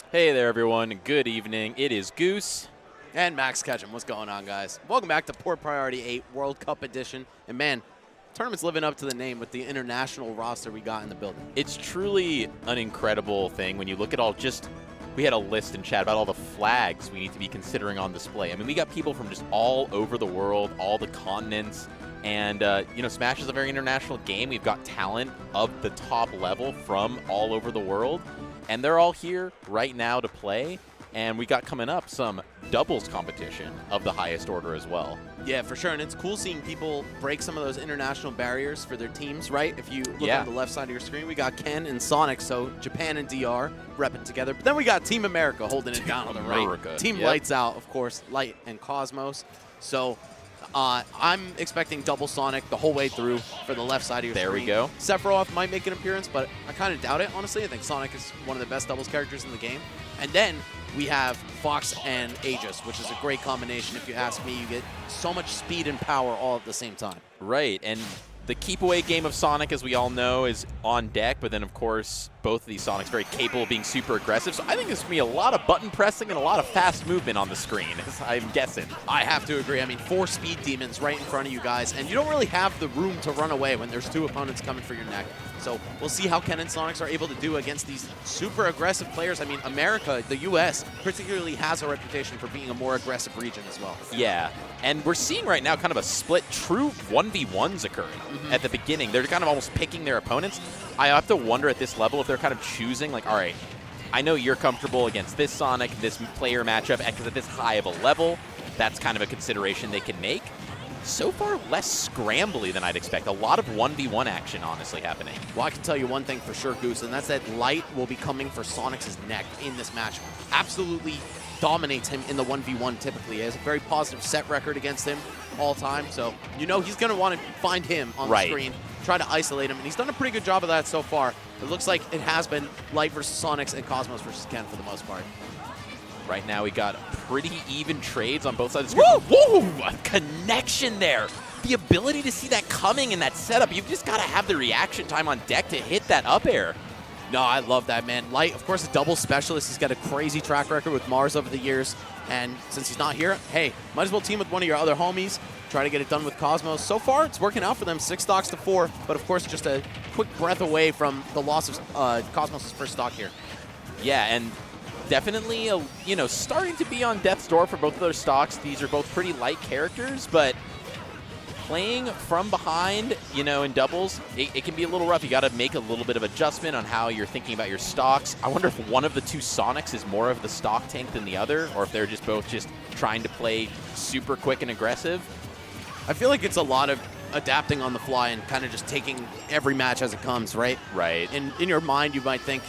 Hey there, everyone. Good evening. It is Goose. And Max Ketchum. What's going on, guys? Welcome back to Port Priority 8 World Cup Edition. And man, tournament's living up to the name with the international roster we got in the building. It's truly an incredible thing when you look at we had a list in chat about all the flags we need to be considering on display. I mean, we got people from just all over the world, all the continents, and, Smash is a very international game. We've got talent of the top level from all over the world, and they're all here right now to play. And we got coming up some doubles competition of the highest order as well. Yeah, for sure. And it's cool seeing people break some of those international barriers for their teams, right? If you look on the left side of your screen, we got Ken and Sonic, so Japan and DR repping together. But then we got Team America holding it down on the right. Team Lights Out, of course, Light and Cosmos. So I'm expecting double Sonic the whole way through for the left side of your screen. There we go. Sephiroth might make an appearance, but I kind of doubt it, honestly. I think Sonic is one of the best doubles characters in the game. And then we have Fox and Aegis, which is a great combination. If you ask me, you get so much speed and power all at the same time. Right, and the keep-away game of Sonic, as we all know, is on deck, but then, of course, both of these Sonics very capable of being super aggressive, so I think there's going to be a lot of button pressing and a lot of fast movement on the screen, I'm guessing. I have to agree. I mean, 4 speed demons right in front of you guys, and you don't really have the room to run away when there's 2 opponents coming for your neck. So we'll see how Ken and Sonics are able to do against these super aggressive players. I mean, America, the U.S., particularly has a reputation for being a more aggressive region as well. Yeah, and we're seeing right now kind of a split true 1v1s occurring at the beginning. They're kind of almost picking their opponents. I have to wonder at this level if they're kind of choosing, like, all right, I know you're comfortable against this Sonic, this player matchup, because at this high of a level, that's kind of a consideration they can make. So far, less scrambly than I'd expect. A lot of 1v1 action, honestly, happening. Well, I can tell you one thing for sure, Goose, and that's that Light will be coming for Sonic's neck in this match. Absolutely dominates him in the 1v1 typically. He has a very positive set record against him all time, so you know he's going to want to find him on the screen, try to isolate him, and he's done a pretty good job of that so far. It looks like it has been Light versus Sonics and Cosmos versus Ken for the most part. Right now, we got pretty even trades on both sides of the screen. Woo! A connection there. The ability to see that coming in that setup, you've just got to have the reaction time on deck to hit that up air. No, I love that, man. Light, of course, a double specialist. He's got a crazy track record with Mars over the years. And since he's not here, hey, might as well team with one of your other homies. Try to get it done with Cosmos. So far, it's working out for them. 6 stocks to 4. But, of course, just a quick breath away from the loss of Cosmos' first stock here. Yeah, and definitely, starting to be on death's door for both of their stocks. These are both pretty light characters, but playing from behind, in doubles, it can be a little rough. You got to make a little bit of adjustment on how you're thinking about your stocks. I wonder if one of the 2 Sonics is more of the stock tank than the other, or if they're just both just trying to play super quick and aggressive. I feel like it's a lot of adapting on the fly and kind of just taking every match as it comes, right? Right. In your mind, you might think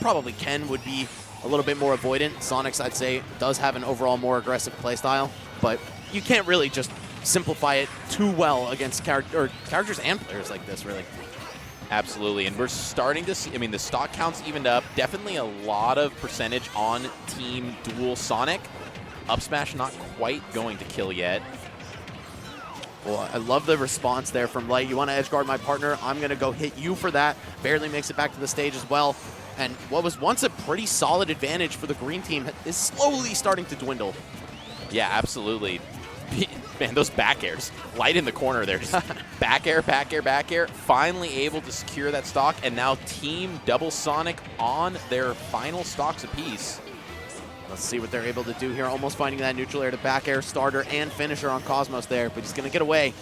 probably Ken would be a little bit more avoidant. Sonics, I'd say, does have an overall more aggressive playstyle, but you can't really just simplify it too well against characters and players like this, really. Absolutely, and we're starting to see, the stock counts evened up. Definitely a lot of percentage on Team Dual Sonic. Up smash not quite going to kill yet. Well, I love the response there from Light. You want to edge guard my partner? I'm going to go hit you for that. Barely makes it back to the stage as well. And what was once a pretty solid advantage for the green team is slowly starting to dwindle. Yeah, absolutely. Man, those back airs. Light in the corner there. Just back air, back air, back air. Finally able to secure that stock. And now Team Double Sonic on their final stocks apiece. Let's see what they're able to do here. Almost finding that neutral air to back air, starter, and finisher on Cosmos there. But he's going to get away.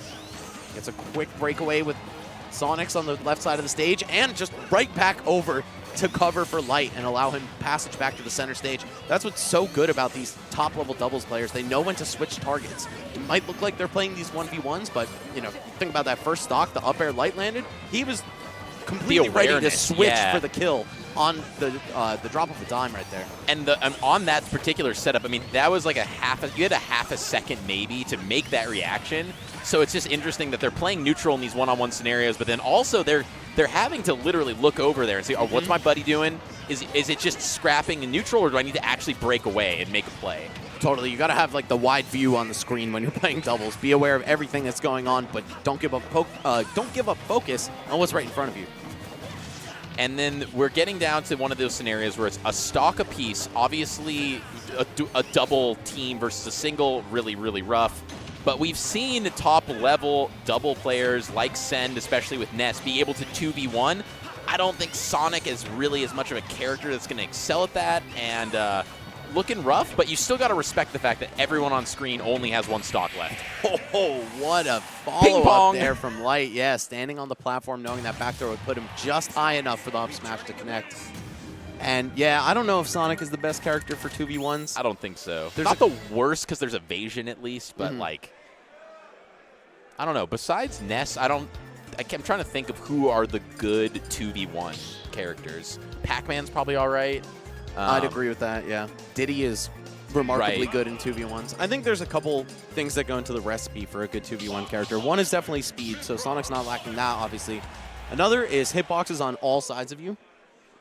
Gets a quick breakaway with Sonics on the left side of the stage. And just right back over to cover for Light and allow him passage back to the center stage. That's what's so good about these top-level doubles players. They know when to switch targets. It might look like they're playing these 1v1s, but, think about that first stock, the up air Light landed. He was completely ready to switch for the kill on the drop of a dime right there. And on that particular setup, that was like you had a half a second maybe to make that reaction. So it's just interesting that they're playing neutral in these one-on-one scenarios, but then also they're having to literally look over there and say, oh, what's my buddy doing? Is it just scrapping in neutral, or do I need to actually break away and make a play? Totally. You got to have like the wide view on the screen when you're playing doubles. Be aware of everything that's going on, but don't give up focus on what's right in front of you. And then we're getting down to one of those scenarios where it's a stock apiece. Obviously, a double team versus a single, really, really rough. But we've seen top-level double players like Send, especially with Ness, be able to 2v1. I don't think Sonic is really as much of a character that's going to excel at that. And looking rough, but you still got to respect the fact that everyone on screen only has one stock left. Oh, what a follow-up there from Light. Yeah, standing on the platform, knowing that back throw would put him just high enough for the up smash to connect. And yeah, I don't know if Sonic is the best character for 2v1s. I don't think so. There's not the worst because there's evasion at least, but like, I don't know. Besides Ness, I'm trying to think of who are the good 2v1 characters. Pac-Man's probably all right. I'd agree with that, yeah. Diddy is remarkably good in 2v1s. I think there's a couple things that go into the recipe for a good 2v1 character. One is definitely speed, so Sonic's not lacking that, obviously. Another is hitboxes on all sides of you.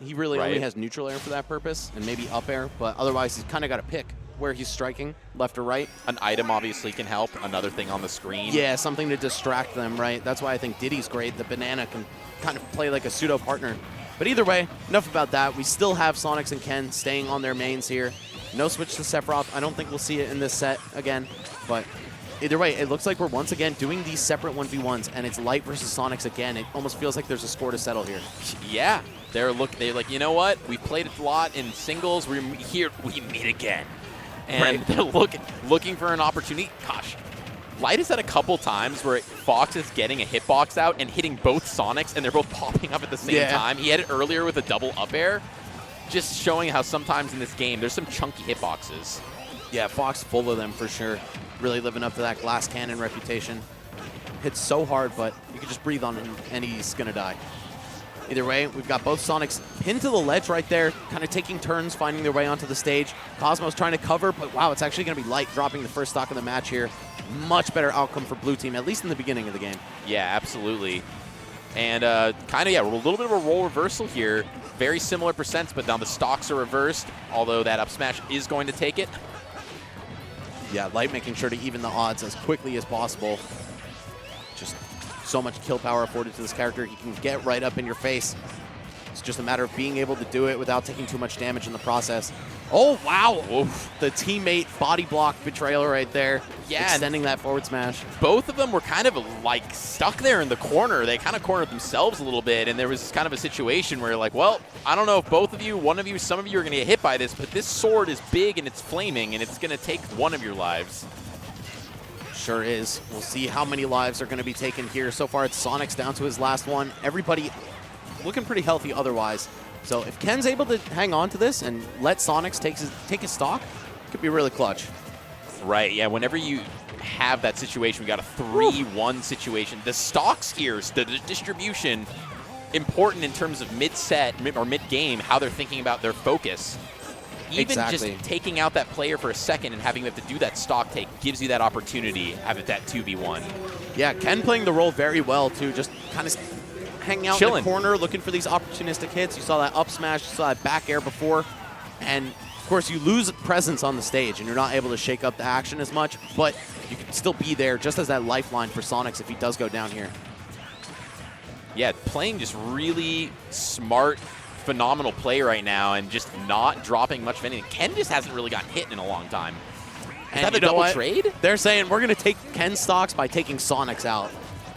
He really only has neutral air for that purpose, and maybe up air, but otherwise he's kind of got to pick where he's striking, left or right. An item obviously can help, another thing on the screen. Yeah, something to distract them, right? That's why I think Diddy's great. The banana can kind of play like a pseudo-partner. But either way, enough about that. We still have Sonics and Ken staying on their mains here. No switch to Sephiroth. I don't think we'll see it in this set again. But either way, it looks like we're once again doing these separate 1v1s, and it's Light versus Sonics again. It almost feels like there's a score to settle here. Yeah. They're like, you know what? We played it a lot in singles. We're here. We meet again. And they're looking for an opportunity. Gosh. Light has had a couple times where Fox is getting a hitbox out and hitting both Sonics, and they're both popping up at the same time. He had it earlier with a double up air, just showing how sometimes in this game there's some chunky hitboxes. Yeah, Fox full of them for sure. Really living up to that glass cannon reputation. Hits so hard, but you can just breathe on him, and he's going to die. Either way, we've got both Sonics pinned to the ledge right there, kind of taking turns, finding their way onto the stage. Cosmos trying to cover, but wow, it's actually going to be Light dropping the first stock of the match here. Much better outcome for Blue Team, at least in the beginning of the game. Yeah, absolutely. And kind of, yeah, we're a little bit of a role reversal here. Very similar percents, but now the stocks are reversed, although that up smash is going to take it. Yeah, Light making sure to even the odds as quickly as possible. Just so much kill power afforded to this character. He can get right up in your face. It's just a matter of being able to do it without taking too much damage in the process. Oh, wow. Oof. The teammate body block betrayal right there. Yeah. Extending that forward smash. Both of them were kind of like stuck there in the corner. They kind of cornered themselves a little bit, and there was kind of a situation where you're like, well, I don't know if both of you, one of you, some of you are going to get hit by this, but this sword is big and it's flaming, and it's going to take one of your lives. Sure is. We'll see how many lives are going to be taken here. So far, it's Sonic's down to his last one. Everybody looking pretty healthy otherwise. So if Ken's able to hang on to this and let Sonics take his stock, it could be really clutch. Right, yeah, whenever you have that situation, we got a 3-1 situation. The stocks here, the distribution, important in terms of mid-set or mid-game, how they're thinking about their focus. Even just taking out that player for a second and having them to do that stock take gives you that opportunity to have it that 2v1. Yeah, Ken playing the role very well, too. Just kind of hanging out in the corner, looking for these opportunistic hits. You saw that up smash, you saw that back air before. And, of course, you lose presence on the stage, and you're not able to shake up the action as much. But you can still be there just as that lifeline for Sonics if he does go down here. Yeah, playing just really smart, phenomenal play right now and just not dropping much of anything. Ken just hasn't really gotten hit in a long time. Is that a double trade? They're saying we're going to take Ken's stocks by taking Sonics out.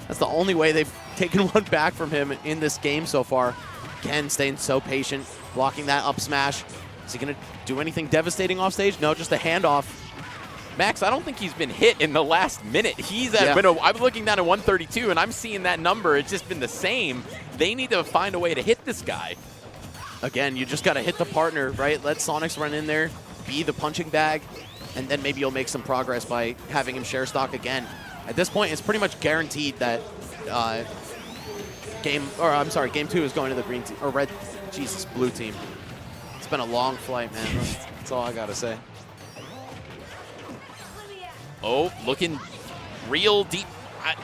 That's the only way they've taken one back from him in this game so far. Ken staying so patient, blocking that up smash. Is he going to do anything devastating off stage? No, just a handoff. Max, I don't think he's been hit in the last minute. He's at, I'm looking down at 132, and I'm seeing that number. It's just been the same. They need to find a way to hit this guy. Again, you just got to hit the partner, right? Let Sonics run in there, be the punching bag, and then maybe you'll make some progress by having him share stock again. At this point, it's pretty much guaranteed that game 2 is going to the green team, or blue team. It's been a long flight, man. That's all I got to say. Oh, looking real deep.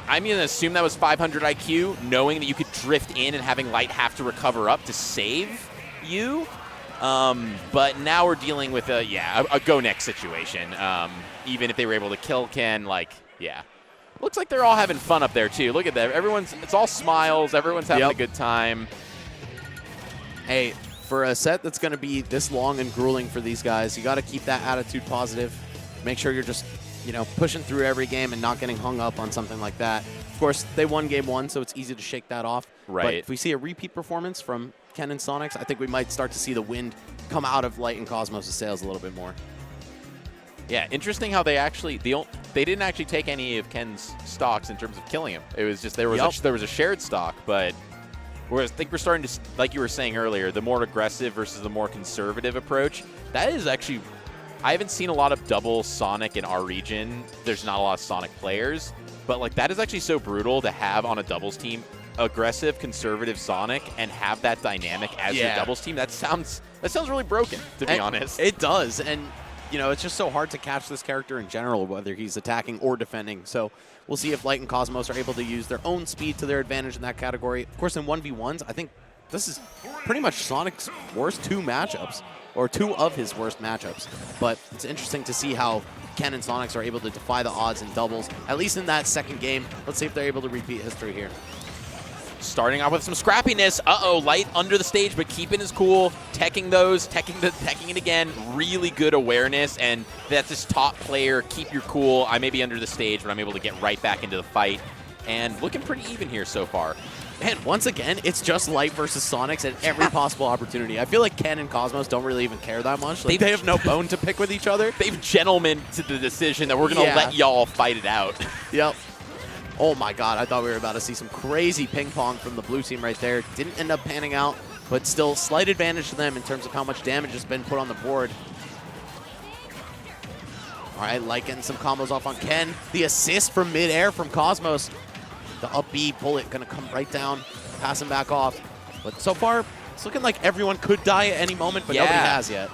I'm going to assume that was 500 IQ, knowing that you could drift in and having Light have to recover up to save you. But now we're dealing with a go next situation. Even if they were able to kill Ken, looks like they're all having fun up there too. Look at that. It's all smiles. Everyone's having a good time. Hey, for a set that's going to be this long and grueling for these guys, you got to keep that attitude positive. Make sure you're just, pushing through every game and not getting hung up on something like that. Of course, they won game 1, so it's easy to shake that off. Right. But if we see a repeat performance from Ken and Sonics, I think we might start to see the wind come out of Light and Cosmos' sails a little bit more. Yeah, interesting how they didn't actually take any of Ken's stocks in terms of killing him. It was just there was a shared stock, but whereas I think we're starting to, like you were saying earlier, the more aggressive versus the more conservative approach. That is actually, I haven't seen a lot of double Sonic in our region. There's not a lot of Sonic players, but like that is actually so brutal to have on a doubles team, aggressive, conservative Sonic, and have that dynamic as your doubles team. That sounds really broken, to be honest. It does, and it's just so hard to catch this character in general, whether he's attacking or defending. So we'll see if Light and Cosmos are able to use their own speed to their advantage in that category. Of course, in 1v1s, I think this is pretty much Sonic's worst 2 matchups, or 2 of his worst matchups. But it's interesting to see how Ken and Sonics are able to defy the odds in doubles, at least in that second game. Let's see if they're able to repeat history here. Starting off with some scrappiness. Light under the stage, but keeping his cool, teching it again. Really good awareness, and that's his top player. Keep your cool. I may be under the stage, but I'm able to get right back into the fight. And looking pretty even here so far. Man, once again, it's just Light versus Sonics at every possible opportunity. I feel like Ken and Cosmos don't really even care that much. Like, they have no bone to pick with each other. They've gentlemen to the decision that we're going to let y'all fight it out. Yep. Oh my god, I thought we were about to see some crazy ping pong from the blue team right there. Didn't end up panning out, but still slight advantage to them in terms of how much damage has been put on the board. All right, Light getting some combos off on Ken. The assist from midair from Cosmos. The up B bullet gonna come right down, pass him back off. But so far, it's looking like everyone could die at any moment, but nobody has yet.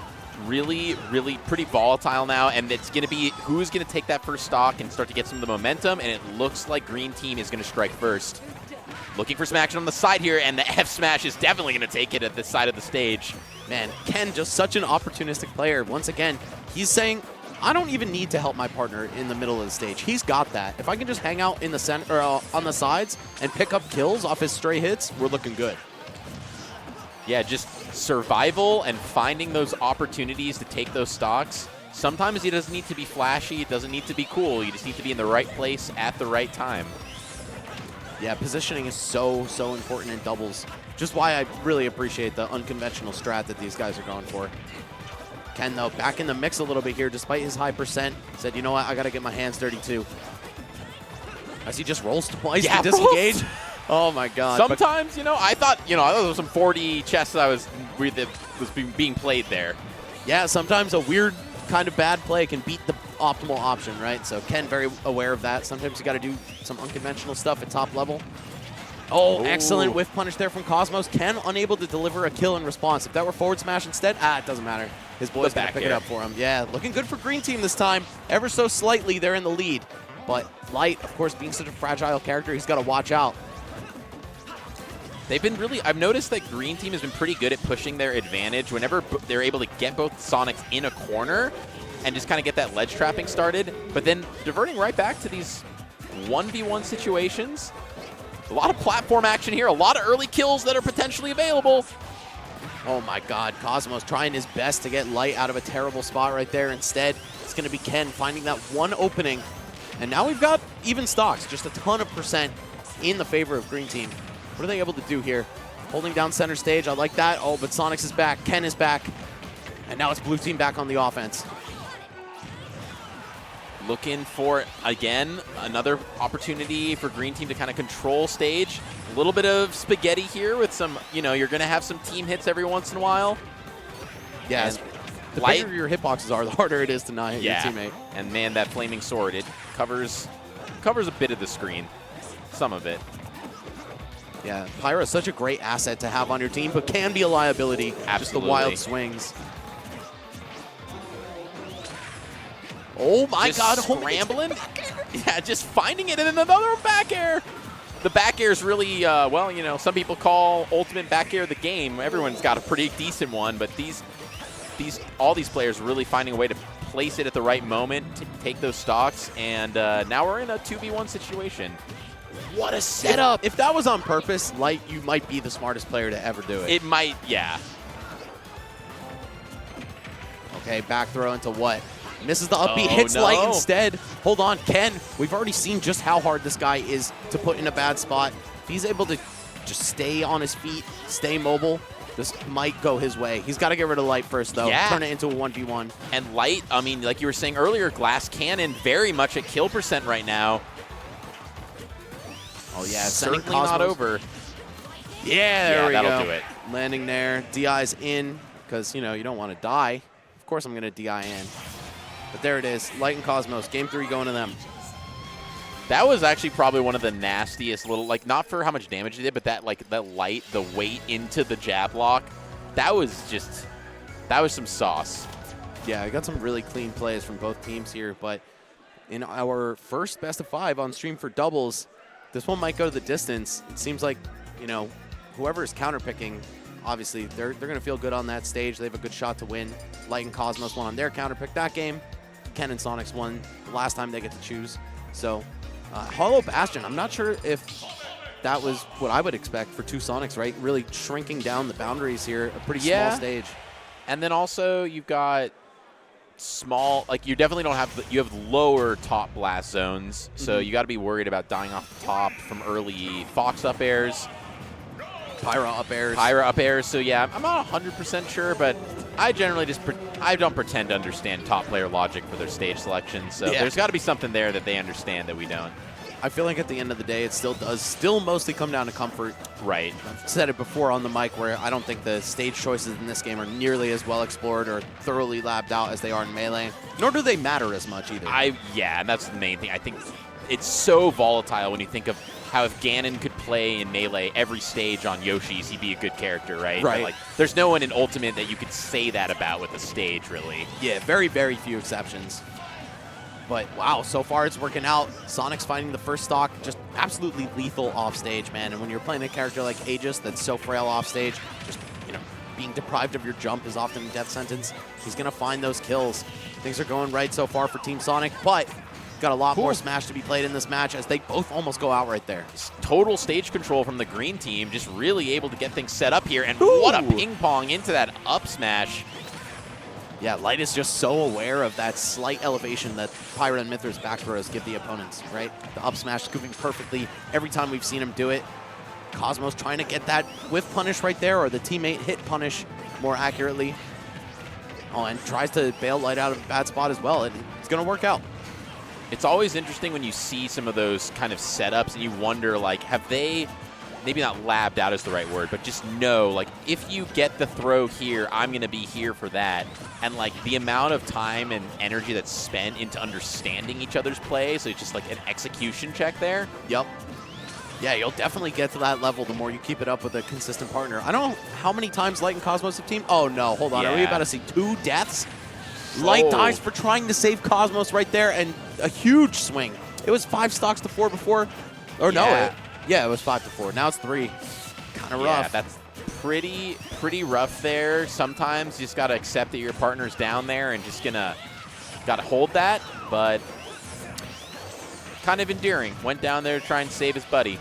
Really, really pretty volatile now, and it's going to be who's going to take that first stock and start to get some of the momentum, and it looks like Green Team is going to strike first. Looking for some action on the side here, and the F smash is definitely going to take it at this side of the stage. Man, Ken, just such an opportunistic player. Once again, he's saying, I don't even need to help my partner in the middle of the stage. He's got that. If I can just hang out in the center or on the sides and pick up kills off his stray hits, we're looking good. Yeah, just survival and finding those opportunities to take those stocks. Sometimes he doesn't need to be flashy, it doesn't need to be cool, you just need to be in the right place at the right time. Yeah, positioning is so important in doubles. Just why I really appreciate the unconventional strat that these guys are going for. Ken, though, back in the mix a little bit here, despite his high percent, said, you know what, I got to get my hands dirty too. As he just rolls twice to disengage. Oh my god. Sometimes, I thought there was some 4D chess that was being played there. Yeah, sometimes a weird kind of bad play can beat the optimal option, right? So Ken very aware of that. Sometimes you got to do some unconventional stuff at top level. Oh, excellent whiff punish there from Cosmos. Ken unable to deliver a kill in response. If that were forward smash instead, it doesn't matter. His boys going to pick it up for him. Yeah, looking good for Green Team this time. Ever so slightly, they're in the lead. But Light, of course, being such a fragile character, he's got to watch out. They've been I've noticed that Green Team has been pretty good at pushing their advantage whenever they're able to get both Sonics in a corner and just kind of get that ledge trapping started, but then diverting right back to these 1v1 situations. A lot of platform action here, a lot of early kills that are potentially available. Oh my god, Cosmos trying his best to get Light out of a terrible spot right there. Instead, it's going to be Ken finding that one opening. And now we've got even stocks, just a ton of percent in the favor of Green Team. What are they able to do here? Holding down center stage, I like that. Oh, but Sonics is back, Ken is back. And now it's Blue Team back on the offense. Looking for, again, another opportunity for Green Team to kind of control stage. A little bit of spaghetti here with some, you're going to have some team hits every once in a while. Yeah, the bigger your hitboxes are, the harder it is to not hit your teammate. And man, that flaming sword, it covers a bit of the screen, some of it. Yeah, Pyra is such a great asset to have on your team, but can be a liability. Absolutely. Just the wild swings. Oh my god, scrambling. Yeah, just finding it in another back air. The back air is really, some people call ultimate back air the game. Everyone's got a pretty decent one, but all these players really finding a way to place it at the right moment to take those stocks. And now we're in a 2v1 situation. what a setup. If that was on purpose, Light, you might be the smartest player to ever do it. It might, yeah. Okay, back throw into what? Misses the up B, Oh, hits no. Light instead. Hold on, Ken. We've already seen just how hard this guy is to put in a bad spot. If he's able to just stay on his feet, stay mobile, this might go his way. He's got to get rid of Light first, though. Yeah. Turn it into a 1v1. And Light, I mean, like you were saying earlier, Glass Cannon very much at kill percent right now. Oh, yeah. Certainly Sending Cosmos. not over. Yeah, there we that'll go. do it. Landing there. DI's in because, you know, you don't want to die. Of course I'm going to DI in. But there it is. Light and Cosmos. Game 3 going to them. That was actually probably one of the nastiest little, like, not for how much damage he did, but that, like, that Light, the weight into the jab lock, that was some sauce. Yeah, I got some really clean plays from both teams here, but in our first best of 5 on stream for doubles, this one might go to the distance. It seems like, you know, whoever is counterpicking, obviously, they're going to feel good on that stage. They have a good shot to win. Light and Cosmos won on their counterpick that game. Ken and Sonics won the last time they get to choose. So, Hollow Bastion, I'm not sure if that was what I would expect for two Sonics, right? Really shrinking down the boundaries here. A pretty small stage. And then also you've got small, like you definitely don't have, you have lower top blast zones. So you got to be worried about dying off the top from early Fox up airs. Pyra up airs. Pyra up airs. So yeah, I'm not 100% sure, but I generally just, I don't pretend to understand top player logic for their stage selection. So there's got to be something there that they understand that we don't. I feel like at the end of the day, it still does mostly come down to comfort. Right. I've said it before on the mic where I don't think the stage choices in this game are nearly as well explored or thoroughly labbed out as they are in Melee, nor do they matter as much either. Yeah, and that's the main thing. I think it's so volatile when you think of how if Ganon could play in Melee every stage on Yoshi's, he'd be a good character, right? Right. But like, there's no one in Ultimate that you could say that about with a stage, really. Yeah, very, very few exceptions. But wow, so far it's working out. Sonic's finding the first stock, just absolutely lethal off stage, man. And when you're playing a character like Aegis that's so frail off stage, just, you know, being deprived of your jump is often a death sentence. He's gonna find those kills. Things are going right so far for Team Sonic, but got a lot more Smash to be played in this match as they both almost go out right there. Total stage control from the green team, just really able to get things set up here. And what a ping pong into that up smash. Yeah, Light is just so aware of that slight elevation that Pyra and Mythra's back throws give the opponents, right? The up smash scooping perfectly every time we've seen him do it. Cosmos trying to get that whiff punish right there, or the teammate hit punish more accurately. Oh, and tries to bail Light out of a bad spot as well, and it's going to work out. It's always interesting when you see some of those kind of setups and you wonder, like, have they, maybe not labbed out is the right word, but just know, like, if you get the throw here, I'm going to be here for that. And, like, the amount of time and energy that's spent into understanding each other's play, so it's just like an execution check there. Yep. Yeah, you'll definitely get to that level the more you keep it up with a consistent partner. I don't know how many times Light and Cosmos have teamed. Oh, no, hold on. Are we about to see 2 deaths? Light dies for trying to save Cosmos right there, and a huge swing. It was 5 stocks to 4 before. Or no, it was 5 to 4. Now it's 3. Kind of rough. Yeah, that's pretty rough there. Sometimes you just got to accept that your partner's down there and just got to hold that, but kind of endearing. Went down there to try and save his buddy.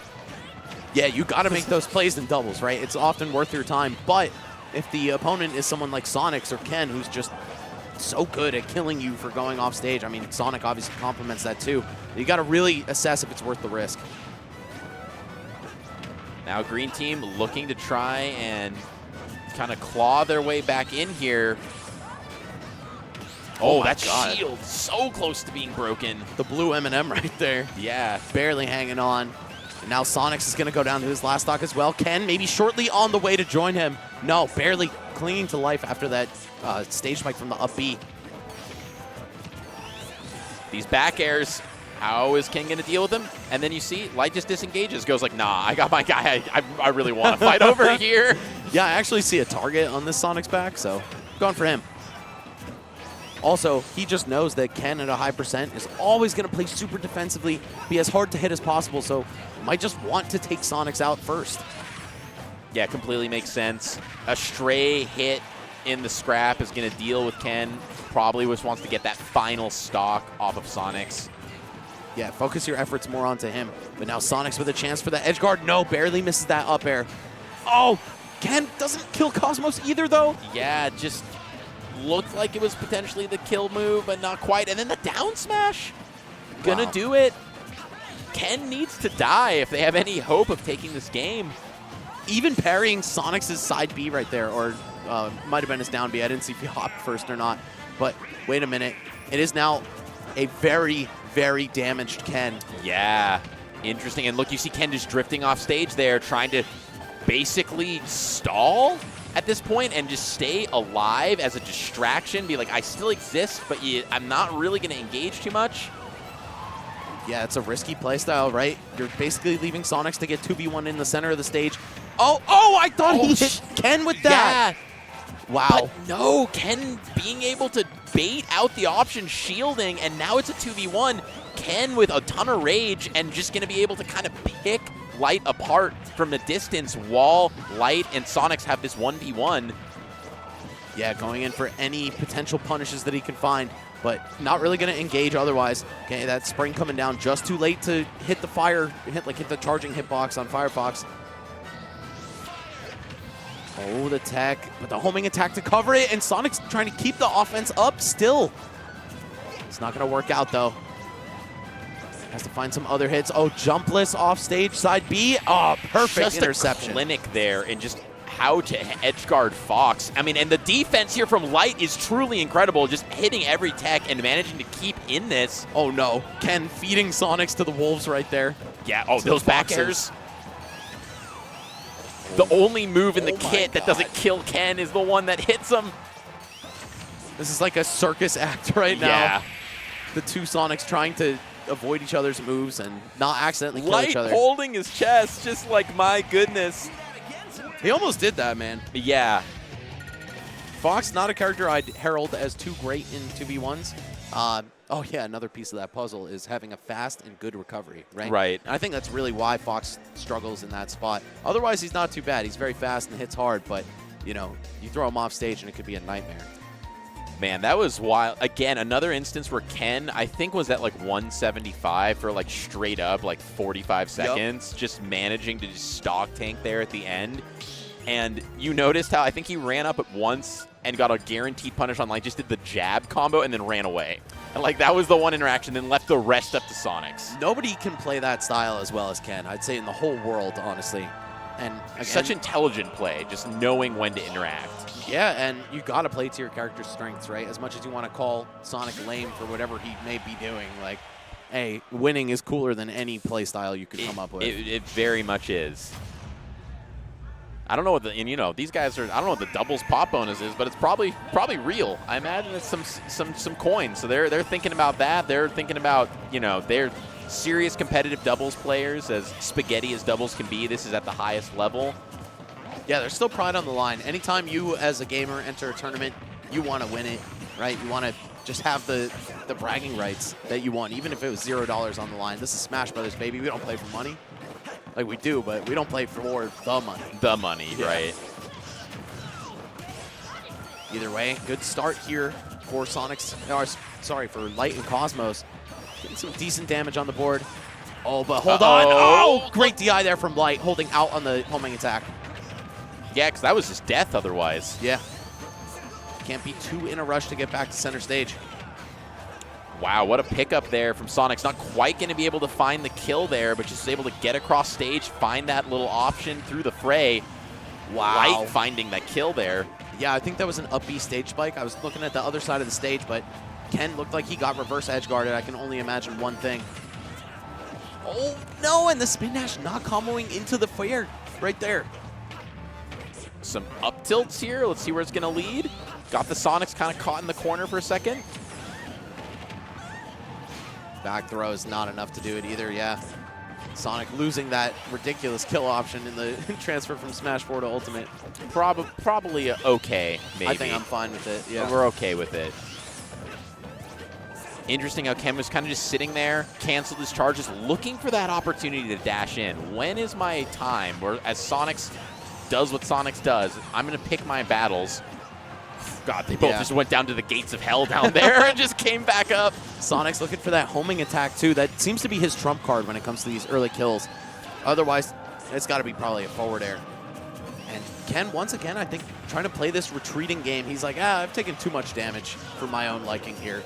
Yeah, you got to make those plays in doubles, right? It's often worth your time, but if the opponent is someone like Sonics or Ken who's just so good at killing you for going off stage, I mean, Sonic obviously complements that too. You got to really assess if it's worth the risk. Now green team looking to try and kind of claw their way back in here. Oh, that shield so close to being broken. The blue M&M right there. Yeah. Barely hanging on. And now Sonics is going to go down to his last stock as well. Ken maybe shortly on the way to join him. No, barely clinging to life after that stage spike from the up B. These back airs, how is Ken going to deal with them? And then you see Light just disengages, goes like, nah, I got my guy. I really want to fight over here. Yeah, I actually see a target on this Sonic's back, so going for him. Also, he just knows that Ken at a high percent is always going to play super defensively, be as hard to hit as possible, so might just want to take Sonics out first. Yeah, completely makes sense. A stray hit in the scrap is going to deal with Ken. Probably just wants to get that final stock off of Sonics. Yeah, focus your efforts more onto him. But now Sonic's with a chance for the edge guard. No, barely misses that up air. Oh, Ken doesn't kill Cosmos either, though. Yeah, just looked like it was potentially the kill move, but not quite. And then the down smash. Gonna do it. Ken needs to die if they have any hope of taking this game. Even parrying Sonic's side B right there, or might have been his down B. I didn't see if he hopped first or not. But wait a minute. It is now a very, very damaged Ken. Yeah, interesting. And look, you see Ken just drifting off stage there, trying to basically stall at this point and just stay alive as a distraction. Be like, I still exist, but I'm not really going to engage too much. Yeah, it's a risky playstyle, right? You're basically leaving Sonics to get 2v1 in the center of the stage. Oh, I thought he hit Ken with that. Yeah. Wow. But no, Ken being able to bait out the option, shielding, and now it's a 2v1. Ken with a ton of rage and just going to be able to kind of pick Light apart from the distance while Light and Sonics have this 1v1. Yeah, going in for any potential punishes that he can find, but not really going to engage otherwise. Okay, that spring coming down just too late to hit the fire, hit the charging hitbox on Firefox. Oh, the tech, but the homing attack to cover it, and Sonic's trying to keep the offense up still. It's not going to work out, though. Has to find some other hits. Oh, jumpless off stage, side B. Oh, perfect just interception. A clinic there, and just how to edgeguard Fox. I mean, and the defense here from Light is truly incredible, just hitting every tech and managing to keep in this. Oh, no. Ken feeding Sonics to the Wolves right there. Yeah, those back airs. The only move in the kit that doesn't kill Ken is the one that hits him. This is like a circus act right now. Yeah. The two Sonics trying to avoid each other's moves and not accidentally kill each other. Light holding his chest, just like, my goodness. He almost did that, man. Yeah. Fox, not a character I'd herald as too great in 2v1s. Oh, yeah, another piece of that puzzle is having a fast and good recovery, right? Right. And I think that's really why Fox struggles in that spot. Otherwise, he's not too bad. He's very fast and hits hard, but, you know, you throw him off stage and it could be a nightmare. Man, that was wild. Again, another instance where Ken, I think, was at like 175 for like straight up like 45 seconds, just managing to just stock tank there at the end. And you noticed how I think he ran up at once and got a guaranteed punish on Light, just did the jab combo and then ran away. And like that was the one interaction, then left the rest up to Sonics. Nobody can play that style as well as Ken, I'd say, in the whole world, honestly. And again, such intelligent play, just knowing when to interact. Yeah, and you got to play to your character's strengths, right? As much as you want to call Sonic lame for whatever he may be doing, like, hey, winning is cooler than any play style you could come up with. It very much is. I don't know what and you know, these guys are, I don't know what the doubles pop bonus is, but it's probably real. I imagine it's some coins. So they're thinking about that. They're thinking about, you know, they're serious competitive doubles players, as spaghetti as doubles can be. This is at the highest level. Yeah, there's still pride on the line. Anytime you, as a gamer, enter a tournament, you want to win it, right? You want to just have the bragging rights that you want, even if it was $0 on the line. This is Smash Brothers, baby. We don't play for money. Like, we do, but we don't play for the money. The money, yeah. Right. Either way, good start here for Sonics. Sorry, for Light and Cosmos. Getting some decent damage on the board. Oh, but hold on. Oh, great DI there from Light, holding out on the homing attack. Yeah, because that was just death otherwise. Yeah. Can't be too in a rush to get back to center stage. Wow, what a pickup there from Sonics. Not quite going to be able to find the kill there, but just able to get across stage, find that little option through the fray. Wow. Light finding that kill there. Yeah, I think that was an up B stage spike. I was looking at the other side of the stage, but Ken looked like he got reverse edge guarded. I can only imagine one thing. Oh, no, and the spin dash not comboing into the fair right there. Some up tilts here. Let's see where it's going to lead. Got the Sonics kind of caught in the corner for a second. Back throw is not enough to do it either, yeah. Sonic losing that ridiculous kill option in the transfer from Smash 4 to Ultimate. Probably okay, maybe. I think I'm fine with it, yeah. We're okay with it. Interesting how Ken was kind of just sitting there, canceled his charges, looking for that opportunity to dash in. When is my time? Where as Sonics does what Sonics does, I'm going to pick my battles. God, they both just went down to the gates of hell down there and just came back up. Sonic's looking for that homing attack, too. That seems to be his trump card when it comes to these early kills. Otherwise, it's got to be probably a forward air. And Ken, once again, I think, trying to play this retreating game. He's like, I've taken too much damage for my own liking here.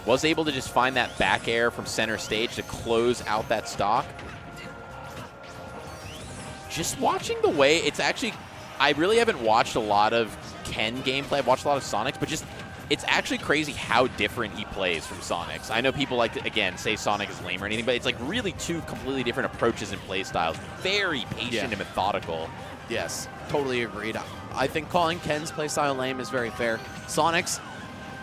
Was able to just find that back air from center stage to close out that stock. Just watching the way it's actually, I really haven't watched a lot of Ken gameplay. I've watched a lot of Sonic's, but just, it's actually crazy how different he plays from Sonic's. I know people like to, again, say Sonic is lame or anything, but it's like really two completely different approaches and play styles. Very patient and methodical. Yes, totally agreed. I think calling Ken's playstyle lame is very fair. Sonic's,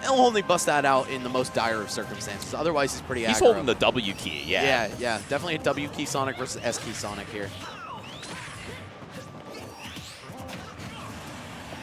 he'll only bust that out in the most dire of circumstances. Otherwise, he's pretty aggro. He's holding the W key, Yeah, definitely a W key Sonic versus S key Sonic here.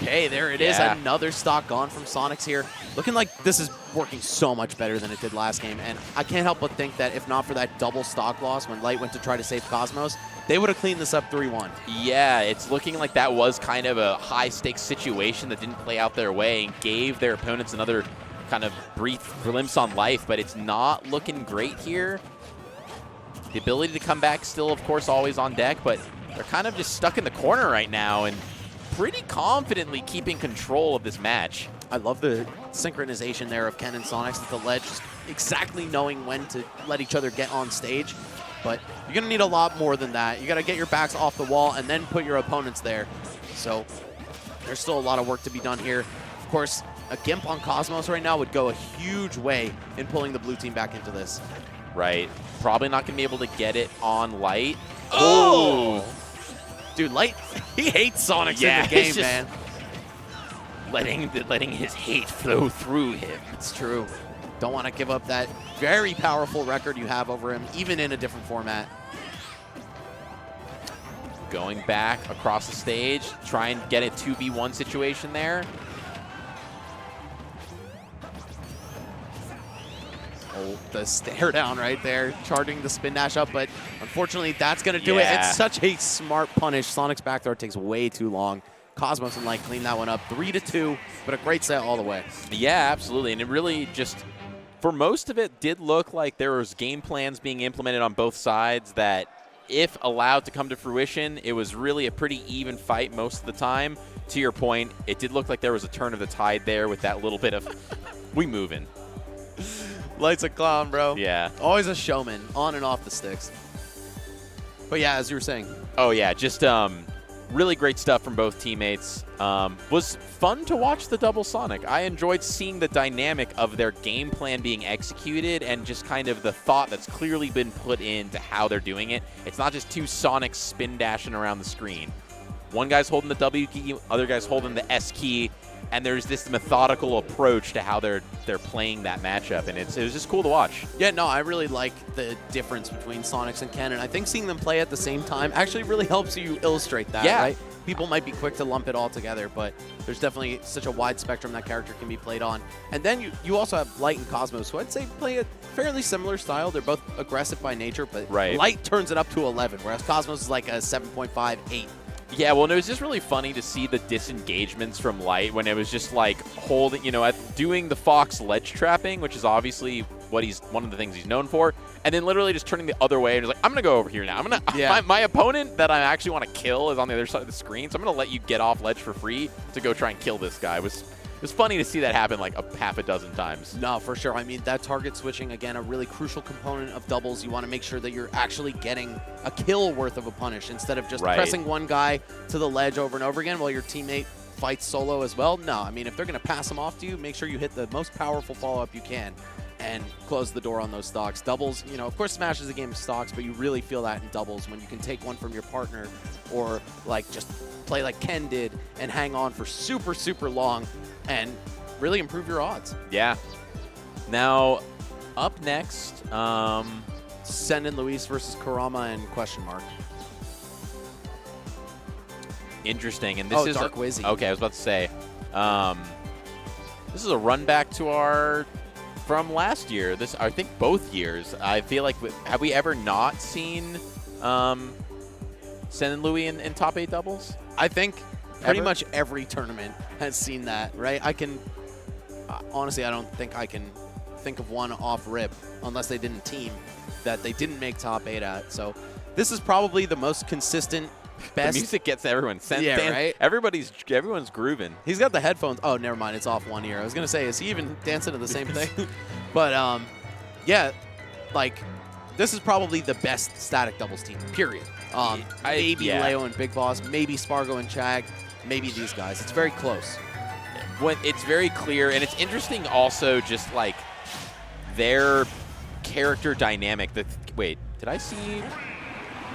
Okay, there it is. Another stock gone from Sonic's here. Looking like this is working so much better than it did last game. And I can't help but think that if not for that double stock loss when Light went to try to save Cosmos, they would have cleaned this up 3-1. Yeah, it's looking like that was kind of a high-stakes situation that didn't play out their way and gave their opponents another kind of brief glimpse on life, but it's not looking great here. The ability to come back still, of course, always on deck, but they're kind of just stuck in the corner right now and pretty confidently keeping control of this match. I love the synchronization there of Ken and Sonic's at the ledge, just exactly knowing when to let each other get on stage. But you're going to need a lot more than that. You got to get your backs off the wall and then put your opponents there. So there's still a lot of work to be done here. Of course, a Gimp on Cosmos right now would go a huge way in pulling the blue team back into this. Right. Probably not going to be able to get it on Light. Oh! Dude, Light, he hates Sonic in the game, man. Letting his hate flow through him. It's true. Don't want to give up that very powerful record you have over him, even in a different format. Going back across the stage, try and get a 2v1 situation there. Oh, the stare down right there, charging the spin dash up, but unfortunately that's going to do it. It's such a smart punish. Sonic's back throw takes way too long. Cosmos and Light clean that one up 3-2, but a great set all the way. Yeah, absolutely. And it really just, for most of it, did look like there was game plans being implemented on both sides that, if allowed to come to fruition, it was really a pretty even fight most of the time. To your point, it did look like there was a turn of the tide there with that little bit of, we moving. Light's a clown, bro. Yeah. Always a showman, on and off the sticks. But yeah, as you were saying. Oh, yeah, just really great stuff from both teammates. Was fun to watch the double Sonic. I enjoyed seeing the dynamic of their game plan being executed and just kind of the thought that's clearly been put into how they're doing it. It's not just two Sonics spin dashing around the screen. One guy's holding the W key, other guy's holding the S key, and there's this methodical approach to how they're playing that matchup, and it was just cool to watch. Yeah, no, I really like the difference between Sonics and Ken, and I think seeing them play at the same time actually really helps you illustrate that, right? People might be quick to lump it all together, but there's definitely such a wide spectrum that character can be played on. And then you also have Light and Cosmos, who I'd say play a fairly similar style. They're both aggressive by nature, but Light turns it up to 11, whereas Cosmos is like a 7.5, 8. Yeah, well, and it was just really funny to see the disengagements from Light when it was just like holding, doing the Fox ledge trapping, which is obviously one of the things he's known for, and then literally just turning the other way and just like, I'm gonna go over here now. My opponent that I actually want to kill is on the other side of the screen, so I'm gonna let you get off ledge for free to go try and kill this guy. It was funny to see that happen like half a dozen times. No, for sure. I mean, that target switching, again, a really crucial component of doubles. You want to make sure that you're actually getting a kill worth of a punish instead of just pressing one guy to the ledge over and over again while your teammate fights solo as well. No, I mean, if they're going to pass him off to you, make sure you hit the most powerful follow-up you can and close the door on those stocks. Doubles, of course Smash is a game of stocks, but you really feel that in doubles when you can take one from your partner or like just play like Ken did and hang on for super, super long and really improve your odds. Yeah. Now, up next, Sen and Luis versus Kurama and question mark. Interesting. And this is Dark Wizzy. Okay, I was about to say. This is a run back to from last year. I think both years. I feel like, have we ever not seen Sen and Louis in top 8 doubles? I think Pretty ever? much every tournament has seen that, right? Honestly, I don't think I can think of one off rip, unless they didn't team, that they didn't make top 8 at. So this is probably the most consistent, best. The music gets everyone. Yeah, right? Everyone's grooving. He's got the headphones. Oh, never mind. It's off one ear. I was going to say, is he even dancing to the same thing? But, yeah, like, this is probably the best static doubles team, period. Maybe yeah. Leo and Big Boss, maybe Spargo and Chag, maybe these guys. It's very close. It's very clear, and it's interesting also just like their character dynamic. Wait, did I see?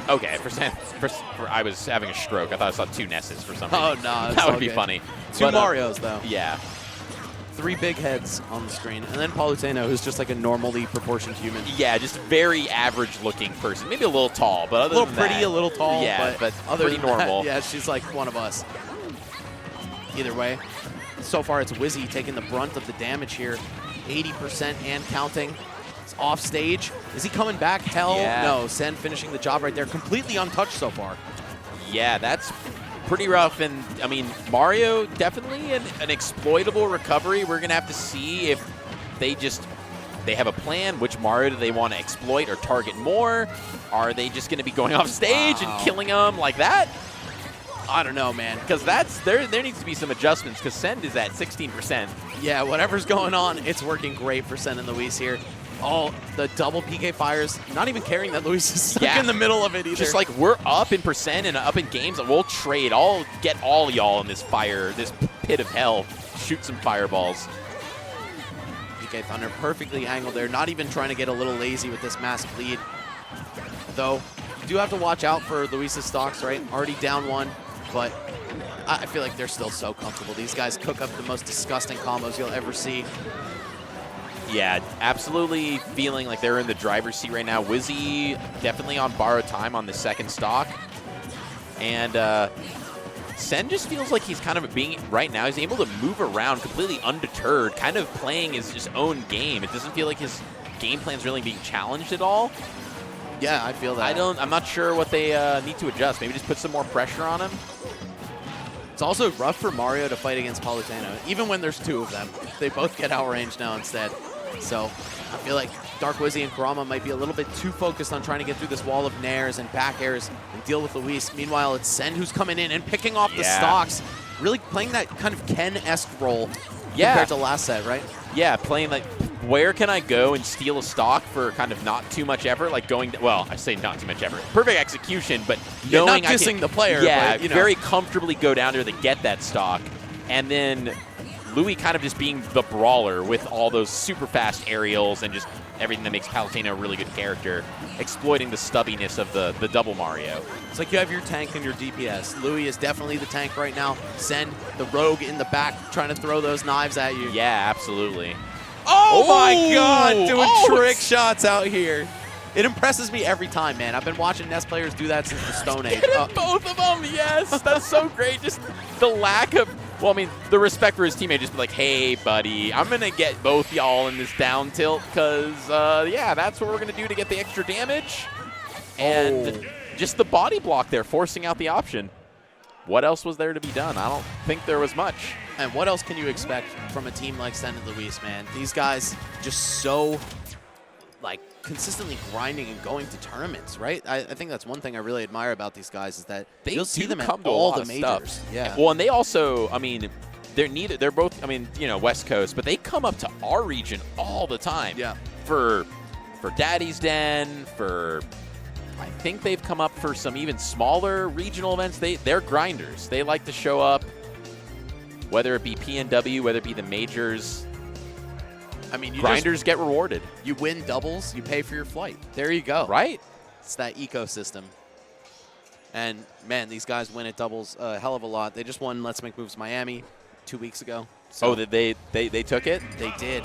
Okay, I was having a stroke. I thought I saw 2 Nesses for some reason. Oh, no. That would be funny. 2 Marios, though. Yeah. 3 big heads on the screen. And then Palutena, who's just like a normally proportioned human. Yeah, just very average-looking person. Maybe a little tall, but other a little than pretty, that, a little tall. Yeah, but other pretty than that, normal. yeah, she's like one of us. Either way, so far it's Wizzy taking the brunt of the damage here. 80% and counting. It's off stage. Is he coming back? Hell Yeah. no. Sen finishing the job right there. Completely untouched so far. Yeah, that's pretty rough. And, I mean, Mario, definitely an exploitable recovery. We're going to have to see if they have a plan. Which Mario do they want to exploit or target more? Are they just going to be going off stage and killing them like that? I don't know, man. Because there needs to be some adjustments because Send is at 16%. Yeah, whatever's going on, it's working great for Sen and Luis here. Oh, the double PK fires, not even caring that Luis is stuck in the middle of it either. Just like we're up in percent and up in games, and we'll trade. I'll get all y'all in this fire, this pit of hell. Shoot some fireballs. PK Thunder perfectly angled there, not even trying to get a little lazy with this massive lead. Though, you do have to watch out for Luis's stocks, right? Already down 1, but I feel like they're still so comfortable. These guys cook up the most disgusting combos you'll ever see. Yeah, absolutely feeling like they're in the driver's seat right now. Wizzy definitely on borrowed time on the second stock. And Sen just feels like he's kind of right now, he's able to move around completely undeterred, kind of playing his own game. It doesn't feel like his game plan's really being challenged at all. Yeah, I feel that. I'm not sure what they need to adjust. Maybe just put some more pressure on him. It's also rough for Mario to fight against Palutena, even when there's 2 of them. They both get outranged now instead. So I feel like Dark Wizzy and Kurama might be a little bit too focused on trying to get through this wall of nairs and back airs and deal with Luis. Meanwhile, it's Sen who's coming in and picking off the stocks, really playing that kind of Ken-esque role compared to last set, right? Yeah, playing like, where can I go and steal a stock for kind of not too much effort? Like going, well, I say not too much effort. Perfect execution, but knowing not dissing the player. Yeah, but, you know. very comfortably go down there to get that stock. And then Louis kind of just being the brawler with all those super fast aerials and just everything that makes Palutena a really good character, exploiting the stubbiness of the double Mario. It's like you have your tank and your DPS. Louis is definitely the tank right now. Send the rogue in the back trying to throw those knives at you. Yeah, absolutely. Oh my God, doing Oh, trick shots out here. It impresses me every time, man. I've been watching NES players do that since the Stone Age. Both of them, yes. That's so great. Just the lack of, well, I mean, the respect for his teammate. Just be like, hey, buddy, I'm going to get both y'all in this down tilt because, yeah, that's what we're going to do to get the extra damage. And just the body block there, forcing out the option. What else was there to be done? I don't think there was much. And what else can you expect from a team like Sen and Luis, man? These guys just so, like, consistently grinding and going to tournaments, right? I think that's one thing I really admire about these guys is that you'll see them at all the majors. Yeah. Well, and they also, I mean, they're both, I mean, you know, West Coast, but they come up to our region all the time. Yeah. For Daddy's Den, I think they've come up for some even smaller regional events. They're grinders. They like to show up, whether it be PNW, whether it be the majors. I mean, grinders get rewarded. You win doubles, you pay for your flight. There you go. Right? It's that ecosystem. And, man, these guys win at doubles a hell of a lot. They just won Let's Make Moves Miami 2 weeks ago. So they took it? They did.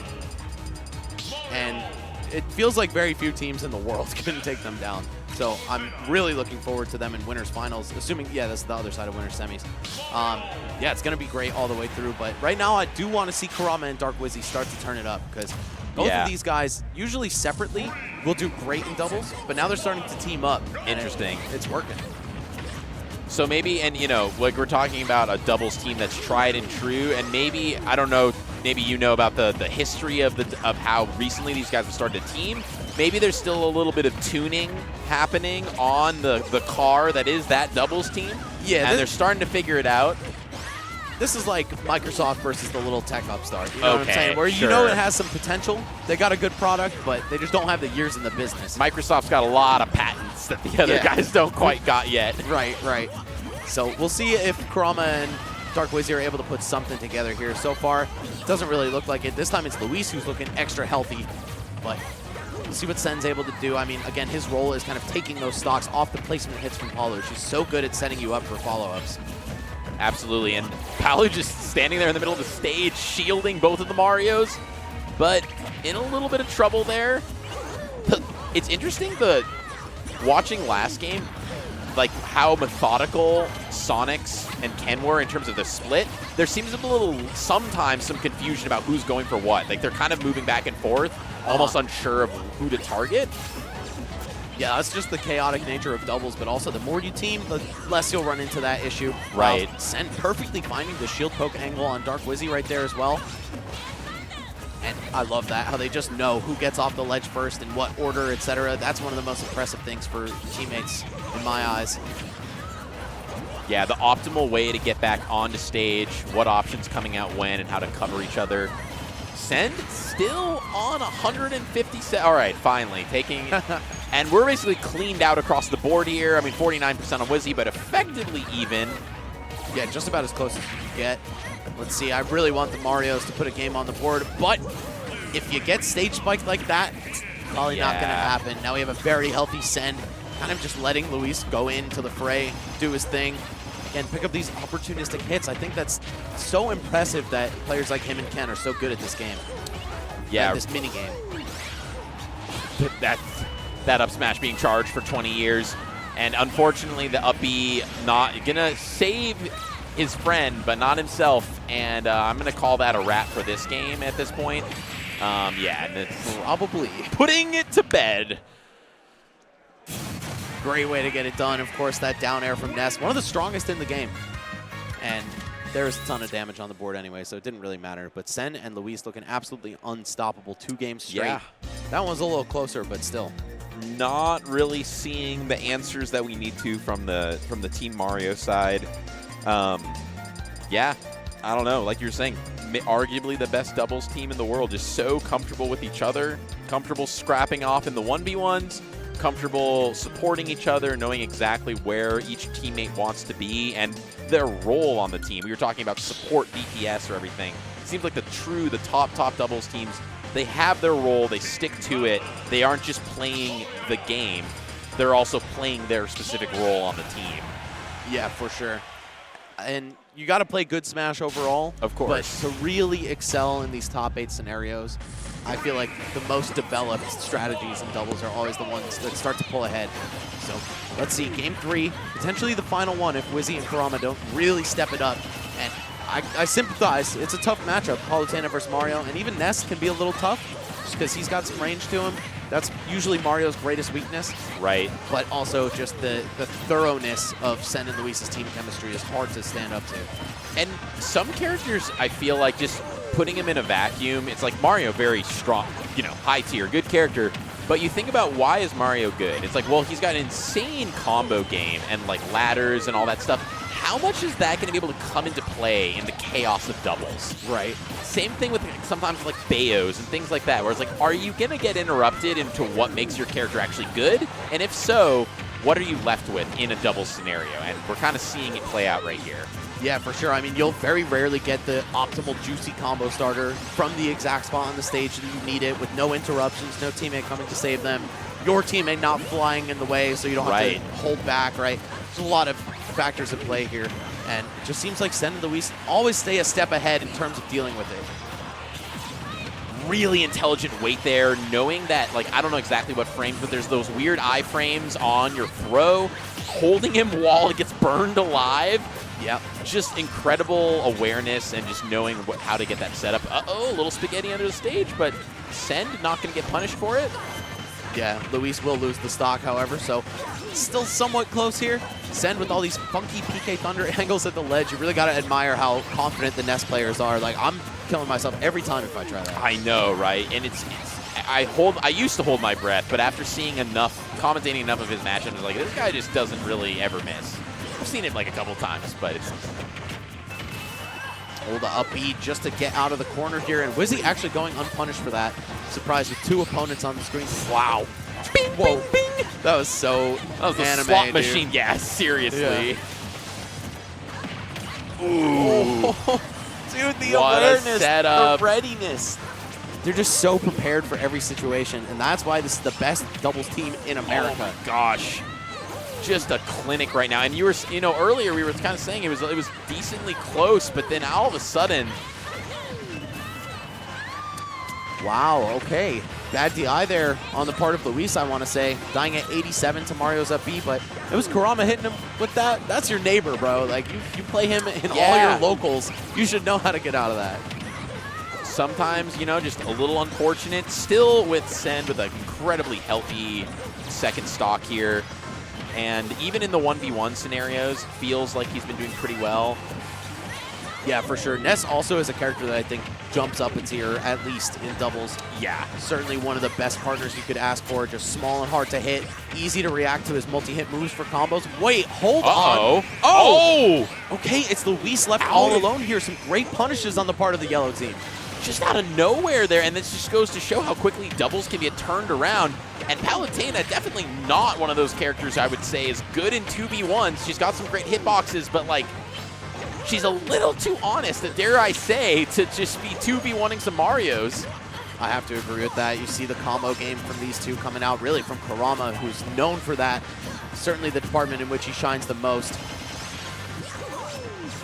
And it feels like very few teams in the world can take them down. So I'm really looking forward to them in winners finals, assuming, yeah, that's the other side of winners semis. Yeah, it's going to be great all the way through. But right now I do want to see Kurama and Dark Wizzy start to turn it up because both of these guys, usually separately, will do great in doubles, but now they're starting to team up. Interesting. It's working. So maybe, and like we're talking about a doubles team that's tried and true, and maybe, I don't know, maybe you know about the history of how recently these guys have started a team. Maybe there's still a little bit of tuning happening on the car that is that doubles team. Yeah, and they're starting to figure it out. This is like Microsoft versus the little tech upstart. You know what I'm Okay, saying? Where sure. you know it has some potential. They got a good product, but they just don't have the years in the business. Microsoft's got a lot of patents that the other guys don't quite got yet. Right, right. So we'll see if Kurama and Dark Wizzy are able to put something together here. So far, it doesn't really look like it. This time it's Luis who's looking extra healthy, but we'll see what Sen's able to do. I mean, again, his role is kind of taking those stocks off the placement hits from Paulo. She's so good at setting you up for follow-ups. Absolutely, and Paolo just standing there in the middle of the stage, shielding both of the Marios, but in a little bit of trouble there. It's interesting, watching last game, like how methodical Sonics and Ken were in terms of the split. There seems sometimes some confusion about who's going for what. Like they're kind of moving back and forth, almost unsure of who to target. Yeah, that's just the chaotic nature of doubles, but also the more you team, the less you'll run into that issue. Right. Sen perfectly finding the shield poke angle on Dark Wizzy right there as well. And I love that, how they just know who gets off the ledge first, in what order, etc. That's one of the most impressive things for teammates in my eyes. Yeah, the optimal way to get back onto stage, what options coming out when, and how to cover each other. Sen still on 150. All right, finally taking, and we're basically cleaned out across the board here. I mean, 49% on Wizzy, but effectively even. Yeah, just about as close as you can get. Let's see, I really want the Marios to put a game on the board, but if you get stage spiked like that, it's probably not going to happen. Now we have a very healthy Sen, kind of just letting Luis go into the fray, do his thing. Again, pick up these opportunistic hits. I think that's so impressive that players like him and Ken are so good at this game. Yeah. At this mini game. That up smash being charged for 20 years. And unfortunately, the up B not going to save his friend, but not himself. And I'm going to call that a wrap for this game at this point. Yeah, and it's probably putting it to bed. Great way to get it done. Of course, that down air from Ness, one of the strongest in the game. And there's a ton of damage on the board anyway, so it didn't really matter. But Sen and Luis looking absolutely unstoppable 2 games straight. Yeah. That one was a little closer, but still. Not really seeing the answers that we need to from the Team Mario side. Yeah, I don't know. Like you were saying, arguably the best doubles team in the world. Just so comfortable with each other, comfortable scrapping off in the 1v1s, comfortable supporting each other, knowing exactly where each teammate wants to be and their role on the team. We were talking about support DPS or everything. It seems like the top doubles teams, they have their role, they stick to it. They aren't just playing the game, they're also playing their specific role on the team. Yeah, for sure. And you got to play good Smash overall. Of course. But to really excel in these top 8 scenarios, I feel like the most developed strategies in doubles are always the ones that start to pull ahead. So let's see, game 3, potentially the final one if Wizzy and Kurama don't really step it up. And I sympathize. It's a tough matchup, Palutena versus Mario, and even Ness can be a little tough just because he's got some range to him. That's usually Mario's greatest weakness. Right. But also just the thoroughness of Sen and Luis's team chemistry is hard to stand up to. And some characters, I feel like just putting him in a vacuum, it's like Mario, very strong, high tier, good character. But you think about why is Mario good? It's like, well, he's got an insane combo game and like ladders and all that stuff. How much is that going to be able to come into play in the chaos of doubles? Right. Same thing with sometimes like Bayos and things like that, where it's like, are you going to get interrupted into what makes your character actually good? And if so, what are you left with in a doubles scenario? And we're kind of seeing it play out right here. Yeah, for sure. I mean, you'll very rarely get the optimal juicy combo starter from the exact spot on the stage that you need it, with no interruptions, no teammate coming to save them, your teammate not flying in the way so you don't have to hold back, right? There's a lot of factors at play here, and it just seems like Sen and Luis always stay a step ahead in terms of dealing with it. Really intelligent wait there, knowing that, like, I don't know exactly what frames, but there's those weird iframes on your throw, holding him while it gets burned alive. Yep, just incredible awareness and just knowing how to get that set up. Uh-oh, a little spaghetti under the stage, but Sen not going to get punished for it. Yeah, Luis will lose the stock, however, so still somewhat close here. Send with all these funky PK Thunder angles at the ledge. You really got to admire how confident the Nest players are. Like, I'm killing myself every time if I try that. I know, right? And I used to hold my breath, but after seeing commentating enough of his matchups, I was like, this guy just doesn't really ever miss. I've seen it like a couple times, but it's... Hold the up B just to get out of the corner here, and Wizzy actually going unpunished for that. Surprised with 2 opponents on the screen. Wow. Bing, Whoa. bing, bing. That was so That was anime, a slot dude. machine. Yeah, seriously. Yeah. Ooh. Dude, the What a awareness, setup. the readiness. They're just so prepared for every situation, and that's why this is the best doubles team in America. Oh my gosh. Just a clinic right now. And you were, earlier we were kind of saying it was decently close, but then all of a sudden, Wow, okay. Bad DI there on the part of Luis, I want to say. Dying at 87 to Mario's up B, but it was Kurama hitting him with that. That's your neighbor, bro. Like, you play him in all Yeah. your locals. You should know how to get out of that. sometimes, just a little unfortunate. Still with Send with an incredibly healthy second stock here. And even in the 1v1 scenarios, feels like he's been doing pretty well. Yeah, for sure. Ness also is a character that I think jumps up a tier, at least in doubles. Yeah. Certainly one of the best partners you could ask for. Just small and hard to hit. Easy to react to his multi-hit moves for combos. Wait, hold on. Oh! Okay, it's Luis left Ow. all alone here. Some great punishes on the part of the yellow team. Just out of nowhere there, and this just goes to show how quickly doubles can get turned around. And Palutena, definitely not one of those characters I would say is good in 2v1s. She's got some great hitboxes, but like, she's a little too honest, dare I say, to just be 2v1ing some Marios. I have to agree with that. You see the combo game from these two coming out, really from Kurama, who's known for that. Certainly the department in which he shines the most.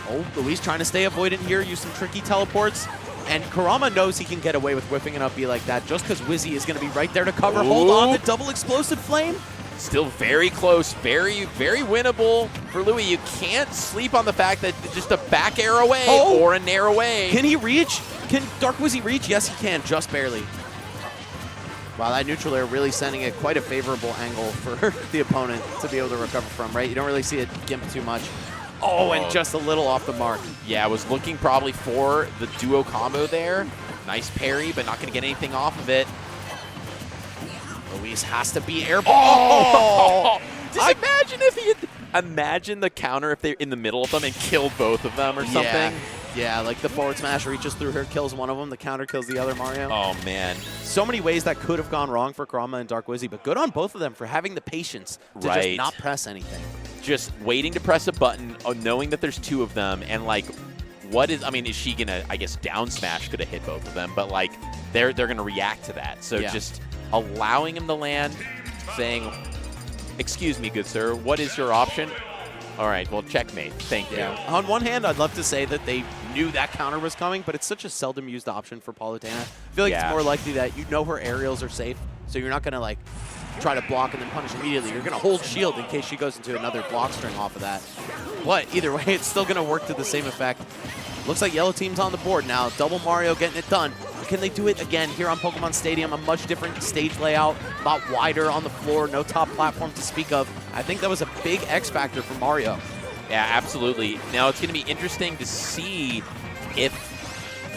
Oh, Luis trying to stay avoidant here, use some tricky teleports. And Kurama knows he can get away with whipping an up B like that just because Wizzy is going to be right there to cover. Ooh. Hold on, the double explosive flame. Still very close, very, very winnable for Louis. You can't sleep on the fact that just a back air away or a nair away. Can he reach? Can Dark Wizzy reach? Yes, he can, just barely. Wow, that neutral air really sending it quite a favorable angle for the opponent to be able to recover from, right? You don't really see it gimp too much. Oh, and just a little off the mark. Yeah, I was looking probably for the duo combo there. Nice parry, but not going to get anything off of it. Luis has to be airball. Just imagine if he had, imagine the counter if they're in the middle of them and killed both of them or something. Yeah, like the forward smash reaches through her, kills one of them, the counter kills the other Mario. Oh, man. So many ways that could have gone wrong for Kurama and Dark Wizzy, but good on both of them for having the patience to just not press anything. Just waiting to press a button, knowing that there's two of them, and like, is she gonna, I guess down smash could have hit both of them, but like, they're gonna react to that. So just allowing him to land, saying, excuse me, good sir, what is your option? All right, well, checkmate. Thank you. On one hand, I'd love to say that they knew that counter was coming, but it's such a seldom used option for Palutena. I feel like it's more likely that you know her aerials are safe, so you're not going to like try to block and then punish immediately. You're going to hold shield in case she goes into another block string off of that. But either way, it's still going to work to the same effect. Looks like yellow team's on the board now. Double Mario getting it done. Can they do it again here on Pokemon Stadium? A much different stage layout, a lot wider on the floor, no top platform to speak of. I think that was a big X factor for Mario. Yeah, absolutely. Now it's going to be interesting to see if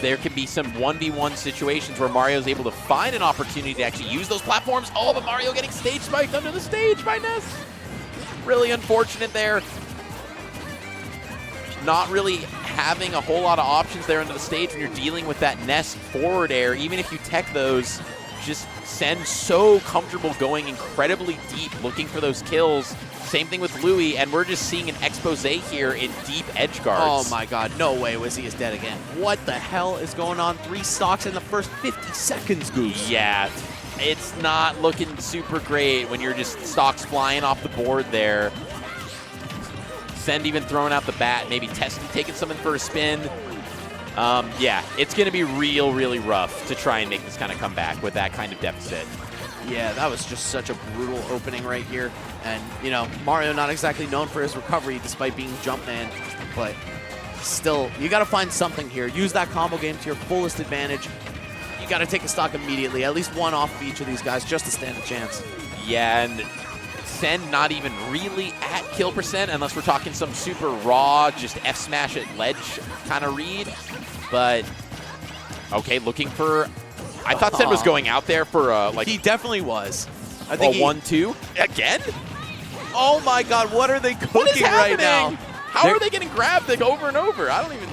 there can be some 1v1 situations where Mario's able to find an opportunity to actually use those platforms. Oh, but Mario getting stage spiked under the stage by Ness. Really unfortunate there. Not really having a whole lot of options there under the stage when you're dealing with that Ness forward air. Even if you tech those, just Send so comfortable going incredibly deep, looking for those kills. Same thing with Louis, and we're just seeing an expose here in deep edge guards. Oh my god, no way Wizzy is dead again. What the hell is going on? 3 stocks in the first 50 seconds, Goose. Yeah, it's not looking super great when you're just stocks flying off the board there. Send even throwing out the bat, maybe taking something for a spin. Yeah, it's going to be really rough to try and make this kind of comeback with that kind of deficit. Yeah, that was just such a brutal opening right here. And, you know, Mario not exactly known for his recovery despite being Jumpman, but still, you got to find something here. Use that combo game to your fullest advantage. you got to take a stock immediately. At least one off of each of these guys just to stand a chance. Yeah, and Sen not even really at kill percent unless we're talking some super raw, just F smash at ledge kind of read. But, okay, looking for... I thought Sen was going out there for like... He definitely was. I think a 1-2. Again? Oh my god, what are they cooking What is happening? right now? How are they getting grabbed like, over and over? I don't even...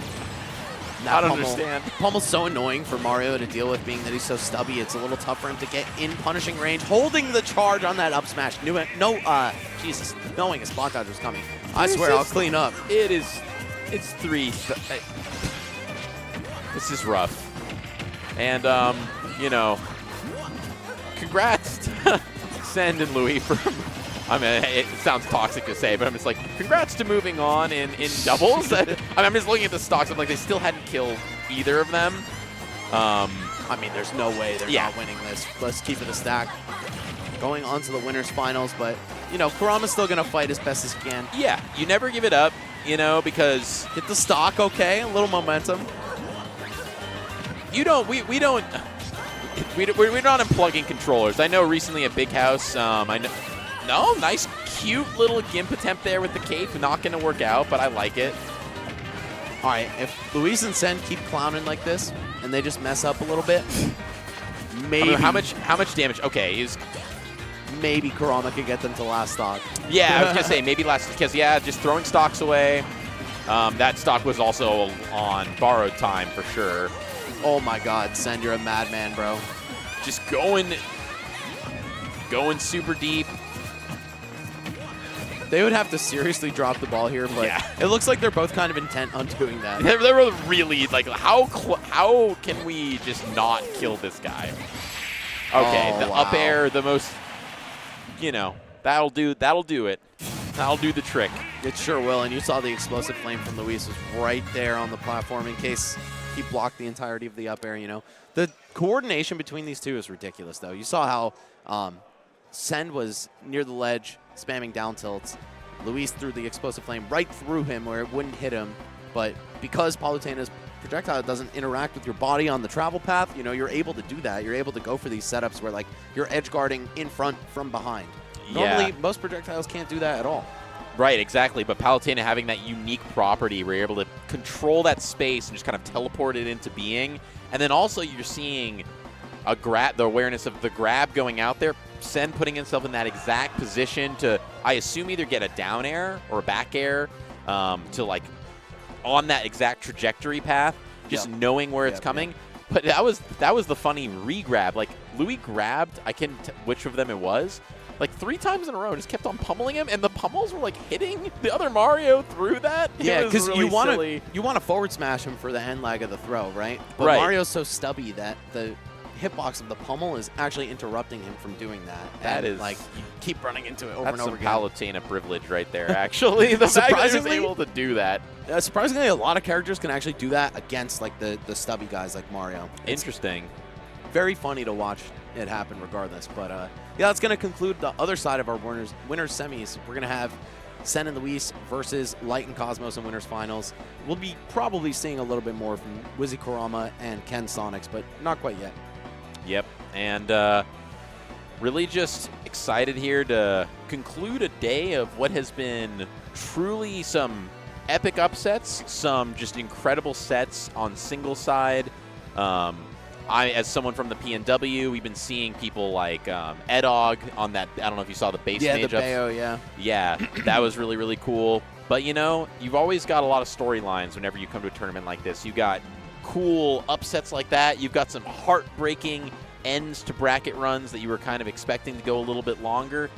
I don't understand. Pummel's so annoying for Mario to deal with, being that he's so stubby. It's a little tough for him to get in punishing range. Holding the charge on that up smash. Jesus, knowing his block dodge was coming. I swear, I'll clean up. It's 3. This is rough. And, you know, congrats to Send and Louis for... I mean, it sounds toxic to say, but I'm just like, congrats to moving on in doubles. I'm just looking at the stocks. I'm like, they still hadn't killed either of them. I mean, there's no way they're not winning this. Let's keep it a stack. Going on to the winners finals, but, you know, Kurama's still going to fight as best as he can. Yeah, you never give it up, you know, because... Get the stock, okay, a little momentum. You don't, we're not unplugging controllers. I know recently at Big House, I know... No, nice, cute little gimp attempt there with the cape. Not going to work out, but I like it. All right, if Luis and Sen keep clowning like this, and they just mess up a little bit, maybe... I mean, how much damage? Okay, maybe Kurama could get them to last stock. Yeah, I was going to say, maybe last... Because, yeah, just throwing stocks away. That stock was also on borrowed time, for sure. Oh, my God, Sen, you're a madman, bro. Just going super deep. They would have to seriously drop the ball here, but yeah. It looks like they're both kind of intent on doing that. They're really, like, how can we just not kill this guy? Okay, the up air, the most, you know, that'll do it. That'll do the trick. It sure will, and you saw the explosive flame from Luis was right there on the platform in case he blocked the entirety of the up air, you know. The coordination between these two is ridiculous, though. You saw how Sen was near the ledge, spamming down tilts. Luis threw the explosive flame right through him where it wouldn't hit him. But because Palutena's projectile doesn't interact with your body on the travel path, you know, you're able to do that. You're able to go for these setups where, like, you're edge guarding in front from behind. Normally, most projectiles can't do that at all. Right, exactly. But Palutena having that unique property where you're able to control that space and just kind of teleport it into being. And then also you're seeing the awareness of the grab going out there. Sen putting himself in that exact position to, I assume, either get a down air or a back air to, like, on that exact trajectory path, just knowing where it's coming. But that was the funny re-grab. Like, Louis grabbed, I can't which of them it was, like 3 times in a row, just kept on pummeling him, and the pummels were, like, hitting the other Mario through that. Yeah, because really you want to forward smash him for the end lag of the throw, right? But Mario's so stubby that the hitbox of the pummel is actually interrupting him from doing that. That is, like, you keep running into it over and over again. That's some Palutena privilege right there, actually. The fact that he was able to do that. Surprisingly, a lot of characters can actually do that against, like, the stubby guys like Mario. Interesting. Very funny to watch it happen regardless. But, yeah, that's going to conclude the other side of our winners semis. We're going to have Sen and Luis versus Light and Cosmos in winners finals. We'll be probably seeing a little bit more from Wizzy Kurama and Ken Sonics, but not quite yet. Yep, and really just excited here to conclude a day of what has been truly some epic upsets, some just incredible sets on single side. As someone from the PNW, we've been seeing people like Edog on that. I don't know if you saw the base stage. Yeah, the Bayo, yeah. Yeah, that was really, really cool. But, you know, you've always got a lot of storylines whenever you come to a tournament like this. You got cool upsets like that. You've got some heartbreaking ends to bracket runs that you were kind of expecting to go a little bit longer.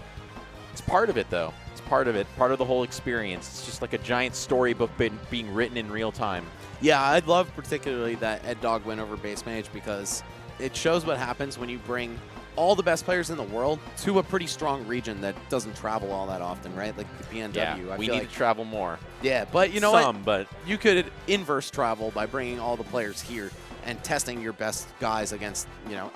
It's part of it, though. It's part of it, part of the whole experience. It's just like a giant storybook being written in real time. Yeah, I love particularly that Ed Dog win over Base Mage because it shows what happens when you bring all the best players in the world to a pretty strong region that doesn't travel all that often, right? Like the PNW. Yeah, we need to travel more. Yeah, but you know what? But you could inverse travel by bringing all the players here and testing your best guys against,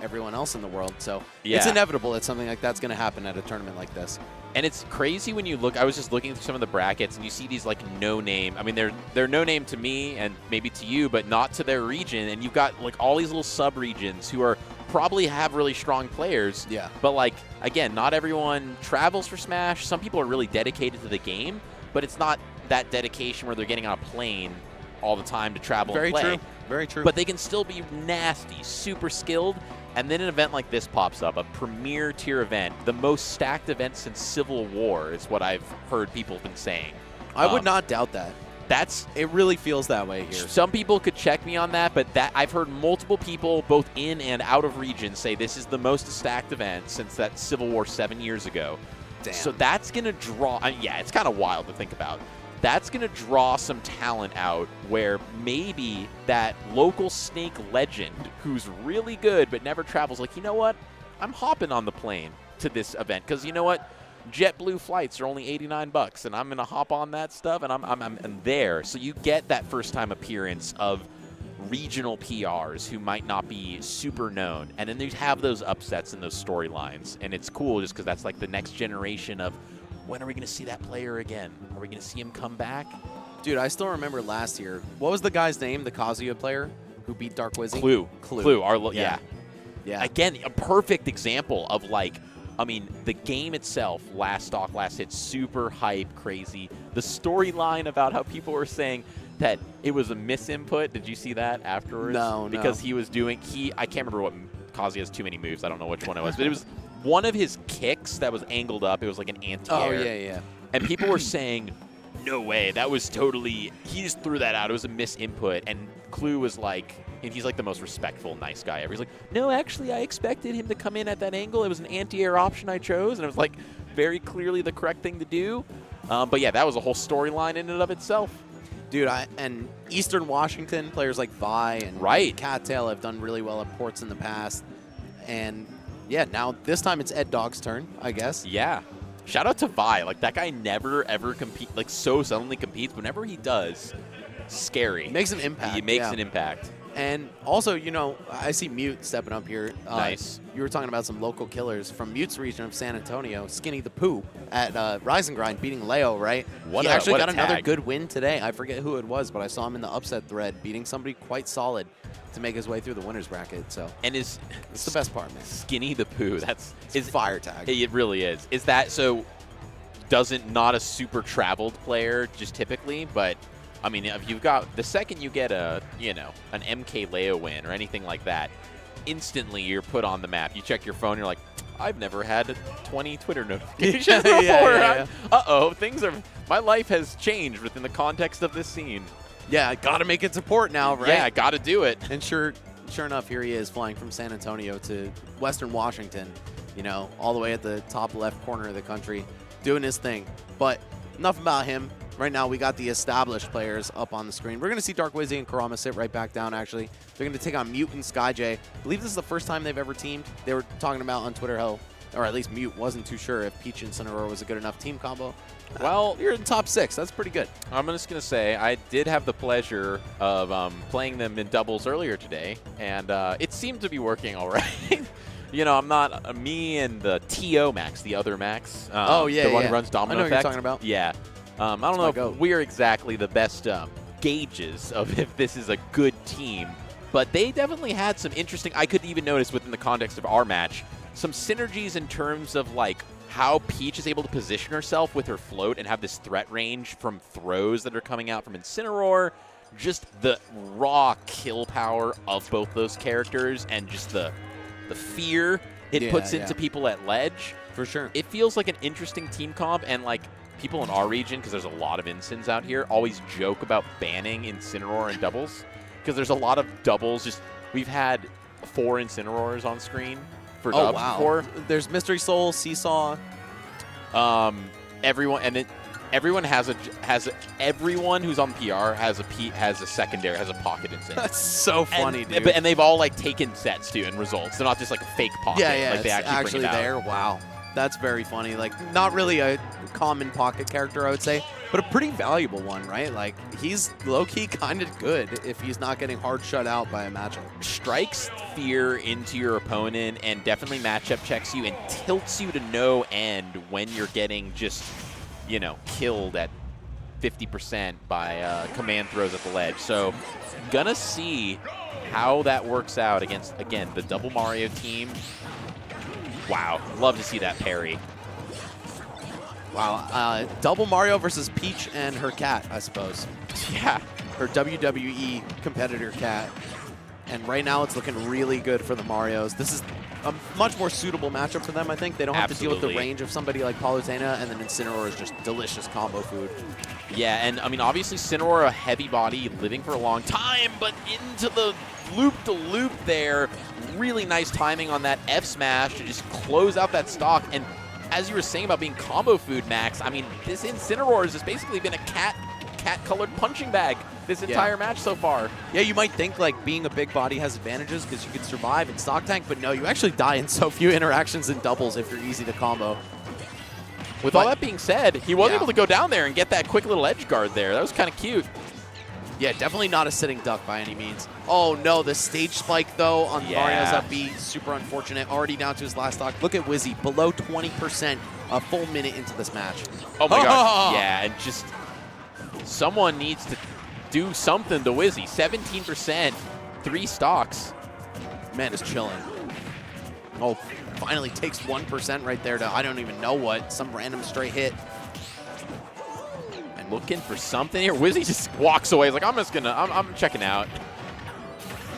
everyone else in the world. So Yeah. it's inevitable that something like that's going to happen at a tournament like this. And it's crazy when you look. I was just looking through some of the brackets, and you see these like no name. I mean, they're no name to me and maybe to you, but not to their region. And you've got like all these little sub regions who are probably have really strong players. Yeah. But like again, not everyone travels for Smash. Some people are really dedicated to the game, but it's not that dedication where they're getting on a plane all the time to travel and play. Very true. Very true. But they can still be nasty, super skilled. And then an event like this pops up, a premier tier event, the most stacked event since Civil War is what I've heard people have been saying. I would not doubt that. It really feels that way here. Some people could check me on that, but I've heard multiple people, both in and out of region, say this is the most stacked event since that Civil War 7 years ago. Damn. So that's going to draw, yeah, it's kind of wild to think about. That's going to draw some talent out where maybe that local Snake legend who's really good but never travels, like, you know what? I'm hopping on the plane to this event because you know what? JetBlue flights are only $89, and I'm going to hop on that stuff, and I'm there. So you get that first-time appearance of regional PRs who might not be super known, and then you have those upsets and those storylines, and it's cool just because that's like the next generation of when are we going to see that player again? Are we going to see him come back? Dude, I still remember last year. What was the guy's name, the Kazuya player who beat Dark Wizzy? Clue. Yeah. Again, a perfect example of like, I mean, the game itself, last stock, last hit, super hype, crazy. The storyline about how people were saying that it was a misinput. Did you see that afterwards? No. Because he was doing, I can't remember what, Kazuya has too many moves. I don't know which one it was, but it was one of his kicks that was angled up. It was like an anti-air. Oh, yeah. And people were saying, no way, that was totally, he just threw that out. It was a misinput. And Clue was like, and he's like the most respectful, nice guy ever. He's like, no, actually, I expected him to come in at that angle. It was an anti-air option I chose, and it was like very clearly the correct thing to do. But yeah, that was a whole storyline in and of itself. Dude, and Eastern Washington, players like Vi and Cattail have done really well at ports in the past. And yeah, now this time it's Ed Dog's turn, I guess. Yeah. Shout out to Vi. Like, that guy never, ever compete, like, so suddenly competes. Whenever he does, scary. He makes an impact. He makes an impact. And also, I see Mute stepping up here. Nice. You were talking about some local killers from Mute's region of San Antonio. Skinny the Pooh at Rise and Grind beating Leo, right? He actually got another good win today. I forget who it was, but I saw him in the upset thread beating somebody quite solid to make his way through the winner's bracket. So it's the best part, man. Skinny the Pooh. That's his fire tag. It really is. Is that so? Not a super traveled player just typically, but I mean, if you've got the second you get an MK Leo win or anything like that, instantly you're put on the map. You check your phone, you're like, I've never had 20 Twitter notifications before. Yeah. Uh-oh, my life has changed within the context of this scene. Yeah, I got to make it to port now, right? Yeah, I got to do it. And sure enough, here he is flying from San Antonio to Western Washington, all the way at the top left corner of the country, doing his thing. But enough about him. Right now, we got the established players up on the screen. We're going to see Dark Wizzy and Kurama sit right back down, actually. They're going to take on Mute and SkyJ. I believe this is the first time they've ever teamed. They were talking about on Twitter how, or at least Mute wasn't too sure if Peach and Cinnarora was a good enough team combo. Well, you're in top 6. That's pretty good. I'm just going to say I did have the pleasure of playing them in doubles earlier today, and it seemed to be working all right. I'm not me and the TO Max, the other Max. The one who runs Domino I know Effect. what you're talking about. Yeah. I don't know if we're exactly the best gauges of if this is a good team, but they definitely had some interesting, I could even notice within the context of our match, some synergies in terms of like how Peach is able to position herself with her float and have this threat range from throws that are coming out from Incineroar, just the raw kill power of both those characters and just the fear it puts into people at ledge. For sure. It feels like an interesting team comp, and like people in our region, because there's a lot of Incins out here, always joke about banning Incineroar in doubles, because there's a lot of doubles. We've had 4 Incineroars on screen for dubs before. There's Mystery Soul, Seesaw. Everyone who's on PR has a secondary, has a pocket Incin. That's so funny, dude. And they've all like taken sets too in results. They're not just like a fake pocket. Yeah, like they actually bring it out. there. Wow. That's very funny. Like, not really a common pocket character, I would say. but a pretty valuable one, right? Like, he's low-key kind of good if he's not getting hard shut out by a matchup. Strikes fear into your opponent and definitely matchup checks you and tilts you to no end when you're getting just, you know, killed at 50% by command throws at the ledge. So gonna see how that works out against, again, the Double Mario team. Wow, love to see that parry. Wow, Double Mario versus Peach and her cat, I suppose. Yeah. Her WWE competitor cat. And right now it's looking really good for the Marios. This is a much more suitable matchup for them, I think. They don't have to deal with the range of somebody like Palutena, and then Incineroar is just delicious combo food. Yeah, and I mean, obviously Incineroar, a heavy body, living for a long time, but into the loop-to-loop there. Really nice timing on that F smash to just close out that stock. And as you were saying about being combo food, Max, I mean, this Incineroar has just basically been a cat-colored punching bag this entire match so far. Yeah, you might think like being a big body has advantages because you can survive in stock tank, but no, you actually die in so few interactions in doubles if you're easy to combo. With all that being said, he was able to go down there and get that quick little edge guard there. That was kind of cute. Yeah, definitely not a sitting duck by any means. Oh no, the stage spike though on Mario's up B, super unfortunate. Already down to his last stock. Look at Wizzy, below 20% a full minute into this match. Oh my gosh, yeah, and just someone needs to do something to Wizzy. 17%, 3 stocks. Man is chilling. Oh, finally takes 1% right there to I don't even know what, some random straight hit. Looking for something here. Wizzy just walks away. He's like, I'm checking out.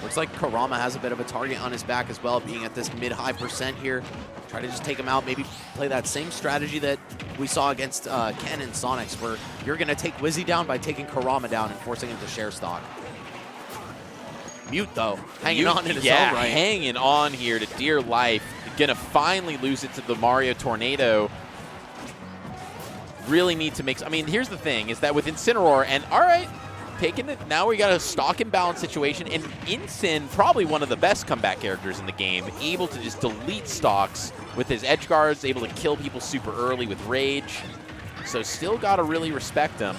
Looks like Kurama has a bit of a target on his back as well, being at this mid-high percent here. Try to just take him out, maybe play that same strategy that we saw against Ken and Sonics, where you're going to take Wizzy down by taking Kurama down and forcing him to share stock. Mute, though, hanging on in his own right. Hanging on here to dear life. Gonna finally lose it to the Mario Tornado. Really need to make... I mean, here's the thing, is that with Incineroar, and all right, taking it, now we got a stock and balance situation, and Incin, probably one of the best comeback characters in the game, able to just delete stocks with his edge guards, able to kill people super early with rage. So still got to really respect him.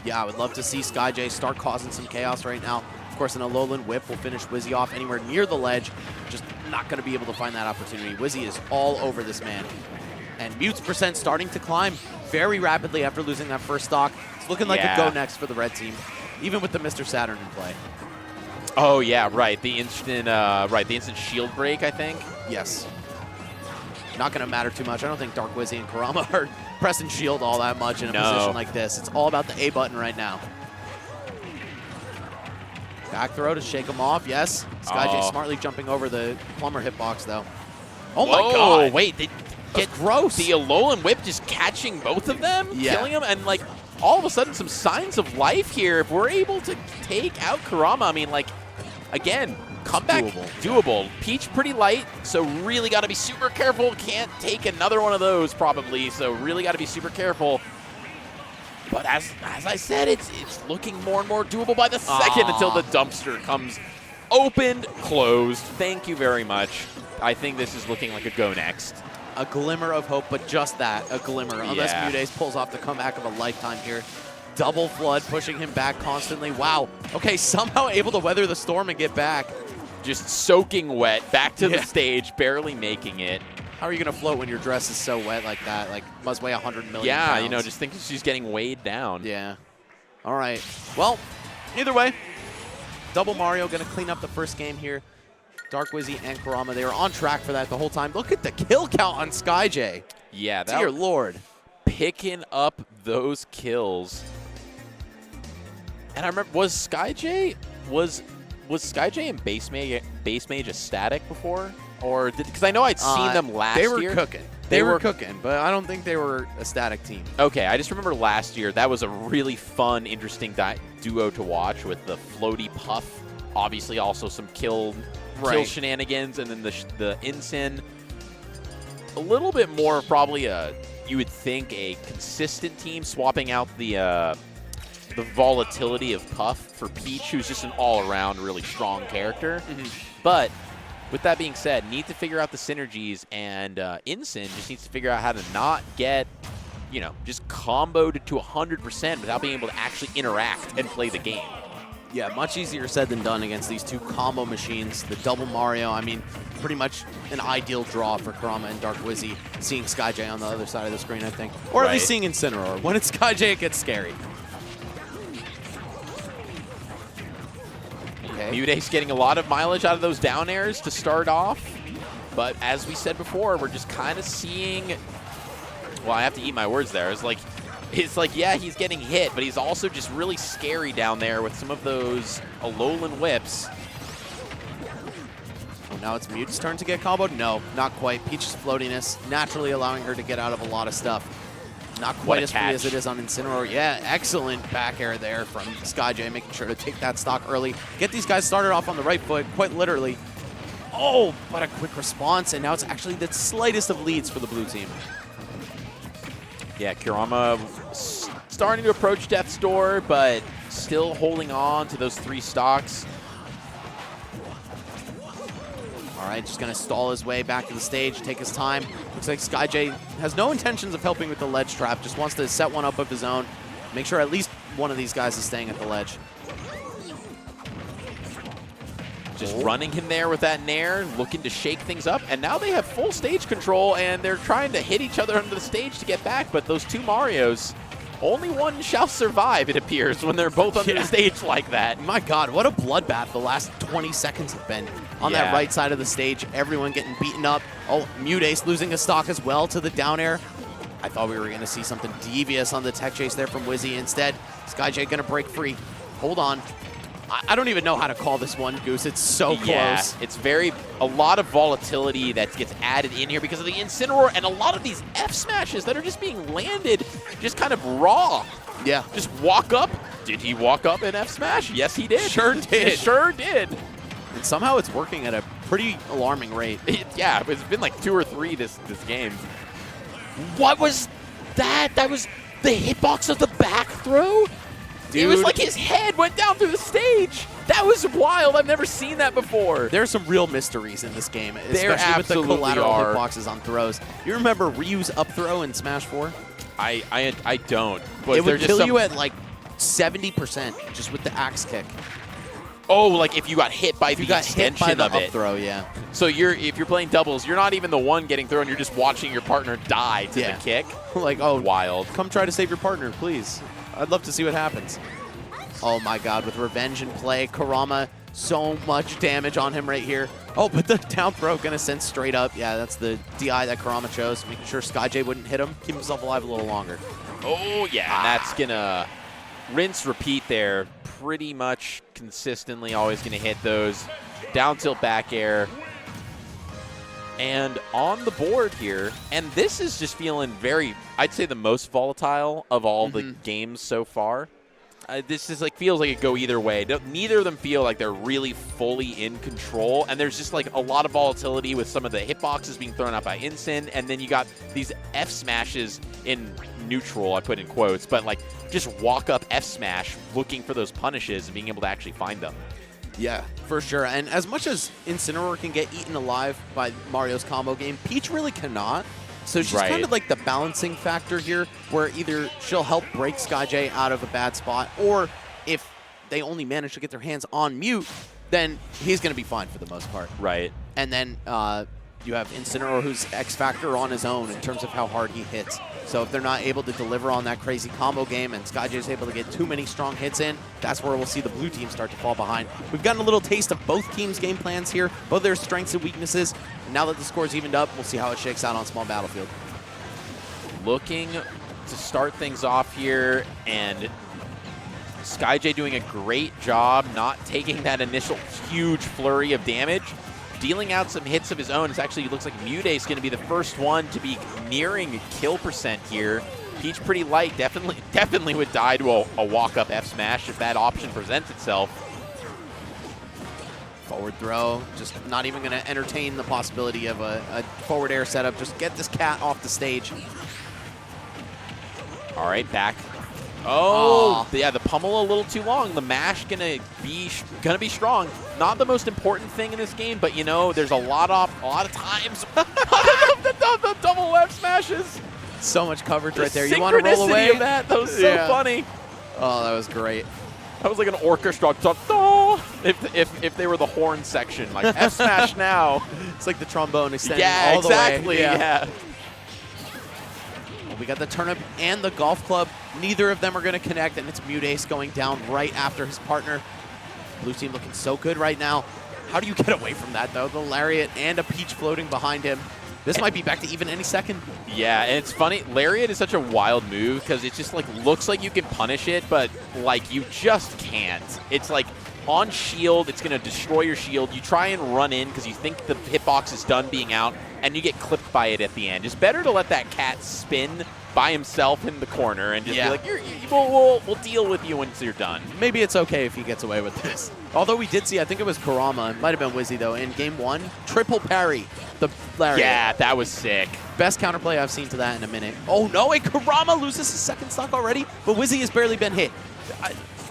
Yeah, I would love to see SkyJ start causing some chaos right now. Of course, an Alolan Whip will finish Wizzy off anywhere near the ledge. Just not going to be able to find that opportunity. Wizzy is all over this man. And Mute's percent starting to climb very rapidly after losing that first stock. It's looking like a go next for the red team, even with the Mr. Saturn in play. Oh yeah, right. The instant shield break, I think. Yes. Not going to matter too much. I don't think Dark Wizzy and Kurama are pressing shield all that much in a position like this. It's all about the A button right now. Back throw to shake him off. Yes. SkyJ smartly jumping over the Plumber hitbox though. Oh my God! Wait. Get gross. The Alolan Whip just catching both of them, killing them, and like all of a sudden some signs of life here. If we're able to take out Kurama, I mean, like, again, comeback doable. Peach pretty light, so really got to be super careful. Can't take another one of those probably, so really got to be super careful. But as I said, it's looking more and more doable by the second until the dumpster comes opened, closed. Thank you very much. I think this is looking like a go next. A glimmer of hope, but just that, a glimmer. Unless Mudace pulls off the comeback of a lifetime here. Double Flood pushing him back constantly. Wow. Okay, somehow able to weather the storm and get back. Just soaking wet, back to the stage, barely making it. How are you going to float when your dress is so wet like that? Like, must weigh 100 million Yeah, pounds. you know, just think she's getting weighed down. Yeah. All right. Well, either way, Double Mario going to clean up the first game here. Dark Wizzy and Kurama, they were on track for that the whole time. Look at the kill count on SkyJ. Yeah, dear Lord. Picking up those kills. And I remember, was SkyJ and Base Mage a static before? Or because I know I'd seen them last year. They were cooking. They were cooking, but I don't think they were a static team. Okay, I just remember last year, that was a really fun, interesting duo to watch with the floaty Puff. Obviously also some kill shenanigans, and then the Incin. A little bit more probably you would think a consistent team, swapping out the volatility of Puff for Peach, who's just an all-around really strong character. But with that being said, need to figure out the synergies, and Incin just needs to figure out how to not get, you know, just comboed to 100% without being able to actually interact and play the game. Yeah, much easier said than done against these two combo machines. The double Mario, I mean, pretty much an ideal draw for Kurama and Dark Wizzy, seeing SkyJ on the other side of the screen, I think. Or at least seeing Incineroar. When it's SkyJ, it gets scary. Okay. Mute's getting a lot of mileage out of those down airs to start off. But as we said before, we're just kind of seeing... Well, I have to eat my words there. It's like, yeah, he's getting hit, but he's also just really scary down there with some of those Alolan whips. Oh, now it's Mute's turn to get comboed? No, not quite. Peach's floatiness naturally allowing her to get out of a lot of stuff. Not quite as free as it is on Incineroar. Yeah, excellent back air there from SkyJ, making sure to take that stock early. Get these guys started off on the right foot, quite literally. Oh, but a quick response, and now it's actually the slightest of leads for the blue team. Yeah, Kurama starting to approach death's door, but still holding on to those 3 stocks. All right, just going to stall his way back to the stage, take his time. Looks like SkyJ has no intentions of helping with the ledge trap, just wants to set one up of his own, make sure at least one of these guys is staying at the ledge. Just running him there with that Nair, looking to shake things up. And now they have full stage control, and they're trying to hit each other under the stage to get back. But those 2 Marios, only one shall survive, it appears, when they're both under the stage like that. My God, what a bloodbath the last 20 seconds have been on that right side of the stage. Everyone getting beaten up. Oh, Mutace losing a stock as well to the down air. I thought we were going to see something devious on the tech chase there from Wizzy. Instead, SkyJ going to break free. Hold on. I don't even know how to call this one, Goose. It's so close. Yeah, it's a lot of volatility that gets added in here because of the Incineroar and a lot of these F smashes that are just being landed just kind of raw. Yeah. Just walk up. Did he walk up and F smash? Yes, he did. Sure did. Sure did. And somehow it's working at a pretty alarming rate. Yeah, it's been like 2 or 3 this game. What was that? That was the hitbox of the back throw? Dude. It was like his head went down through the stage. That was wild. I've never seen that before. There are some real mysteries in this game, especially with the collateral hitboxes on throws. You remember Ryu's up throw in Smash 4? I don't. But it would kill you at like 70% just with the axe kick. Oh, like if you got hit by the extension of it. Up throw, yeah. So if you're playing doubles, you're not even the one getting thrown. You're just watching your partner die to the kick. Like, oh, wild. Come try to save your partner, please. I'd love to see what happens. Oh my God, with revenge in play, Kurama, so much damage on him right here. Oh, but the down throw gonna send straight up. Yeah, that's the DI that Kurama chose, making sure SkyJ wouldn't hit him, keep himself alive a little longer. Oh yeah, and that's gonna rinse, repeat there. Pretty much consistently always gonna hit those. Down tilt back air. And on the board here, and this is just feeling very, I'd say the most volatile of all the games so far. This is feels like it go either way. Neither of them feel like they're really fully in control, and there's just like a lot of volatility with some of the hitboxes being thrown out by Incin, and then you got these F smashes in neutral, I put in quotes, but like just walk up F smash looking for those punishes and being able to actually find them. Yeah, for sure. And as much as Incineroar can get eaten alive by Mario's combo game, Peach really cannot. So she's kind of like the balancing factor here, where either she'll help break SkyJ out of a bad spot, or if they only manage to get their hands on Mute, then he's going to be fine for the most part. Right. And then you have Incineroar, who's X Factor on his own in terms of how hard he hits. So if they're not able to deliver on that crazy combo game and SkyJ is able to get too many strong hits in, that's where we'll see the blue team start to fall behind. We've gotten a little taste of both teams' game plans here, both their strengths and weaknesses. And now that the score's evened up, we'll see how it shakes out on Small Battlefield. Looking to start things off here, and SkyJ doing a great job not taking that initial huge flurry of damage. Dealing out some hits of his own. It actually looks like Mutace going to be the first one to be nearing kill percent here. Peach pretty light. Definitely would die to a walk-up F smash if that option presents itself. Forward throw. Just not even going to entertain the possibility of a forward air setup. Just get this cat off the stage. All right, back. Oh, yeah, the pummel a little too long. The mash gonna be strong. Not the most important thing in this game, but you know, there's a lot of times the double F smashes. So much coverage The right there. You want to roll synchronicity away? of that was so Yeah. funny. Oh, that was great. That was like an orchestra. If they were the horn section, like F smash now. It's like the trombone extending Yeah, all exactly. the way. Yeah. Well, we got the turnip and the golf club. Neither of them are going to connect, and it's Mutace going down right after his partner. Blue team looking so good right now. How do you get away from that, though? The lariat and a peach floating behind him. This might be back to even any second. Yeah, and it's funny. Lariat is such a wild move because it just like looks like you can punish it, but like you just can't. It's like on shield, it's going to destroy your shield. You try and run in because you think the hitbox is done being out, and you get clipped by it at the end. It's better to let that cat spin by himself in the corner and just be like, we'll deal with you once you're done. Maybe it's okay if he gets away with this. Although we did see, I think it was Kurama, it might have been Wizzy though, in game 1, triple parry the lariat. Yeah, that was sick. Best counterplay I've seen to that in a minute. Oh no, and Kurama loses his second stock already, but Wizzy has barely been hit.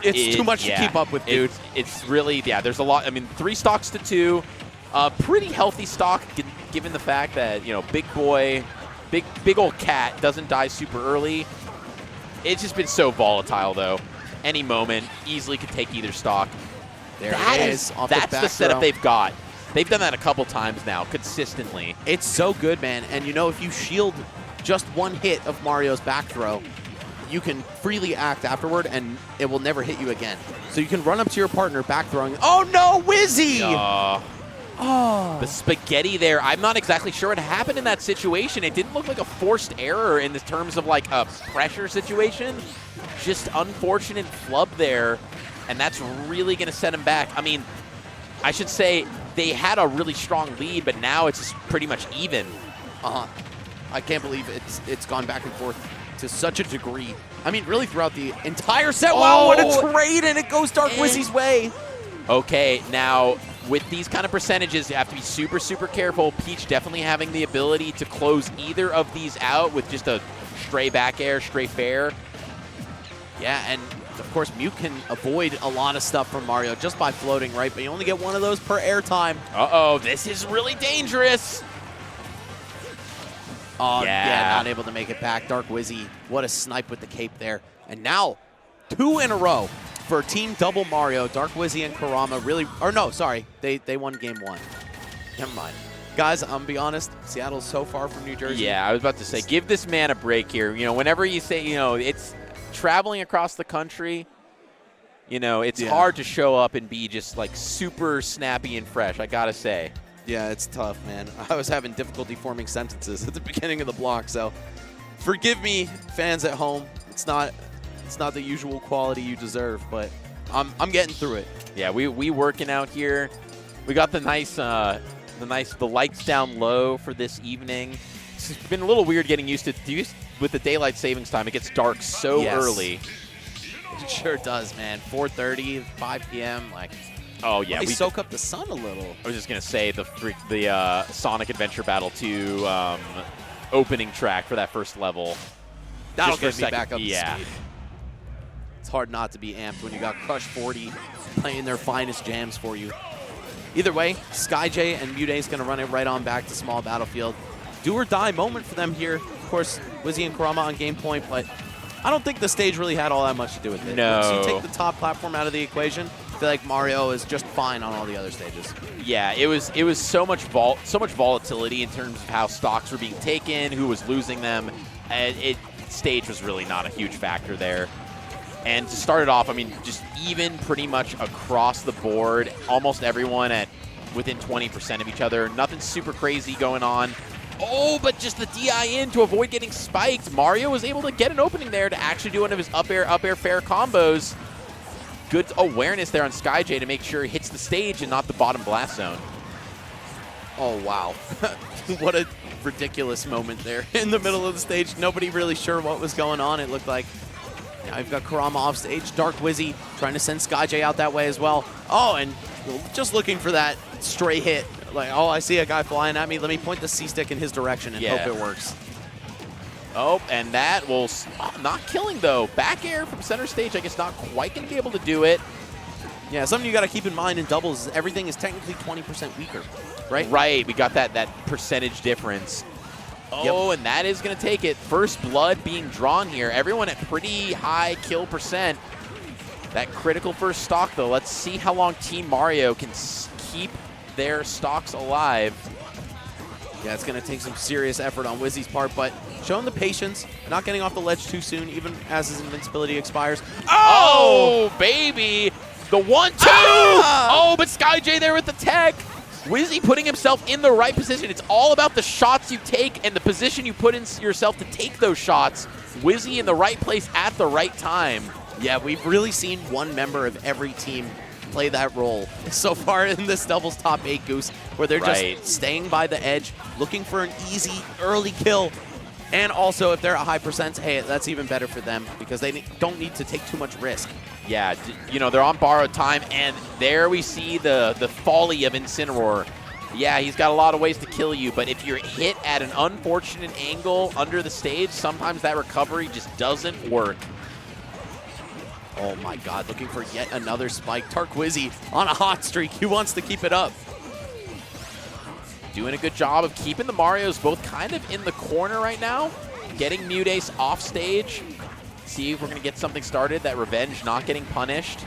It's too much to keep up with, dude. It's really, yeah, there's a lot. I mean, 3 stocks to 2. Pretty healthy stock given the fact that, you know, big boy, big old cat doesn't die super early. It's just been so volatile, though. Any moment, easily could take either stock. There it is. Off That's the the setup throw. they've got. They've done that a couple times now, consistently. It's so good, man. And you know, if you shield just one hit of Mario's back throw, you can freely act afterward, and it will never hit you again. So you can run up to your partner, back throwing. Oh no, Wizzy! Oh. The spaghetti there, I'm not exactly sure what happened in that situation. It didn't look like a forced error in the terms of like a pressure situation. Just unfortunate flub there, and that's really going to set him back. I mean, I should say they had a really strong lead, but now it's just pretty much even. I can't believe it's gone back and forth to such a degree. I mean, really throughout the entire set. Wow, what a trade, and it goes Dark Wizzy's way. Okay, now with these kind of percentages, you have to be super, super careful. Peach definitely having the ability to close either of these out with just a stray back air, stray fair. Yeah, and of course, Mute can avoid a lot of stuff from Mario just by floating, right? But you only get one of those per air time. Uh-oh, this is really dangerous. Yeah, not able to make it back. Dark Wizzy, what a snipe with the cape there. And now, 2 in a row for Team Double Mario. Dark Wizzy and Kurama really, or no, sorry, they won game 1. Never mind. Guys, I'm be honest, Seattle's so far from New Jersey. Yeah, I was about to say, give this man a break here. You know, whenever you say, you know, it's traveling across the country, you know, it's hard to show up and be just like super snappy and fresh, I gotta say. Yeah, it's tough, man. I was having difficulty forming sentences at the beginning of the block, so forgive me, fans at home. It's not the usual quality you deserve, but I'm getting through it. Yeah, we working out here. We got the lights down low for this evening. It's been a little weird getting used to with the daylight savings time. It gets dark so early. It sure does, man. 4:30, 5 p.m. Like, oh yeah, we soak up the sun a little. I was just gonna say the Sonic Adventure Battle 2 opening track for that first level. That'll Just for get me a back up second. to speed. It's hard not to be amped when you got Crush 40 playing their finest jams for you. Either way, SkyJ and Mutace going to run it right on back to small battlefield. Do or die moment for them here. Of course, Wizzy and Kurama on game point, but I don't think the stage really had all that much to do with it. No. Once you take the top platform out of the equation, I feel like Mario is just fine on all the other stages. Yeah, it was so much volatility in terms of how stocks were being taken, who was losing them. And stage was really not a huge factor there. And to start it off, I mean, just even pretty much across the board, almost everyone at within 20% of each other. Nothing super crazy going on. Oh, but just the DI in to avoid getting spiked. Mario was able to get an opening there to actually do one of his up air fair combos. Good awareness there on SkyJ to make sure he hits the stage and not the bottom blast zone. Oh, wow. What a ridiculous moment there in the middle of the stage. Nobody really sure what was going on. It looked like now you've got Kurama off stage. Dark Wizzy trying to send SkyJ out that way as well. Oh, and just looking for that stray hit. Like, oh, I see a guy flying at me. Let me point the C-stick in his direction and hope it works. Oh, and that will not killing, though. Back air from center stage, I guess not quite going to be able to do it. Yeah, something you got to keep in mind in doubles is everything is technically 20% weaker, right? Right, we got that percentage difference. Oh, and that is going to take it. First blood being drawn here. Everyone at pretty high kill percent. That critical first stock, though. Let's see how long Team Mario can keep their stocks alive. Yeah, it's going to take some serious effort on Wizzy's part, but showing the patience, not getting off the ledge too soon, even as his invincibility expires. Oh, baby! The 1-2! Oh, but SkyJ there with the tech. Wizzy putting himself in the right position. It's all about the shots you take and the position you put in yourself to take those shots. Wizzy in the right place at the right time. Yeah, we've really seen one member of every team play that role so far in this doubles top 8 Goose, where they're just staying by the edge, looking for an easy early kill. And also, if they're at high percents, hey, that's even better for them because they don't need to take too much risk. Yeah, you know, they're on borrowed time, and there we see the folly of Incineroar. Yeah, he's got a lot of ways to kill you, but if you're hit at an unfortunate angle under the stage, sometimes that recovery just doesn't work. Oh my god, looking for yet another spike. Tarkwizzy on a hot streak. He wants to keep it up. Doing a good job of keeping the Marios both kind of in the corner right now. Getting Mudace off stage. See if we're going to get something started. That Revenge not getting punished.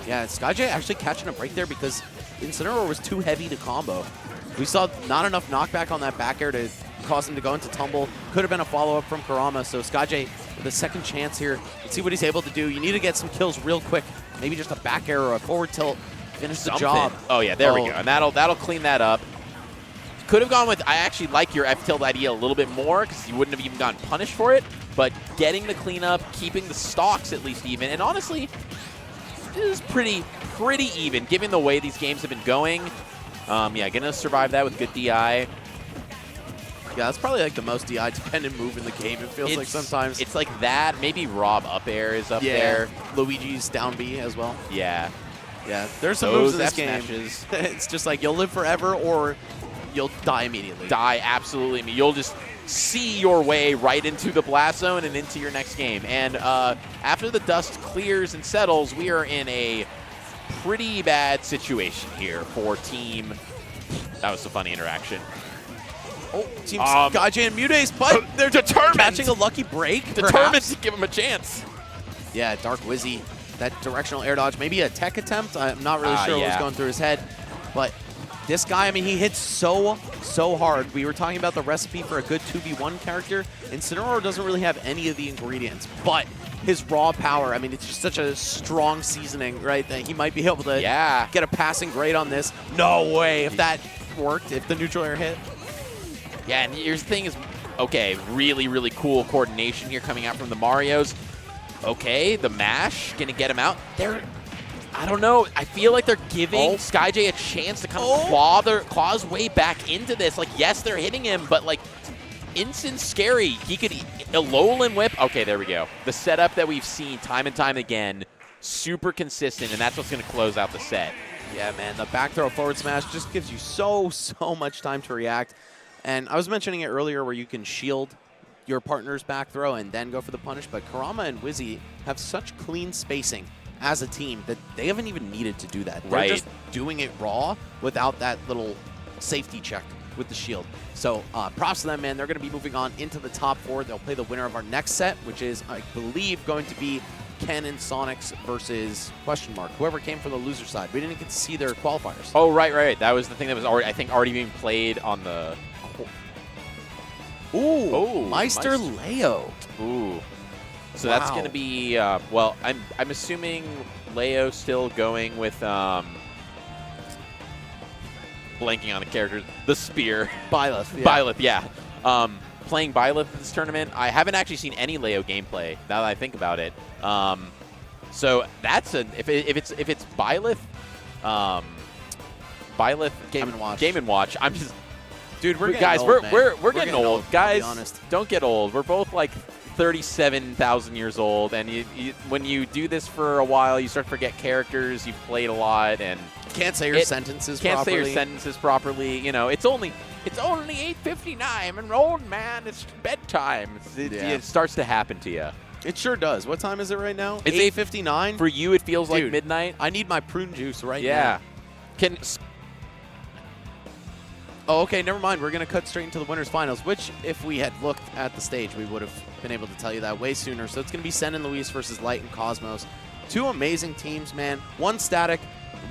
Yeah, SkyJ actually catching a break there because Incineroar was too heavy to combo. We saw not enough knockback on that back air to cause him to go into tumble. Could have been a follow-up from Kurama, so SkyJ with a second chance here. Let's see what he's able to do. You need to get some kills real quick. Maybe just a back air or a forward tilt. Finish the job. Oh, yeah, there we go. And that'll clean that up. Could have gone with, I actually like your F-tilt idea a little bit more because you wouldn't have even gotten punished for it. But getting the cleanup, keeping the stocks at least even, and honestly, it is pretty even given the way these games have been going. Yeah, gonna survive that with good DI. Yeah, that's probably like the most DI-dependent move in the game. It feels like sometimes. It's like that. Maybe Rob up air is up there. Luigi's down B as well. Yeah. Yeah, there's some moves in this game. It's just like you'll live forever or you'll die immediately. Die absolutely. You'll just see your way right into the blast zone and into your next game. And after the dust clears and settles, we are in a pretty bad situation here for Team. That was a funny interaction. Oh, Team SkyJ and Mudace, but they're determined. Catching a lucky break. Determined to give him a chance. Yeah, Dark Wizzy, that directional air dodge, maybe a tech attempt. I'm not really sure what was going through his head, but this guy, I mean, he hits so hard. We were talking about the recipe for a good 2v1 character. Incineroar doesn't really have any of the ingredients, but his raw power, I mean, it's just such a strong seasoning, right, that he might be able to get a passing grade on this. No way if that worked, if the neutral air hit. Yeah, and here's the thing is, okay, really cool coordination here coming out from the Marios. Okay, the mash gonna get him out. I don't know. I feel like they're giving SkyJ a chance to kind of claw his way back into this. Like, yes, they're hitting him, but like, Instant scary. He could Alolan Whip. Okay, there we go. The setup that we've seen time and time again, super consistent, and that's what's going to close out the set. Yeah, man, the back throw forward smash just gives you so much time to react. And I was mentioning it earlier where you can shield your partner's back throw and then go for the punish, but Kurama and Wizzy have such clean spacing as a team that they haven't even needed to do that. They're just doing it raw without that little safety check with the shield. So props to them, man. They're going to be moving on into the top four. They'll play the winner of our next set, which is, I believe, going to be Ken and Sonics versus question mark, whoever came from the loser side. We didn't get to see their qualifiers. Oh, right. That was the thing that was already, I think, already being played on the... Ooh, Meister Leo. Ooh. So that's going to be, well, I'm assuming Leo still going with, blanking on the characters, the Spear. Byleth. Yeah. Byleth, yeah. Playing Byleth in this tournament. I haven't actually seen any Leo gameplay, now that I think about it. So that's if it's Byleth, Byleth Game & Watch. Game & Watch. I'm just... Dude, we're guys, getting old, man. We're getting old. Guys, I'll be honest. Don't get old. We're both like 37,000 years old, and when you do this for a while, you start to forget characters. You've played a lot, and can't say your sentences properly. Can't say your sentences properly. You know, it's only 8:59. I'm an old man. It's bedtime. It starts to happen to you. It sure does. What time is it right now? It's 8:59. For you, it feels like midnight. I need my prune juice right now. Yeah. Oh, okay, never mind. We're going to cut straight into the winners finals, which if we had looked at the stage, we would have been able to tell you that way sooner. So it's going to be Sen and Luis versus Light and Cosmos. Two amazing teams, man. One static,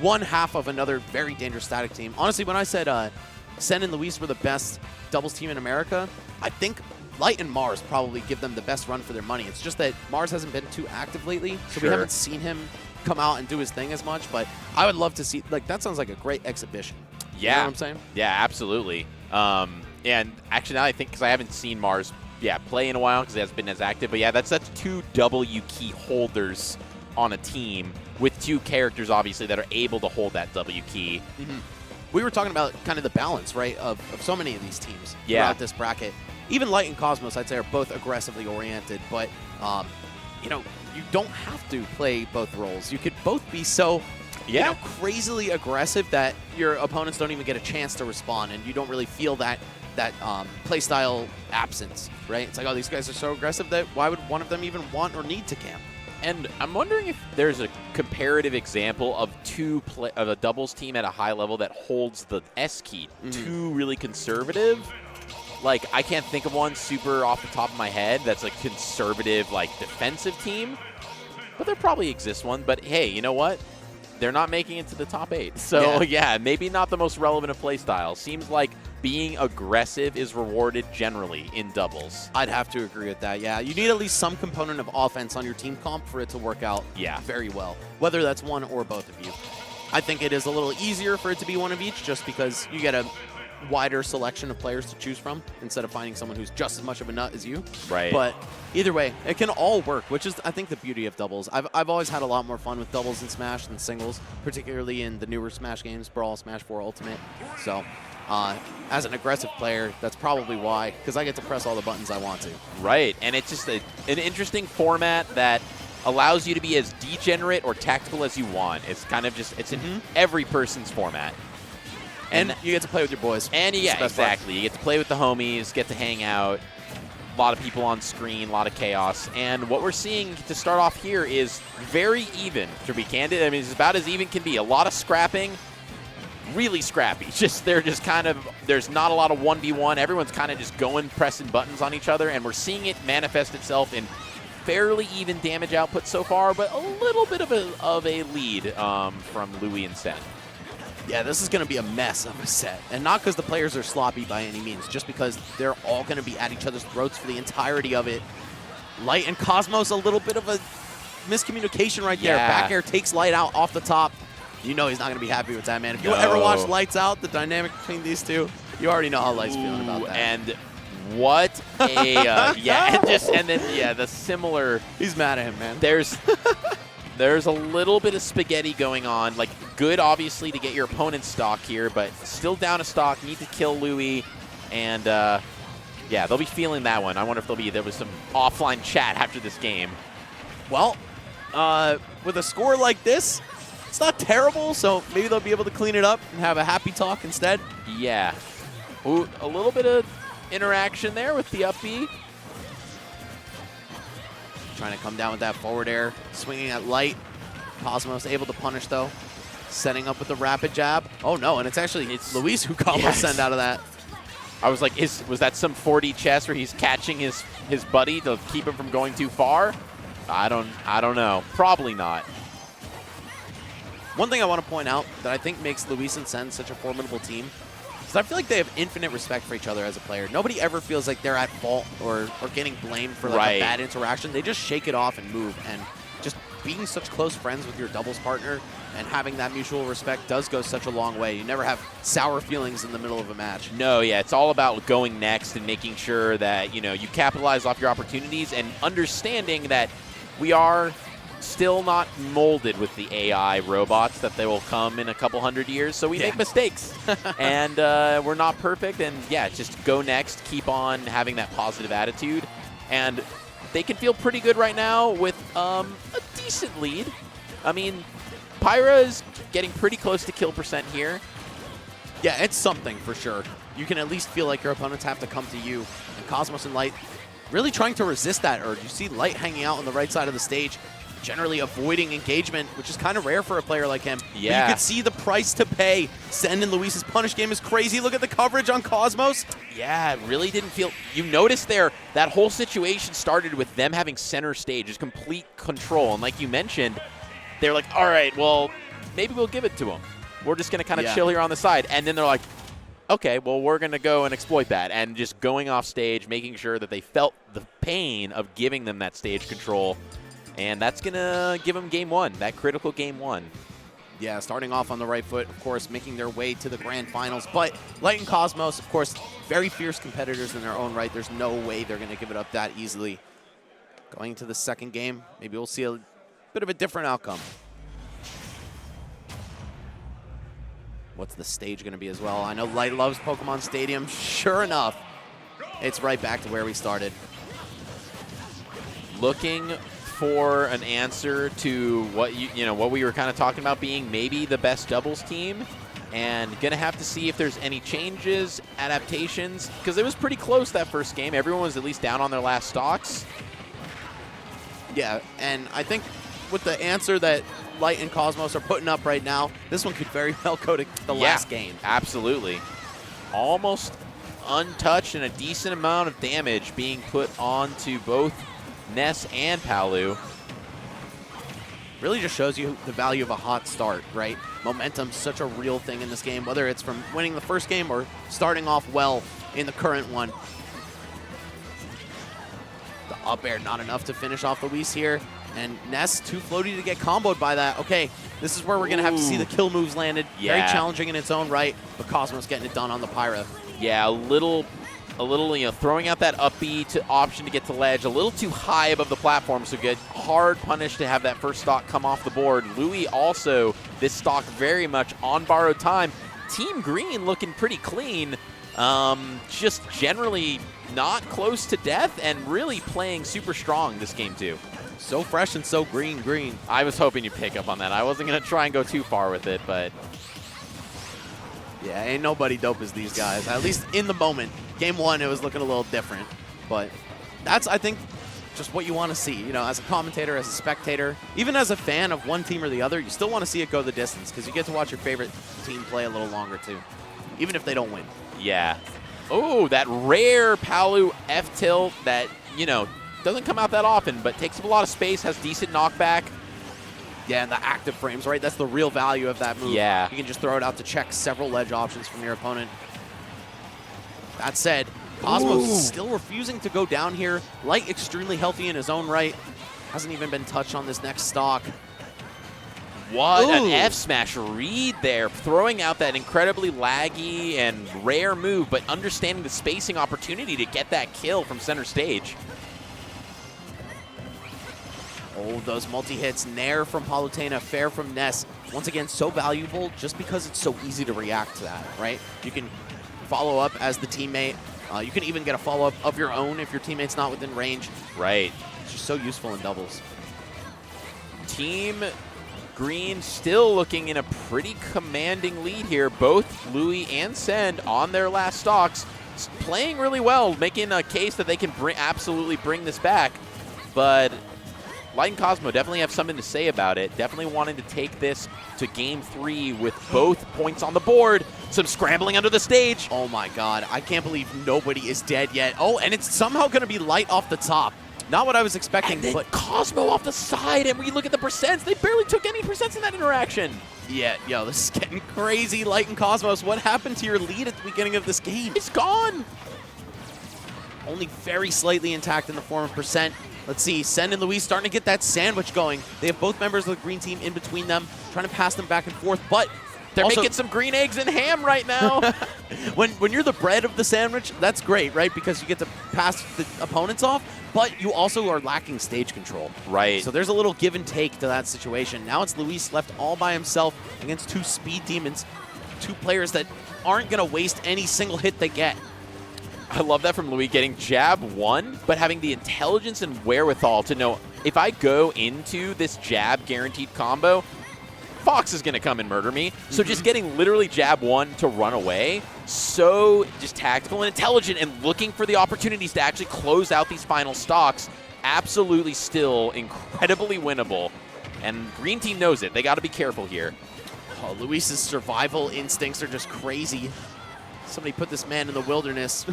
one half of another very dangerous static team. Honestly, when I said Sen and Luis were the best doubles team in America, I think Light and Mars probably give them the best run for their money. It's just that Mars hasn't been too active lately, so we haven't seen him come out and do his thing as much, but I would love to see, like, that sounds like a great exhibition. Yeah. You know what I'm saying? Yeah, absolutely. And actually, now I think, because I haven't seen Mars, play in a while because he hasn't been as active, but yeah, that's two W key holders on a team with two characters, obviously, that are able to hold that W key. Mm-hmm. We were talking about kind of the balance, right, of so many of these teams throughout this bracket. Even Light and Cosmos, I'd say, are both aggressively oriented, but, you know, you don't have to play both roles. You could both be so, you know, crazily aggressive that your opponents don't even get a chance to respond, and you don't really feel that playstyle absence, right? It's like, oh, these guys are so aggressive that why would one of them even want or need to camp? And I'm wondering if there's a comparative example of of a doubles team at a high level that holds the S key. Two really conservative. Like, I can't think of one super off the top of my head that's a conservative, like, defensive team. But there probably exists one. But, hey, you know what? They're not making it to the top 8. So, yeah, maybe not the most relevant of play styles. Seems like being aggressive is rewarded generally in doubles. I'd have to agree with that, yeah. You need at least some component of offense on your team comp for it to work out very well, whether that's one or both of you. I think it is a little easier for it to be one of each just because you get a wider selection of players to choose from instead of finding someone who's just as much of a nut as you. Right. But either way, it can all work, which is, I think, the beauty of doubles. I've always had a lot more fun with doubles in Smash than singles, particularly in the newer Smash games, Brawl, Smash 4 Ultimate. So, as an aggressive player, that's probably why, because I get to press all the buttons I want to. Right, and it's just an interesting format that allows you to be as degenerate or tactical as you want. It's kind of just, it's in every person's format. And you get to play with your boys. And exactly. You get to play with the homies, get to hang out. A lot of people on screen, a lot of chaos. And what we're seeing to start off here is very even, to be candid. I mean, it's about as even can be. A lot of scrapping, really scrappy. They're just kind of, there's not a lot of 1v1. Everyone's kind of just going, pressing buttons on each other. And we're seeing it manifest itself in fairly even damage output so far, but a little bit of a lead from Louis and Sen. Yeah, this is going to be a mess of a set. And not because the players are sloppy by any means, just because they're all going to be at each other's throats for the entirety of it. Light and Cosmos, a little bit of a miscommunication right there. Back air takes Light out off the top. You know he's not going to be happy with that, man. If you ever watch Lights Out, the dynamic between these two, you already know how Light's feeling about that. And what a, the similar. He's mad at him, man. There's a little bit of spaghetti going on. Like, good, obviously, to get your opponent's stock here, but still down a stock. Need to kill Louis. And, they'll be feeling that one. I wonder if there was some offline chat after this game. Well, with a score like this, it's not terrible, so maybe they'll be able to clean it up and have a happy talk instead. Yeah. Ooh, a little bit of interaction there with the up B. Trying to come down with that forward air, swinging at Light. Cosmos able to punish, though. Setting up with the rapid jab. Oh, no, and it's Luis who combos Send out of that. I was like, was that some 4D chess where he's catching his buddy to keep him from going too far? I don't know. Probably not. One thing I want to point out that I think makes Luis and Sen such a formidable team is I feel like they have infinite respect for each other as a player. Nobody ever feels like they're at fault or getting blamed for like a bad interaction. They just shake it off and move. And just being such close friends with your doubles partner and having that mutual respect does go such a long way. You never have sour feelings in the middle of a match. No, yeah, it's all about going next and making sure that, you know, you capitalize off your opportunities and understanding that we are still not molded with the AI robots that they will come in a couple hundred years, so we make mistakes. And we're not perfect, and just go next, keep on having that positive attitude. And they can feel pretty good right now with a decent lead. I mean, Pyra is getting pretty close to kill percent here. Yeah, it's something for sure. You can at least feel like your opponents have to come to you. And Cosmos and Light really trying to resist that urge. You see Light hanging out on the right side of the stage. generally avoiding engagement, which is kind of rare for a player like him. Yeah. But you could see the price to pay. Send and Luis's punish game is crazy. Look at the coverage on Cosmos. Yeah, it really didn't feel. You noticed there that whole situation started with them having center stage, just complete control. And like you mentioned, they're like, all right, well, maybe we'll give it to them. We're just going to kind of chill here on the side. And then they're like, okay, well, we're going to go and exploit that. And just going off stage, making sure that they felt the pain of giving them that stage control. And that's going to give them game one, that critical game one. Yeah, starting off on the right foot, of course, making their way to the grand finals. But Light and Cosmos, of course, very fierce competitors in their own right. There's no way they're going to give it up that easily. Going to the second game, maybe we'll see a bit of a different outcome. What's the stage going to be as well? I know Light loves Pokemon Stadium. Sure enough, it's right back to where we started. Looking for an answer to what what we were kind of talking about being maybe the best doubles team, and gonna have to see if there's any changes, adaptations, because it was pretty close that first game. Everyone was at least down on their last stocks. Yeah, and I think with the answer that Light and Cosmos are putting up right now, this one could very well go to the last game. Absolutely. Almost untouched and a decent amount of damage being put onto both Ness and Palu. Really just shows you the value of a hot start, right? Momentum's such a real thing in this game, whether it's from winning the first game or starting off well in the current one. The up air not enough to finish off Luis here. And Ness too floaty to get comboed by that. Okay, this is where we're going to have to see the kill moves landed. Yeah. Very challenging in its own right, but Cosmos getting it done on the Pyra. Yeah, a little, throwing out that up B to option to get to ledge, a little too high above the platform, so good. Hard punish to have that first stock come off the board. Louis also, this stock very much on borrowed time. Team Green looking pretty clean, just generally not close to death and really playing super strong this game too. So fresh and so green. I was hoping you'd pick up on that. I wasn't going to try and go too far with it, but yeah, ain't nobody dope as these guys. At least in the moment. Game one, it was looking a little different. But that's, I think, just what you want to see. You know, as a commentator, as a spectator, even as a fan of one team or the other, you still want to see it go the distance because you get to watch your favorite team play a little longer too, even if they don't win. Yeah. Oh, that rare Palu F-tilt that, doesn't come out that often, but takes up a lot of space, has decent knockback. Yeah, and the active frames, right? That's the real value of that move. Yeah. You can just throw it out to check several ledge options from your opponent. That said, Cosmos still refusing to go down here. Light extremely healthy in his own right. Hasn't even been touched on this next stock. What an F-smash read there, throwing out that incredibly laggy and rare move, but understanding the spacing opportunity to get that kill from center stage. Oh, those multi-hits, Nair from Palutena, Fair from Ness. Once again, so valuable just because it's so easy to react to that, right? You can follow up as the teammate. You can even get a follow-up of your own if your teammate's not within range. Right. It's just so useful in doubles. Team Green still looking in a pretty commanding lead here. Both Louis and Send on their last stocks, playing really well, making a case that they can absolutely bring this back. But Light and Cosmo definitely have something to say about it. Definitely wanting to take this to game 3 with both points on the board. Some scrambling under the stage. Oh my god, I can't believe nobody is dead yet. Oh, and it's somehow going to be Light off the top. Not what I was expecting, And then but Cosmo off the side, and we look at the percents. They barely took any percents in that interaction. yeah, yo, this is getting crazy. Light and Cosmos, what happened to your lead at the beginning of this game? It's gone. Only very slightly intact in the form of percent. Let's see, Send and Luis starting to get that sandwich going. They have both members of the green team in between them, trying to pass them back and forth, but They're also, making some green eggs and ham right now. when you're the bread of the sandwich, that's great, right? Because you get to pass the opponents off, but you also are lacking stage control. Right. So there's a little give and take to that situation. Now it's Luis left all by himself against two speed demons, two players that aren't going to waste any single hit they get. I love that from Louis, getting jab 1, but having the intelligence and wherewithal to know if I go into this jab guaranteed combo, Fox is going to come and murder me. So just getting literally jab 1 to run away, so just tactical and intelligent and looking for the opportunities to actually close out these final stocks. absolutely still incredibly winnable. And green team knows it. They got to be careful here. Oh, Luis's survival instincts are just crazy. Somebody put this man in the wilderness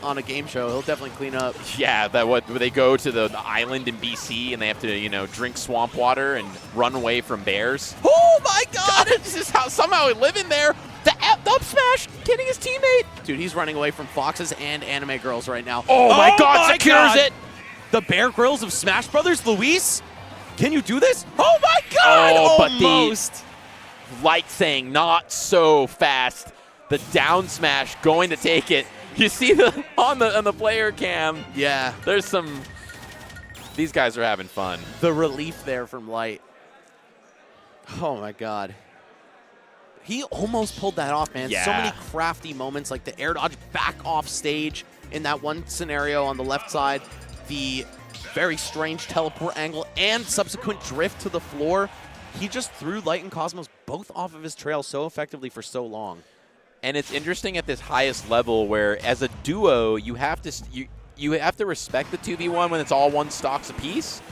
on a game show. He'll definitely clean up. Yeah, where they go to the island in BC and they have to, drink swamp water and run away from bears. Oh my God! This is how somehow we live in there. The up smash, getting his teammate. Dude, he's running away from foxes and anime girls right now. Oh my God, secures it. The Bear Grylls of Smash Brothers, Luis. Can you do this? Oh my God! Oh, but almost. Light saying not so fast. The down smash going to take it. You see on the player cam. Yeah. There's some. These guys are having fun. The relief there from Light. Oh my God. He almost pulled that off, man. Yeah. So many crafty moments, like the air dodge back off stage in that one scenario on the left side, the very strange teleport angle, and subsequent drift to the floor. He just threw Light and Cosmos both off of his trail so effectively for so long. And it's interesting at this highest level where, as a duo, you have to you have to respect the 2v1 when it's all one stocks apiece.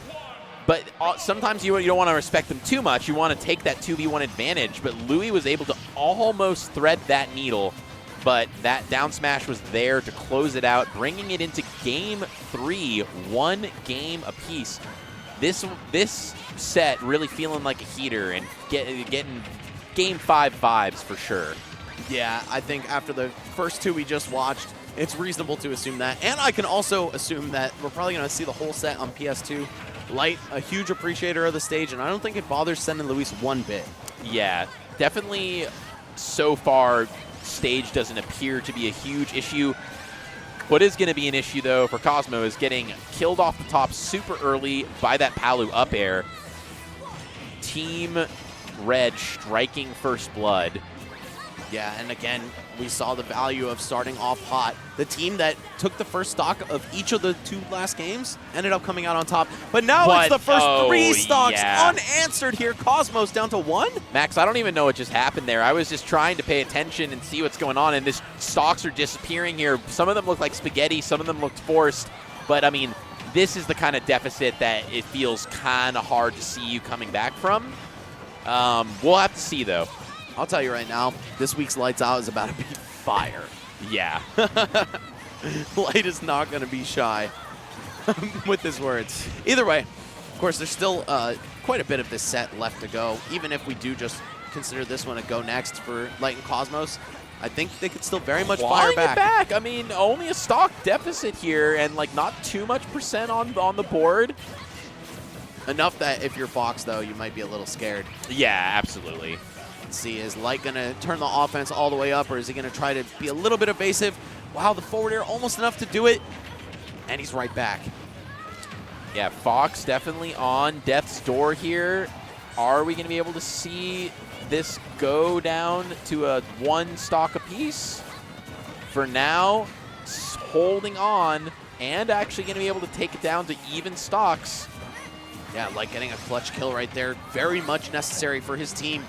But sometimes you don't want to respect them too much. You want to take that 2v1 advantage. But Louis was able to almost thread that needle. But that down smash was there to close it out, bringing it into Game 3, 1 game apiece. This set really feeling like a heater and getting Game 5 vibes for sure. Yeah, I think after the first two we just watched, it's reasonable to assume that. And I can also assume that we're probably going to see the whole set on PS2. Light, a huge appreciator of the stage, and I don't think it bothers sending Luis one bit. Yeah, definitely so far, stage doesn't appear to be a huge issue. What is going to be an issue, though, for Cosmo is getting killed off the top super early by that Palu up air. Team Red striking first blood. Yeah, and again, we saw the value of starting off hot. The team that took the first stock of each of the two last games ended up coming out on top. But now it's the first three stocks unanswered here. Cosmos down to 1. Max, I don't even know what just happened there. I was just trying to pay attention and see what's going on, and these stocks are disappearing here. Some of them look like spaghetti. Some of them looked forced. But, I mean, this is the kind of deficit that it feels kind of hard to see you coming back from. We'll have to see, though. I'll tell you right now, this week's Lights Out is about to be fire. Yeah. Light is not going to be shy with his words. Either way, of course, there's still quite a bit of this set left to go. Even if we do just consider this one a go next for Light and Cosmos, I think they could still very much fire back. I mean, only a stock deficit here and, like, not too much percent on the board. Enough that if you're Fox, though, you might be a little scared. Yeah, absolutely. Let's see, is Light going to turn the offense all the way up, or is he going to try to be a little bit evasive? Wow, the forward air almost enough to do it, and he's right back. Yeah, Fox definitely on death's door here. Are we going to be able to see this go down to a 1 stock apiece? For now, holding on and actually going to be able to take it down to even stocks. Yeah, Light getting a clutch kill right there. Very much necessary for his team.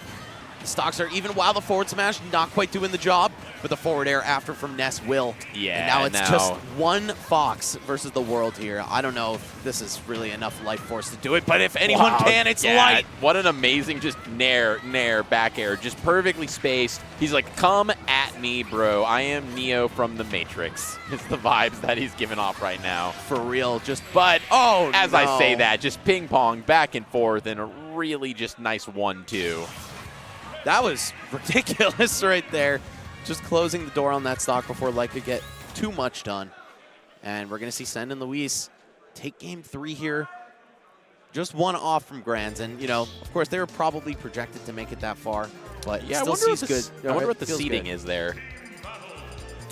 The stocks are even while the forward smash not quite doing the job, but the forward air after from Ness will. Yeah, and now it's just 1 Fox versus the world here. I don't know if this is really enough life force to do it, but if anyone can, it's Light. What an amazing just nair, back air, just perfectly spaced. He's like, come at me, bro. I am Neo from the Matrix. It's the vibes that he's giving off right now. For real, just, but as no. I say that, just ping pong back and forth and a really just nice 1-2. That was ridiculous right there. Just closing the door on that stock before Light could get too much done. And we're going to see Send and Luis take Game 3 here. Just 1 off from Grands. And, you know, of course, they were probably projected to make it that far. But yeah, still seems good. I wonder what the seeding is there.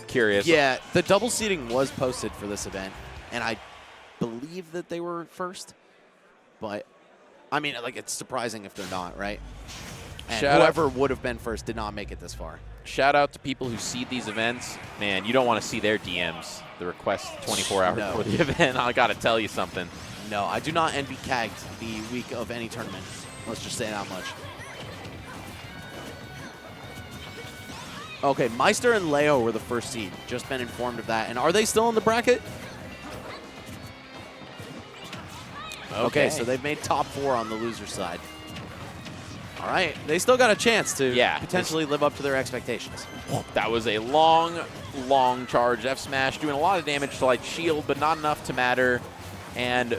Curious. Yeah, the double seeding was posted for this event. And I believe that they were first. But, I mean, like, it's surprising if they're not, right? And whoever would have been first did not make it this far. Shout out to people who seed these events. Man, you don't want to see their DMs, the request 24 hours before the event. I got to tell you something. No, I do not envy Kagged the week of any tournament. Let's just say that much. Okay, Meister and Leo were the first seed. Just been informed of that. And are they still in the bracket? Okay, so they've made top 4 on the loser side. All right, they still got a chance to potentially live up to their expectations. That was a long, long charge. F smash doing a lot of damage to Light's shield, but not enough to matter. And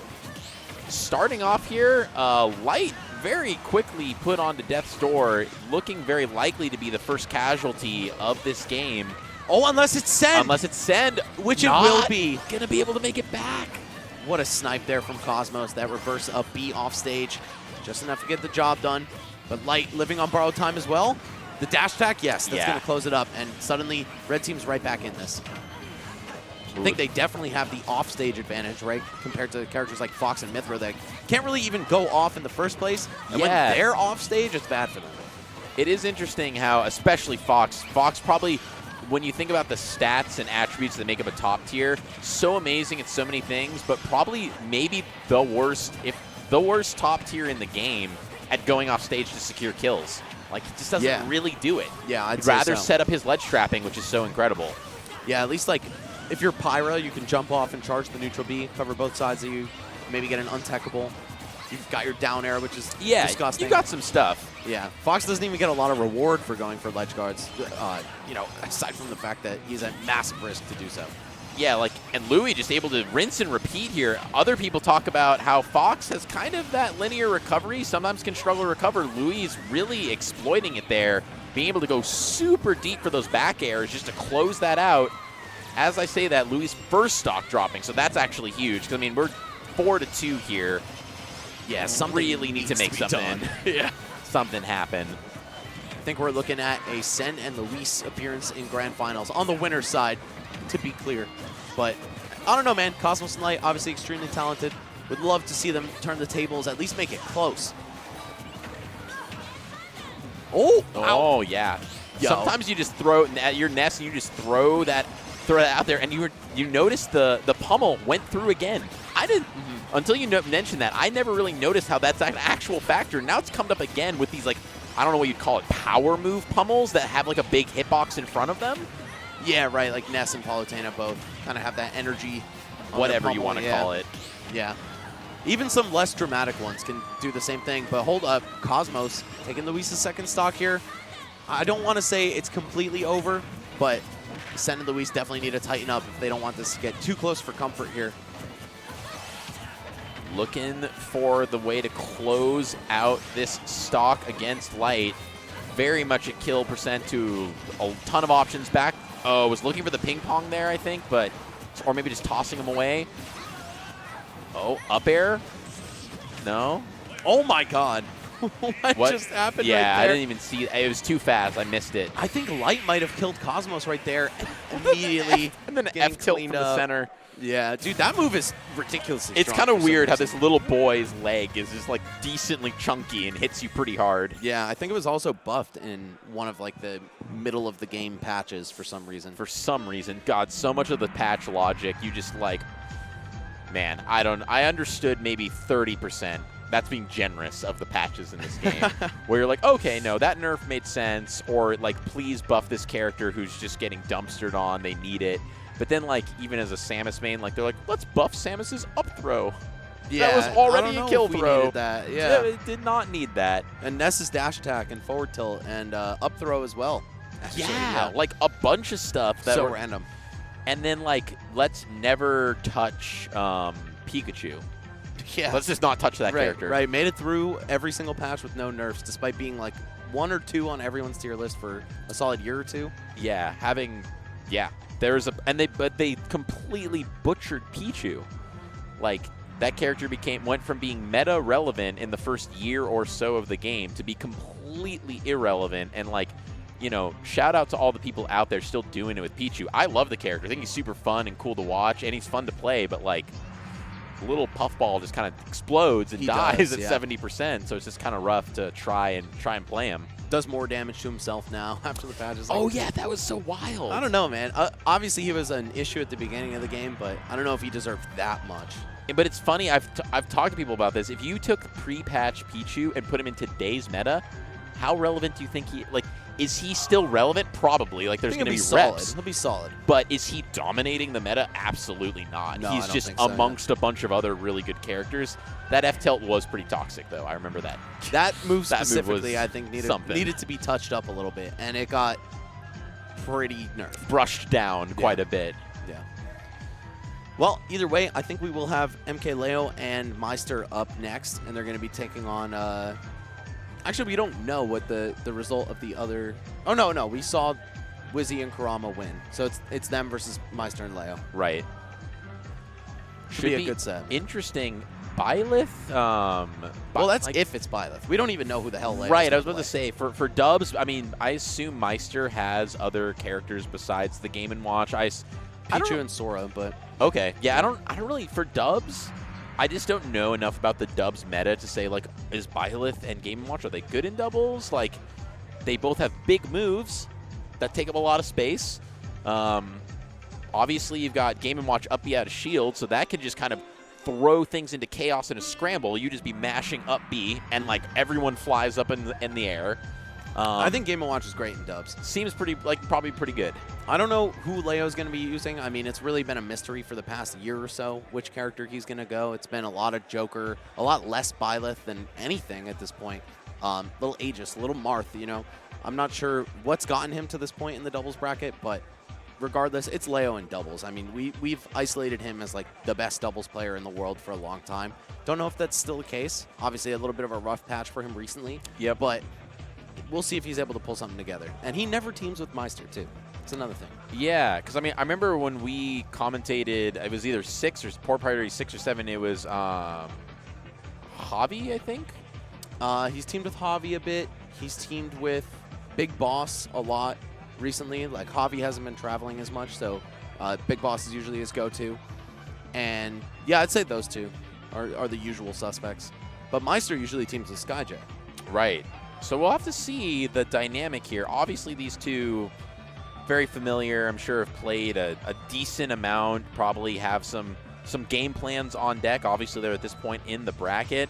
starting off here, Light very quickly put onto Death's Door, looking very likely to be the first casualty of this game. Oh, unless it's Send. Unless it's Send, which it will be. Gonna be able to make it back. What a snipe there from Cosmos. That reverse up B off stage. Just enough to get the job done. But Light living on borrowed time as well. The dash attack, yes, that's going to close it up. And suddenly, Red Team's right back in this. I think they definitely have the off-stage advantage, right? Compared to characters like Fox and Mythra that can't really even go off in the first place. And when they're off-stage, it's bad for them. It is interesting how, especially Fox probably, when you think about the stats and attributes that make up a top tier, so amazing at so many things, but probably maybe the worst, if the worst top tier in the game at going off stage to secure kills. Like, he just doesn't really do it. Yeah, I'd He'd rather set up his ledge trapping, which is so incredible. Yeah, at least, like, if you're Pyra, you can jump off and charge the neutral B, cover both sides of you, maybe get an untechable. You've got your down air, which is disgusting. You got some stuff. Yeah, Fox doesn't even get a lot of reward for going for ledge guards, you know, aside from the fact that he's at massive risk to do so. Yeah, like, and Louis just able to rinse and repeat here. Other people talk about how Fox has kind of that linear recovery, sometimes can struggle to recover. Louis is really exploiting it there, being able to go super deep for those back airs just to close that out. As I say that, Louis' first stock dropping, so that's actually huge. Because, I mean, we're 4-2 here. Yeah, something really need to make something. Something happen. I think we're looking at a Sen and Luis appearance in Grand Finals on the winner's side, to be clear. But I don't know, man. Cosmos and Light, obviously extremely talented. Would love to see them turn the tables, at least make it close. Oh, yeah. Yo. Sometimes you just throw at your nest and you just throw that out there, and you notice the pummel went through again. I didn't until you mentioned that. I never really noticed how that's an actual factor. Now it's come up again with these, like, I don't know what you'd call it, power move pummels that have like a big hitbox in front of them. Yeah, right. Like Ness and Palutena both kind of have that energy. Whatever you want to call it. Yeah. Even some less dramatic ones can do the same thing. But hold up, Cosmos taking Luis's second stock here. I don't want to say it's completely over, but Sen and Luis definitely need to tighten up if they don't want this to get too close for comfort here. Looking for the way to close out this stock against Light. Very much a kill percent to a ton of options back. Oh, was looking for the ping pong there, I think, but, or maybe just tossing him away. Oh, up air? No? Oh my God. what just happened right there? I didn't even see it. It was too fast. I missed it. I think Light might have killed Cosmos right there immediately. And then F tilt from the center. Yeah, dude, that move is ridiculously It's kind of weird how this little boy's leg is just like decently chunky and hits you pretty hard. Yeah, I think it was also buffed in one of like the middle of the game patches for some reason. God, so much of the patch logic, you just like, man, I understood maybe 30%. That's being generous of the patches in this game. Where you're like, okay, no, that nerf made sense. Or like, please buff this character who's just getting dumpstered on. They need it. But then, like, even as a Samus main, like, they're like, let's buff Samus's up throw. Yeah, that was already a kill throw. That. Yeah, it did not need that. And Ness's dash attack and forward tilt and up throw as well. Yeah, like a bunch of stuff that so were random. And then, like, let's never touch Pikachu. Yeah, let's just not touch that character. Right, made it through every single patch with no nerfs, despite being like 1 or 2 on everyone's tier list for a solid year or two. Yeah, but they completely butchered Pichu. Like, that character went from being meta relevant in the first year or so of the game to be completely irrelevant. And, like, you know, shout out to all the people out there still doing it with Pichu. I love the character. I think he's super fun and cool to watch, and he's fun to play, but, like, little puffball just kind of explodes and dies at 70%, so it's just kind of rough to try and play him. Does more damage to himself now after the patches. Oh yeah, that was so wild. I don't know, man. Obviously, he was an issue at the beginning of the game, but I don't know if he deserved that much. But it's funny. I've talked to people about this. If you took pre-patch Pichu and put him in today's meta, how relevant do you think he, like, is he still relevant? Probably. Like, there's I going to think be he'll reps. solid. He'll be solid. But is he dominating the meta? Absolutely not. No, I He's don't just think so, amongst a bunch of other really good characters. That F-Tilt was pretty toxic, though. I remember that. That move That move specifically, was I think, something. needed to be touched up a little bit, and it got pretty nerfed. Brushed down quite a bit. Yeah. Well, either way, I think we will have MKLeo and Meister up next, and they're going to be taking on. Actually, we don't know what the result of the other. Oh no, we saw Wizzy and Kurama win, so it's them versus Meister and Leo. Right. Should be a good set. Interesting. Byleth. Well, that's if it's Byleth. We don't even know who the hell Leo's Right, I was gonna about to play. say, for dubs, I mean, I assume Meister has other characters besides the Game & Watch. I don't- Pichu and Sora, but Okay, yeah, I don't really, for dubs, I just don't know enough about the dubs meta to say, like, is Byleth and Game & Watch, are they good in doubles? Like, they both have big moves that take up a lot of space. Obviously, you've got Game & Watch up B out of shield, so that can just kind of throw things into chaos in a scramble. You just be mashing up B, and, like, everyone flies up in the air. I think Game & Watch is great in dubs. Seems probably pretty good. I don't know who Leo's going to be using. I mean, it's really been a mystery for the past year or so which character he's going to go. It's been a lot of Joker, a lot less Byleth than anything at this point. Little Aegis, little Marth, you know. I'm not sure what's gotten him to this point in the doubles bracket, but regardless, it's Leo in doubles. I mean, we've isolated him as like the best doubles player in the world for a long time. Don't know if that's still the case. Obviously, a little bit of a rough patch for him recently. Yeah, But we'll see if he's able to pull something together. And he never teams with Meister, too. It's another thing. Yeah, because I mean, I remember when we commentated, it was either Poor Priority 6 or 7, it was Javi, I think? He's teamed with Javi a bit. He's teamed with Big Boss a lot recently. Like, Javi hasn't been traveling as much, so Big Boss is usually his go-to. And, yeah, I'd say those two are the usual suspects. But Meister usually teams with Skyjet. Right. So we'll have to see the dynamic here. Obviously, these two, very familiar. I'm sure have played a decent amount, probably have some game plans on deck. Obviously, they're at this point in the bracket.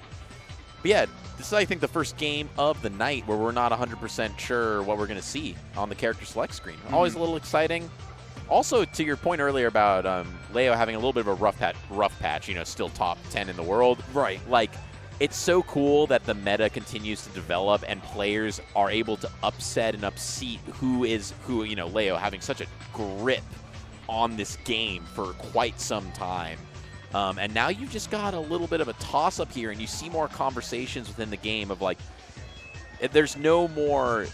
But yeah, this is, I think, the first game of the night where we're not 100% sure what we're going to see on the character select screen. Always a little exciting. Also, to your point earlier about Leo having a little bit of a rough patch, you know, still top 10 in the world. Right. Like, it's so cool that the meta continues to develop and players are able to upset and upseat who, you know, Leo having such a grip on this game for quite some time. And now you've just got a little bit of a toss-up here, and you see more conversations within the game of, like, there's no more,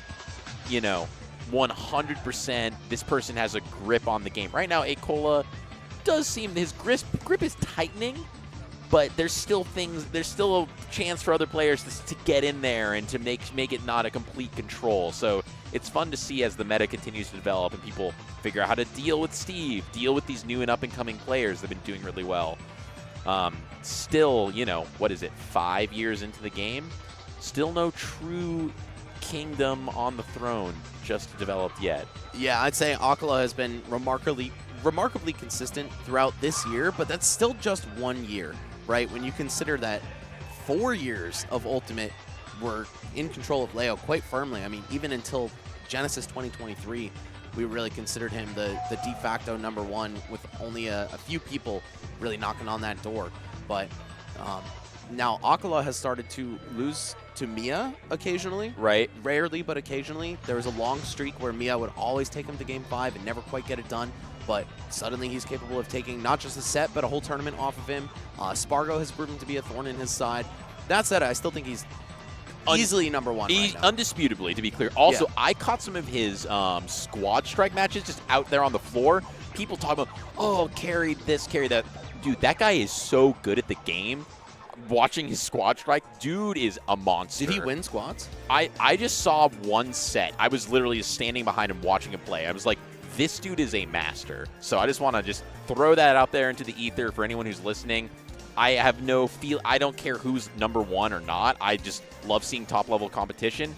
you know, 100% this person has a grip on the game. Right now, Acola does seem his grip is tightening, but there's still a chance for other players to get in there and to make it not a complete control. So it's fun to see as the meta continues to develop and people figure out how to deal with Steve, deal with these new and up-and-coming players that have been doing really well. Still, you know, what is it, 5 years into the game? Still no true kingdom on the throne just developed yet. Yeah, I'd say Acola has been remarkably consistent throughout this year, but that's still just 1 year, right? When you consider that 4 years of Ultimate were in control of Leo quite firmly. I mean, even until Genesis 2023, we really considered him the de facto #1 with only a few people really knocking on that door. But now Acola has started to lose to Mia occasionally. Right. Rarely, but occasionally. There was a long streak where Mia would always take him to Game 5 and never quite get it done. But suddenly he's capable of taking not just a set, but a whole tournament off of him. Spargo has proven to be a thorn in his side. That said, I still think he's easily #1 right now. Undisputably, to be clear. Also, Yeah. I caught some of his squad strike matches just out there on the floor. People talk about, oh, carried this, carried that. Dude, that guy is so good at the game. Watching his squad strike, dude is a monster. Did he win squads? I just saw one set. I was literally just standing behind him watching him play. I was like, this dude is a master. So I just want to just throw that out there into the ether for anyone who's listening. I have no feel. I don't care who's #1 or not. I just love seeing top-level competition.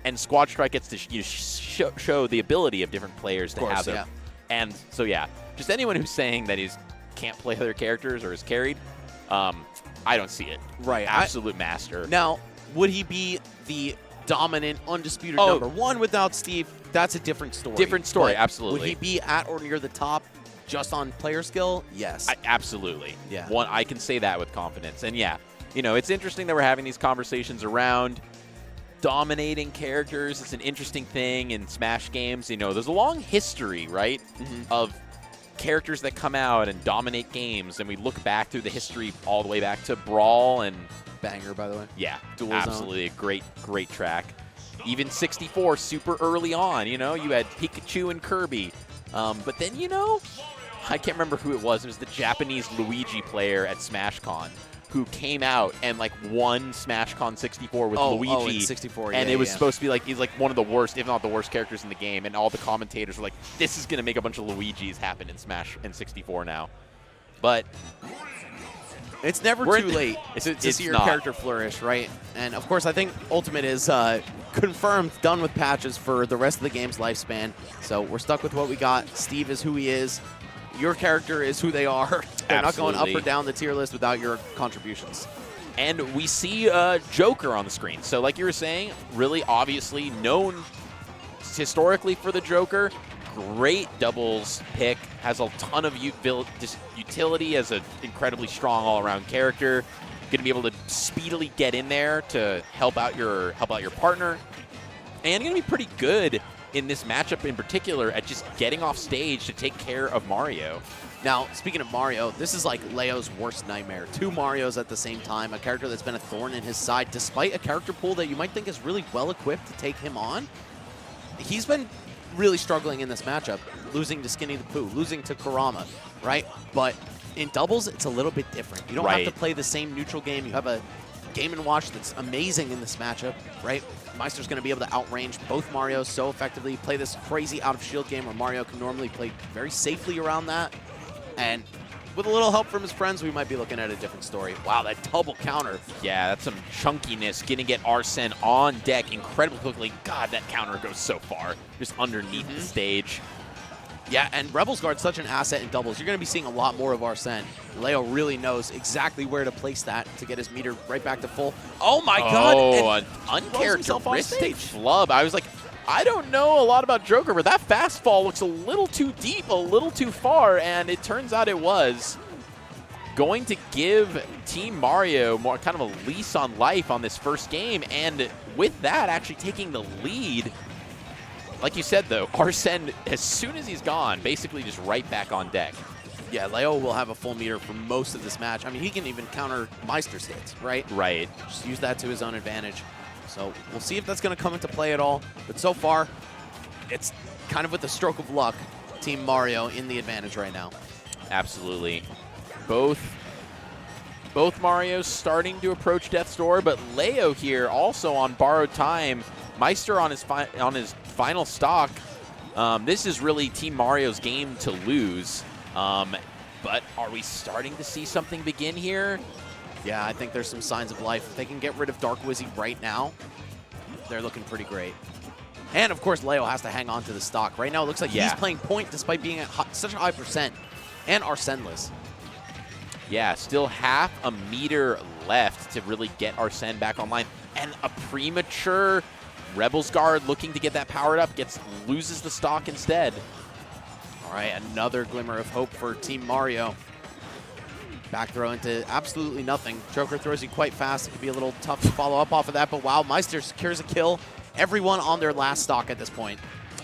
And Squad Strike gets to show the ability of different players to have them. Yeah. And so, yeah, just anyone who's saying that he can't play other characters or is carried, I don't see it. Right. Absolute master. Now, would he be the dominant, undisputed Oh. number one without Steve, that's a different story. Different story, But absolutely. Would he be at or near the top just on player skill? Yes. Absolutely. Yeah. I can say that with confidence. And yeah, it's interesting that we're having these conversations around dominating characters. It's an interesting thing in Smash games. There's a long history, right, of characters that come out and dominate games. And we look back through the history all the way back to Brawl and Banger, by the way. yeah, Dual Zone. absolutely a great track. Even 64, super early on, you had Pikachu and Kirby. But then, I can't remember who it was. It was the Japanese Luigi player at SmashCon who came out and won SmashCon 64 with Luigi. in 64, and yeah, it was yeah. supposed to be he's one of the worst, if not the worst characters in the game. And all the commentators were like, this is going to make a bunch of Luigis happen in Smash in 64 now. But It's never We're too in- late to it's see your not. character flourish, right? And of course, I think Ultimate is confirmed, done with patches for the rest of the game's lifespan. So we're stuck with what we got. Steve is who he is. Your character is who they are. They're not going up Absolutely. or down the tier list without your contributions. And we see Joker on the screen. So like you were saying, really obviously known historically for the Joker. Great doubles pick. Has a ton of utility as an incredibly strong all-around character. Going to be able to speedily get in there to help out your partner. And going to be pretty good in this matchup in particular at just getting off stage to take care of Mario. Now, speaking of Mario, this is like Leo's worst nightmare. Two Marios at the same time, a character that's been a thorn in his side, despite a character pool that you might think is really well-equipped to take him on. He's been really struggling in this matchup, losing to Skinny the Pooh, losing to Kurama, right? But in doubles, it's a little bit different. You don't Right. have to play the same neutral game. You have a Game & Watch that's amazing in this matchup, right? Meister's going to be able to outrange both Marios so effectively, play this crazy out-of-shield game where Mario can normally play very safely around that. And with a little help from his friends, we might be looking at a different story. Wow, that double counter. Yeah, that's some chunkiness. Going to get Arsene on deck incredibly quickly. God, that counter goes so far. Just underneath the stage. Yeah, and Rebel's Guard's such an asset in doubles. You're going to be seeing a lot more of Arsene. Leo really knows exactly where to place that to get his meter right back to full. Oh my god! Oh, and an throws himself off uncharacteristic stage. flub. I was like, I don't know a lot about Joker, but that fastfall looks a little too deep, a little too far, and it turns out it was going to give Team Mario more kind of a lease on life on this first game, and with that, actually taking the lead. Like you said, though, Arsene, as soon as he's gone, basically just right back on deck. Yeah, Leo will have a full meter for most of this match. I mean, he can even counter Meister's hits, right? Right. Just use that to his own advantage. So we'll see if that's going to come into play at all. But so far, it's kind of with the stroke of luck, Team Mario in the advantage right now. Absolutely. Both Marios starting to approach death's door, but Leo here also on borrowed time. Meister on his final stock. This is really Team Mario's game to lose. But are we starting to see something begin here? Yeah, I think there's some signs of life. If they can get rid of Dark Wizzy right now, they're looking pretty great. And, of course, Leo has to hang on to the stock. Right now, it looks like he's playing point despite being at such a high percent. And Arseneless. Yeah, still half a meter left to really get Arsene back online. And a premature Rebel's Guard looking to get that powered up loses the stock instead. All right, another glimmer of hope for Team Mario. Back throw into absolutely nothing. Joker throws you quite fast. It could be a little tough to follow up off of that, but wow, Meister secures a kill. Everyone on their last stock at this point.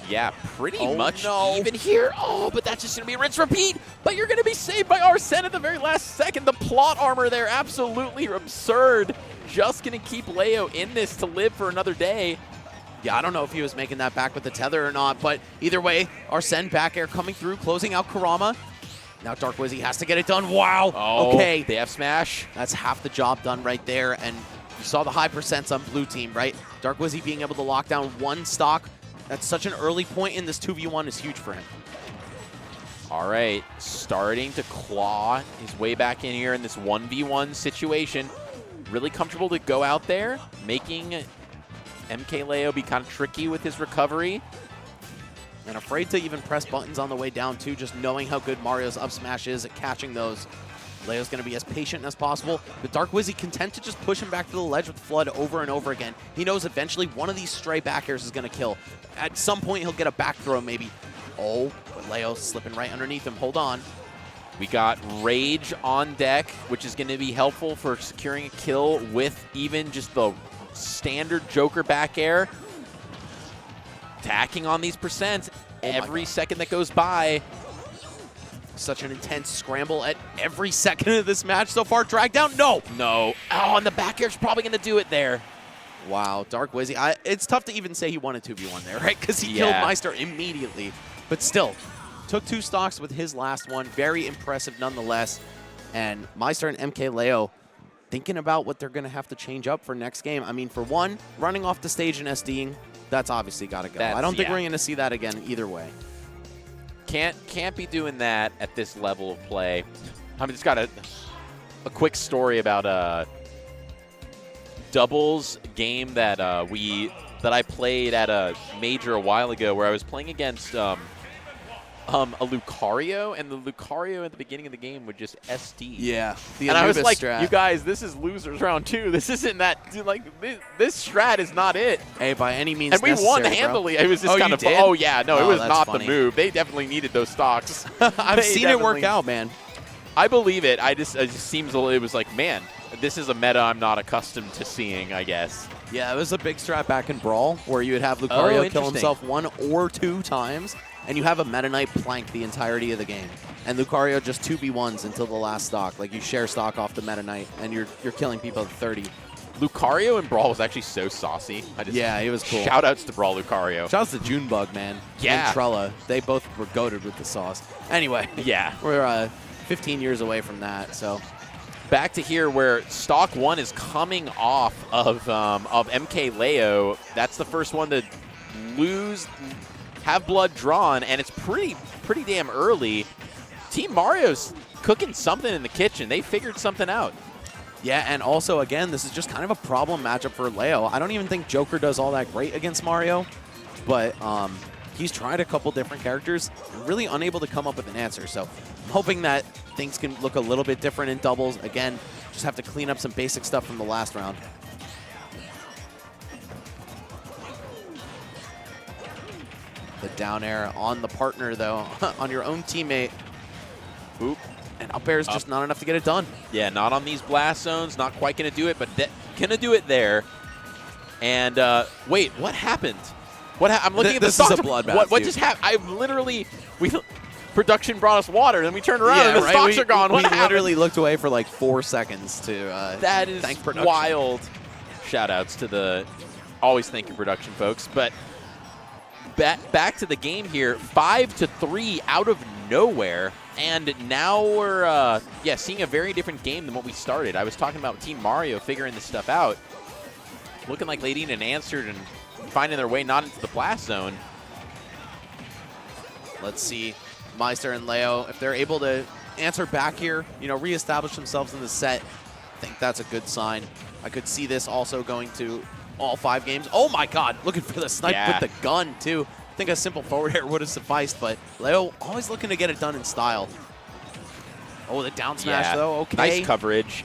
Yeah, pretty Oh, much no. even here. Oh, but that's just going to be a rinse repeat. But you're going to be saved by Arsene at the very last second. The plot armor there, absolutely absurd. Just going to keep Leo in this to live for another day. Yeah, I don't know if he was making that back with the tether or not, but either way, Arsene back air coming through, closing out Kurama. Now Dark Wizzy has to get it done. Wow. Oh, okay. they have smash. That's half the job done right there. And you saw the high percents on blue team, right? Dark Wizzy being able to lock down one stock. That's such an early point in this 2v1 is huge for him. All right, starting to claw his way back in here in this 1v1 situation. Really comfortable to go out there, making MK Leo be kind of tricky with his recovery. And afraid to even press buttons on the way down, too, just knowing how good Mario's up smash is at catching those. Leo's going to be as patient as possible, but Dark Wizzy content to just push him back to the ledge with Flood over and over again. He knows eventually one of these stray back airs is going to kill. At some point, he'll get a back throw maybe. Oh, but Leo slipping right underneath him. Hold on. We got Rage on deck, which is going to be helpful for securing a kill with even just the standard Joker back air. Tacking on these percents every second that goes by. Such an intense scramble at every second of this match so far. Drag down? No. No. Oh, and the back air's probably going to do it there. Wow, Dark Wizzy. It's tough to even say he won a 2v1 there, right? Because he killed Meister immediately. But still, took 2 stocks with his last one. Very impressive nonetheless. And Meister and MKLeo thinking about what they're going to have to change up for next game. I mean, for one, running off the stage and SDing, that's obviously got to go. I don't think we're going to see that again either way. Can't be doing that at this level of play. I mean, just got a quick story about a doubles game that I played at a major a while ago, where I was playing against a Lucario, and the Lucario at the beginning of the game would just SD. Yeah. And I was like, strat. you guys, this is losers round 2. This isn't that, like, this strat is not it. Hey, by any means And we won handily. It was just kind of, did? oh yeah, no, it was that's not funny. the move. They definitely needed those stocks. I've seen it work out, man. I believe it. It just seems it was like, man, this is a meta I'm not accustomed to seeing, I guess. Yeah, it was a big strat back in Brawl where you would have Lucario kill interesting. himself 1 or 2 times, and you have a Meta Knight plank the entirety of the game. And Lucario just 2v1s until the last stock. Like, you share stock off the Meta Knight, and you're killing people at 30. Lucario in Brawl was actually so saucy. Yeah, he was cool. Shout-outs to Brawl Lucario. Shouts to Junebug, man. Yeah. And Trella. They both were goated with the sauce. Anyway. Yeah. We're 15 years away from that, so... Back to here where stock 1 is coming off of MKLeo. That's the first one to lose, have blood drawn, and it's pretty damn early. Team Mario's cooking something in the kitchen. They figured something out. Yeah, and also, again, this is just kind of a problem matchup for Leo. I don't even think Joker does all that great against Mario, but he's tried a couple different characters and really unable to come up with an answer. So I'm hoping that things can look a little bit different in doubles. Again, just have to clean up some basic stuff from the last round. The down air on the partner, though, on your own teammate. Oop. And up air is just not enough to get it done. Yeah, not on these blast zones. Not quite going to do it, but going to do it there. And wait, what happened? I'm looking at the This is a bloodbath. What just happened? I literally, production brought us water, then we turned around and the stocks are gone. What we happened? literally looked away for like 4 seconds to that is thank production. wild. Shout-outs to the always thank you production folks. But back to the game here, 5-3 out of nowhere. And now we're seeing a very different game than what we started. I was talking about Team Mario figuring this stuff out. Looking like Ladine and Answered and finding their way not into the blast zone. Let's see Meister and Leo, if they're able to answer back here, reestablish themselves in the set. I think that's a good sign. I could see this also going to all 5 games. Oh my god, looking for the snipe with the gun too. I think a simple forward air would have sufficed, but Leo always looking to get it done in style. Oh, the down smash though, okay. Nice coverage.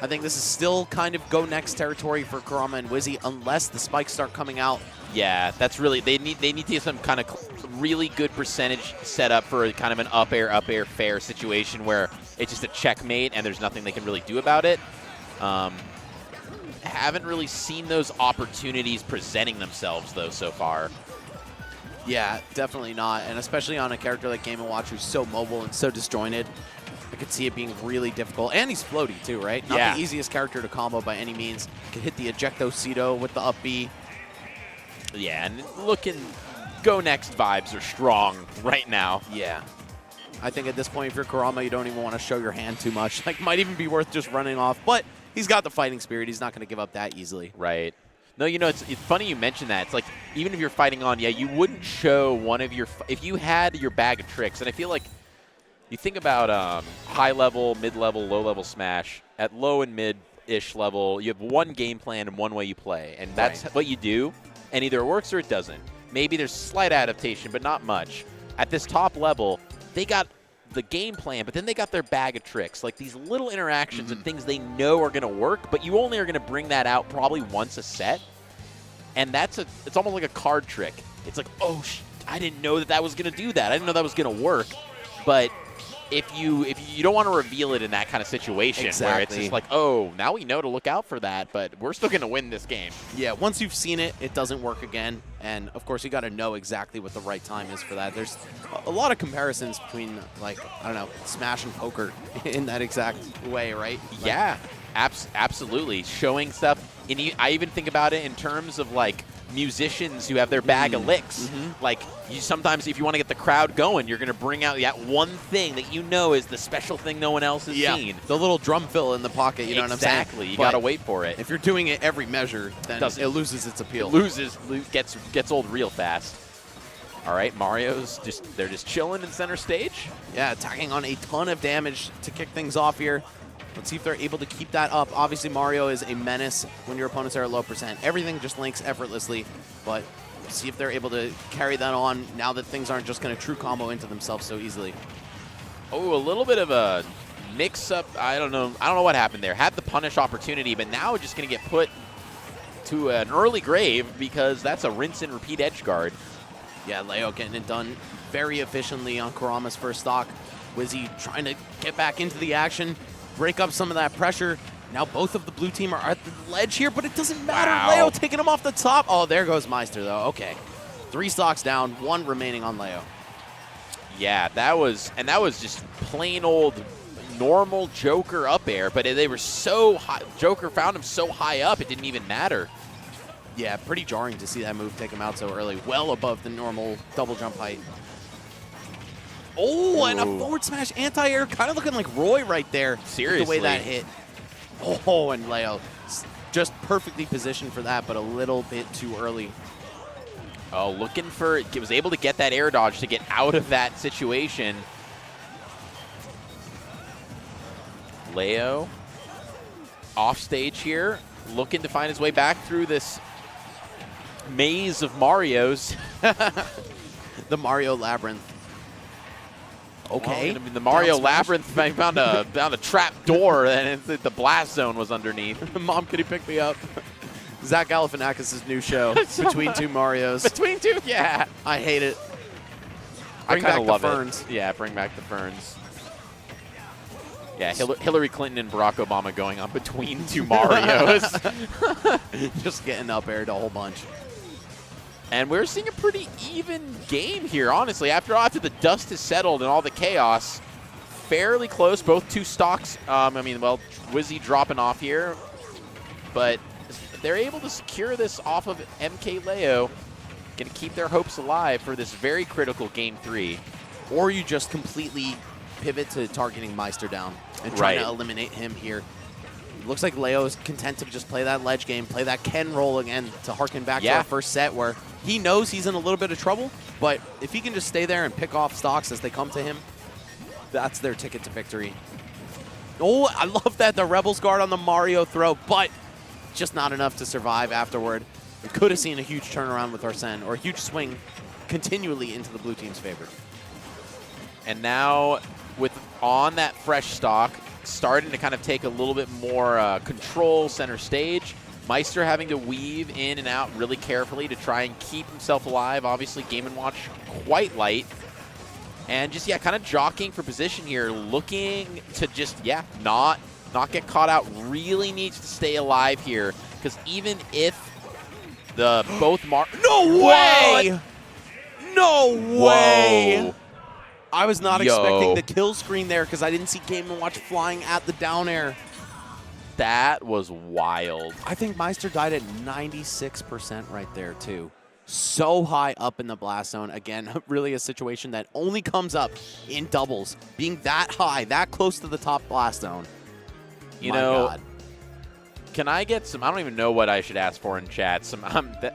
I think this is still kind of go next territory for Kurama and Wizzy unless the spikes start coming out. Yeah, that's really, they need to get some kind of really good percentage set up for kind of an up air fair situation where it's just a checkmate and there's nothing they can really do about it. Haven't really seen those opportunities presenting themselves though so far. Yeah, definitely not, and especially on a character like Game & Watch who's so mobile and so disjointed. I could see it being really difficult. And he's floaty too, right? Not the easiest character to combo by any means. Could hit the Ejecto-Cedo with the up B. Yeah, and looking, go next vibes are strong right now. Yeah. I think at this point, if you're Kurama, you don't even want to show your hand too much. Like, might even be worth just running off. But he's got the fighting spirit. He's not going to give up that easily. Right. No, it's funny you mention that. It's like, even if you're fighting on, you wouldn't show one of your, if you had your bag of tricks, and I feel like, you think about high level, mid level, low level Smash. At low and mid-ish level, you have one game plan and one way you play, and that's what you do. And either it works or it doesn't. Maybe there's slight adaptation, but not much. At this top level, they got the game plan, but then they got their bag of tricks, like these little interactions and things they know are going to work, but you only are going to bring that out probably once a set. And it's almost like a card trick. It's like, oh, I didn't know that was going to do that. I didn't know that was going to work. But if you don't want to reveal it in that kind of situation where it's just like, oh, now we know to look out for that, but we're still going to win this game. Yeah, once you've seen it, it doesn't work again. And, of course, you got to know exactly what the right time is for that. There's a lot of comparisons between, like, I don't know, Smash and poker in that exact way, right? Like, yeah, absolutely. Showing stuff. And I even think about it in terms of, like, musicians who have their bag of licks. Like, you sometimes, if you want to get the crowd going, you're going to bring out that one thing that you know is the special thing no one else has seen. The little drum fill in the pocket, you know what I'm saying? Exactly. You got to wait for it. If you're doing it every measure, then it loses its appeal. Gets old real fast. All right, they're just chilling in center stage. Yeah, attacking on a ton of damage to kick things off here. Let's see if they're able to keep that up. Obviously, Mario is a menace when your opponents are at low percent. Everything just links effortlessly, but see if they're able to carry that on now that things aren't just going to true combo into themselves so easily. Oh, a little bit of a mix-up. I don't know what happened there. Had the punish opportunity, but now just going to get put to an early grave because that's a rinse and repeat edge guard. Yeah, Leo getting it done very efficiently on Kurama's first stock. Wizzy trying to get back into the action, break up some of that pressure. Now both of the blue team are at the ledge here, but it doesn't matter. Wow. Leo taking him off the top. Oh, there goes Meister, though. Okay. 3 stocks down, 1 remaining on Leo. Yeah, that was just plain old normal Joker up air, but they were so high. Joker found him so high up, it didn't even matter. Yeah, pretty jarring to see that move take him out so early, well above the normal double jump height. Oh, and a forward smash anti-air, kind of looking like Roy right there. Seriously. The way that hit. Oh, and Leo just perfectly positioned for that, but a little bit too early. Oh, was able to get that air dodge to get out of that situation. Leo off stage here, looking to find his way back through this maze of Marios. The Mario Labyrinth. Okay. The Mario Labyrinth found a trap door, and the blast zone was underneath. Mom, can you pick me up? Zach Galifianakis' new show, Between Two Marios. Between two, yeah. I hate it. Bring back the Ferns. Yeah, bring back the Ferns. Yeah, Hillary Clinton and Barack Obama going on Between Two Marios. Just getting up aired a whole bunch. And we're seeing a pretty even game here, honestly. After the dust has settled and all the chaos, fairly close. Both 2 stocks. Wizzy dropping off here. But they're able to secure this off of MK Leo. Going to keep their hopes alive for this very critical Game 3. Or you just completely pivot to targeting Meister down and trying to eliminate him here. Looks like Leo is content to just play that ledge game, play that Ken roll again to harken back to our first set where he knows he's in a little bit of trouble, but if he can just stay there and pick off stocks as they come to him, that's their ticket to victory. Oh, I love that, the Rebels guard on the Mario throw, but just not enough to survive afterward. We could have seen a huge turnaround with Arsene, or a huge swing continually into the blue team's favor. And now, on that fresh stock, starting to kind of take a little bit more control center stage. Meister having to weave in and out really carefully to try and keep himself alive. Obviously, Game & Watch quite light. And just, kind of jockeying for position here, looking to just, not get caught out. Really needs to stay alive here, because even if both No way! No way! Whoa. I was not expecting the kill screen there because I didn't see Game & Watch flying at the down air. That was wild. I think Meister died at 96% right there, too. So high up in the blast zone. Again, really a situation that only comes up in doubles. Being that high, that close to the top blast zone. You know, can I get some, I don't even know what I should ask for in chat.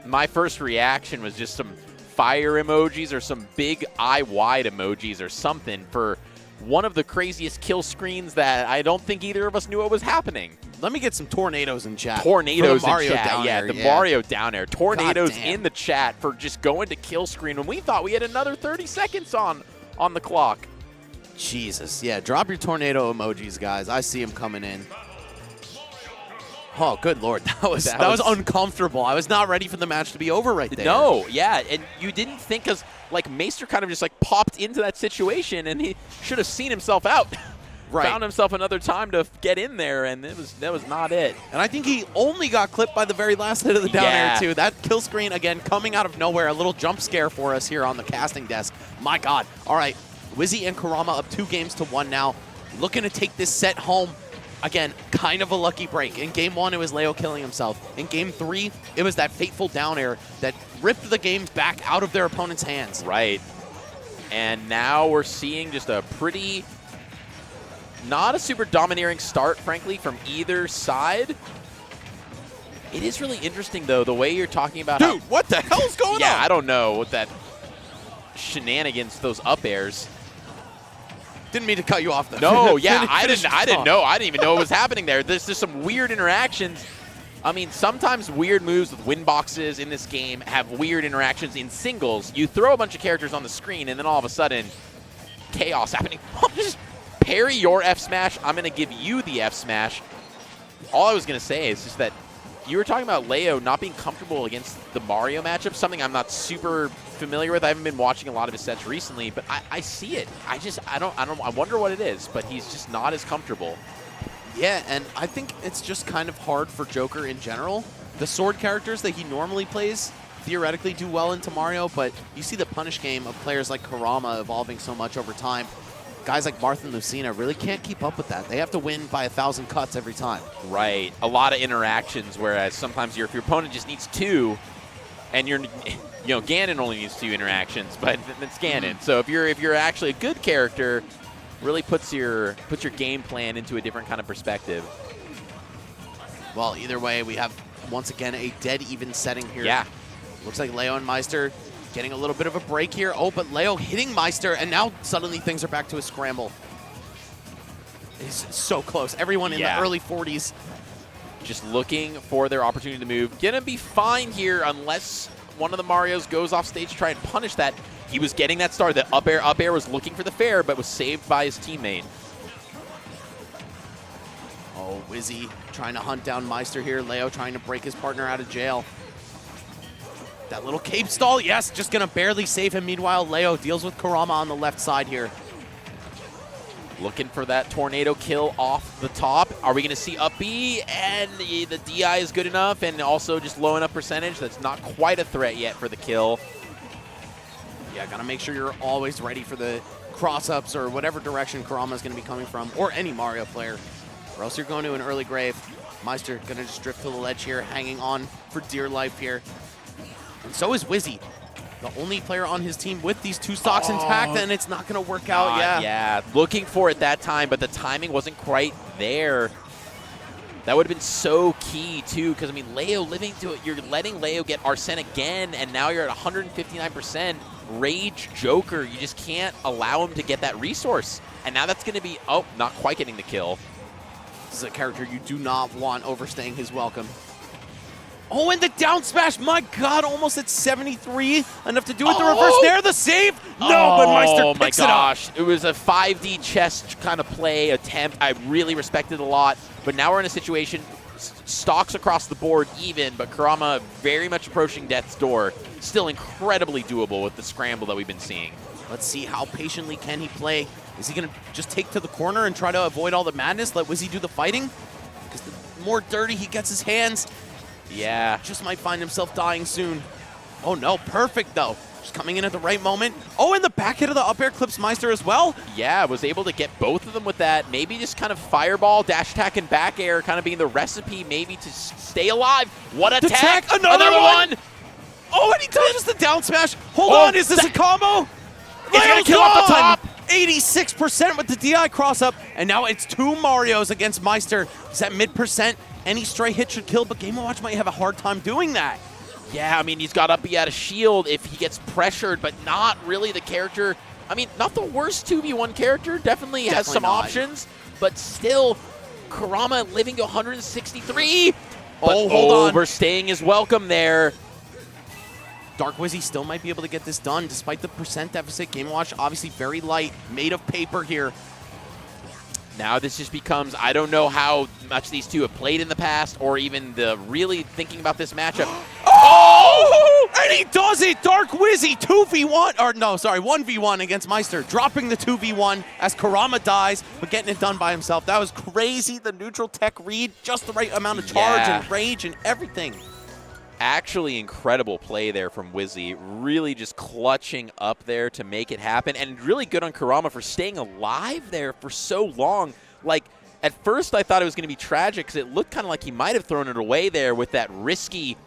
My first reaction was just some fire emojis or some big eye wide emojis or something for one of the craziest kill screens that I don't think either of us knew what was happening. Let me get some tornadoes in chat. Tornadoes in Mario chat. Down air, the Mario down air. Tornadoes God damn. in the chat for just going to kill screen when we thought we had another 30 seconds on the clock. Jesus, yeah, drop your tornado emojis, guys. I see him coming in. Oh, good Lord, that was uncomfortable. I was not ready for the match to be over right there. No, yeah, and you didn't think, because like Maister kind of just like popped into that situation, and he should have seen himself out. Right. Found himself another time to get in there, and that was not it. And I think he only got clipped by the very last hit of the down air, too. That kill screen, again, coming out of nowhere. A little jump scare for us here on the casting desk. My God. All right, Wizzy and Kurama up 2-1 now. Looking to take this set home. Again, kind of a lucky break. In Game 1, it was Leo killing himself. In Game 3, it was that fateful down air that ripped the game back out of their opponent's hands. Right. And now we're seeing just a pretty, not a super domineering start, frankly, from either side. It is really interesting, though, the way you're talking about Dude, what the hell's going on? Yeah, I don't know what that shenanigans, those up airs. Didn't mean to cut you off, though. No, yeah, I didn't know. I didn't even know what was happening there. There's just some weird interactions. I mean, sometimes weird moves with win boxes in this game have weird interactions in singles. You throw a bunch of characters on the screen, and then all of a sudden, chaos happening. Just parry your F smash. I'm going to give you the F smash. All I was going to say is just that you were talking about Leo not being comfortable against the Mario matchup, something I'm not super familiar with. I haven't been watching a lot of his sets recently, but I see it. I wonder what it is, but he's just not as comfortable. Yeah, and I think it's just kind of hard for Joker in general. The sword characters that he normally plays theoretically do well into Mario, but you see the punish game of players like Kurama evolving so much over time. Guys like Marth and Lucina really can't keep up with that. They have to win by 1,000 cuts every time. Right. A lot of interactions, whereas sometimes if your opponent just needs 2, and Ganon only needs 2 interactions, but it's Ganon. So if you're actually a good character, really puts your game plan into a different kind of perspective. Well, either way, we have once again a dead even setting here. Yeah. Looks like Leo and Maister getting a little bit of a break here. Oh, but Leo hitting Maister, and now suddenly things are back to a scramble. It's so close. Everyone in the early 40s. Just looking for their opportunity to move. Gonna be fine here unless one of the Marios goes off stage to try and punish that. He was getting that star. The up air was looking for the fair, but was saved by his teammate. Oh, Wizzy trying to hunt down Maister here. Leo trying to break his partner out of jail. That little cape stall, yes, just gonna barely save him. Meanwhile, Leo deals with Kurama on the left side here. Looking for that tornado kill off the top. Are we going to see up B? And the DI is good enough, and also just low enough percentage. That's not quite a threat yet for the kill. Yeah, gotta make sure you're always ready for the cross-ups or whatever direction Kurama's gonna be coming from, or any Mario player, or else you're going to an early grave. Maister gonna just drift to the ledge here, hanging on for dear life here. And so is Wizzy. The only player on his team with these 2 stocks intact, and it's not going to work out. Yeah, looking for it that time, but the timing wasn't quite there. That would have been so key, too, because, I mean, Leo living to it. You're letting Leo get Arsene again, and now you're at 159%. Rage Joker. You just can't allow him to get that resource. And now that's going to be, oh, not quite getting the kill. This is a character you do not want overstaying his welcome. Oh, and the down smash, my God, almost at 73. Enough to do it. The reverse nair, the save. No, but Maister picks it up. Oh, my gosh. It was a 5D chest kind of play attempt. I really respected a lot. But now we're in a situation, stocks across the board even, but Kurama very much approaching death's door. Still incredibly doable with the scramble that we've been seeing. Let's see how patiently can he play. Is he going to just take to the corner and try to avoid all the madness? Let Wizzy do the fighting? Because the more dirty he gets his hands, yeah, just might find himself dying soon. Oh no, perfect though. Just coming in at the right moment. Oh, and the back hit of the up air clips Maister as well. Yeah, was able to get both of them with that. Maybe just kind of fireball, dash attack, and back air kind of being the recipe maybe to stay alive. What attack! Another one! Oh, and he dodges the down smash. Hold on, is this a combo? He's gonna kill off the top. 86% with the DI cross up, and now it's 2 Marios against Maister. He's at mid%. Any stray hit should kill, but Game & Watch might have a hard time doing that. Yeah, I mean, he's got up B out of shield if he gets pressured, but not really the character. I mean, not the worst 2v1 character. Definitely has some options, but still, Kurama living to 163. But hold on. Overstaying his welcome there. Dark Wizzy still might be able to get this done despite the percent deficit. Game & Watch obviously very light, made of paper here. Now this just becomes, I don't know how much these two have played in the past or even the really thinking about this matchup. Oh! And he does it! Dark Wizzy 2v1, or no, sorry, 1v1 against Meister, dropping the 2v1 as Kurama dies, but getting it done by himself. That was crazy. The neutral tech read, just the right amount of charge and rage and everything. Actually incredible play there from Wizzy, really just clutching up there to make it happen, and really good on Kurama for staying alive there for so long. Like, at first I thought it was going to be tragic because it looked kind of like he might have thrown it away there with that risky,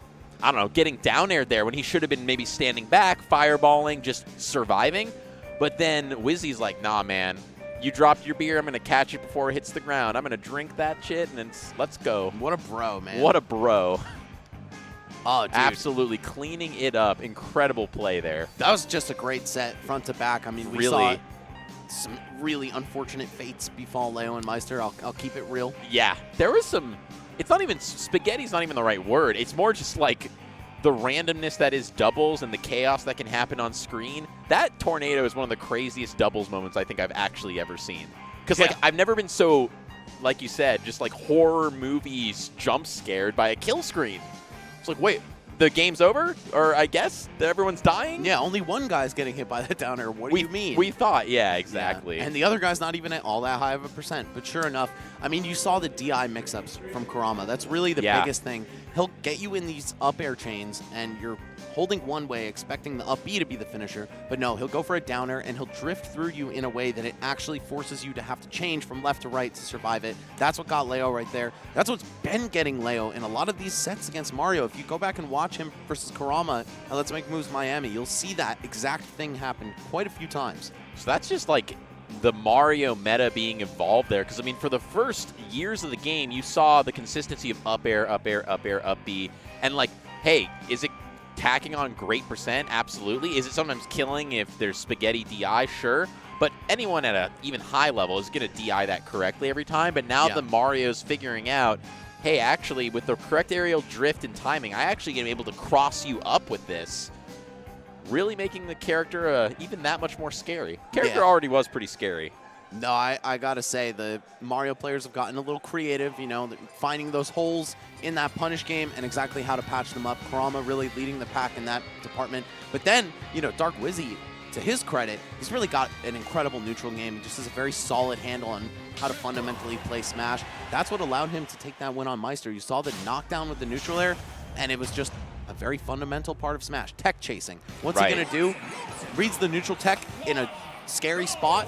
I don't know, getting down air there when he should have been maybe standing back, fireballing, just surviving. But then Wizzy's like, nah, man, you dropped your beer, I'm going to catch it before it hits the ground. I'm going to drink that shit, and then let's go. What a bro, man. What a bro. Oh, dude. Absolutely cleaning it up. Incredible play there. That was just a great set, front to back. I mean, we saw some really unfortunate fates befall Leo and Meister. I'll keep it real. Yeah, there was some, it's not even, spaghetti's not even the right word. It's more just like the randomness that is doubles and the chaos that can happen on screen. That tornado is one of the craziest doubles moments I think I've actually ever seen. Because like I've never been so, like you said, just like horror movies jump scared by a kill screen. It's like, wait, the game's over? Or I guess everyone's dying? Yeah, only one guy's getting hit by that downer. What do you mean? We thought, yeah, exactly. Yeah. And the other guy's not even at all that high of a percent. But sure enough, I mean, you saw the DI mix-ups from Kurama. That's really the biggest thing. He'll get you in these up air chains, and you're holding one way, expecting the up B to be the finisher. But no, he'll go for a downer, and he'll drift through you in a way that it actually forces you to have to change from left to right to survive it. That's what got Leo right there. That's what's been getting Leo in a lot of these sets against Mario. If you go back and watch him versus Kurama at Let's Make Moves Miami, you'll see that exact thing happen quite a few times. So that's just like the Mario meta being evolved there. Because, I mean, for the first years of the game, you saw the consistency of up air, up air, up air, up B. And, like, hey, is it tacking on great percent? Absolutely. Is it sometimes killing if there's spaghetti DI? Sure. But anyone at an even high level is going to DI that correctly every time. But now the Mario's figuring out, hey, actually, with the correct aerial drift and timing, I actually am able to cross you up with this. Really making the character even that much more scary. Character already was pretty scary. No, I gotta say, the Mario players have gotten a little creative, you know, finding those holes in that punish game and exactly how to patch them up. Kurama really leading the pack in that department. But then, you know, Dark Wizzy, to his credit, he's really got an incredible neutral game. He just has a very solid handle on how to fundamentally play Smash. That's what allowed him to take that win on Meister. You saw the knockdown with the neutral air, and it was just a very fundamental part of Smash. Tech chasing. What's he going to do? Reads the neutral tech in a scary spot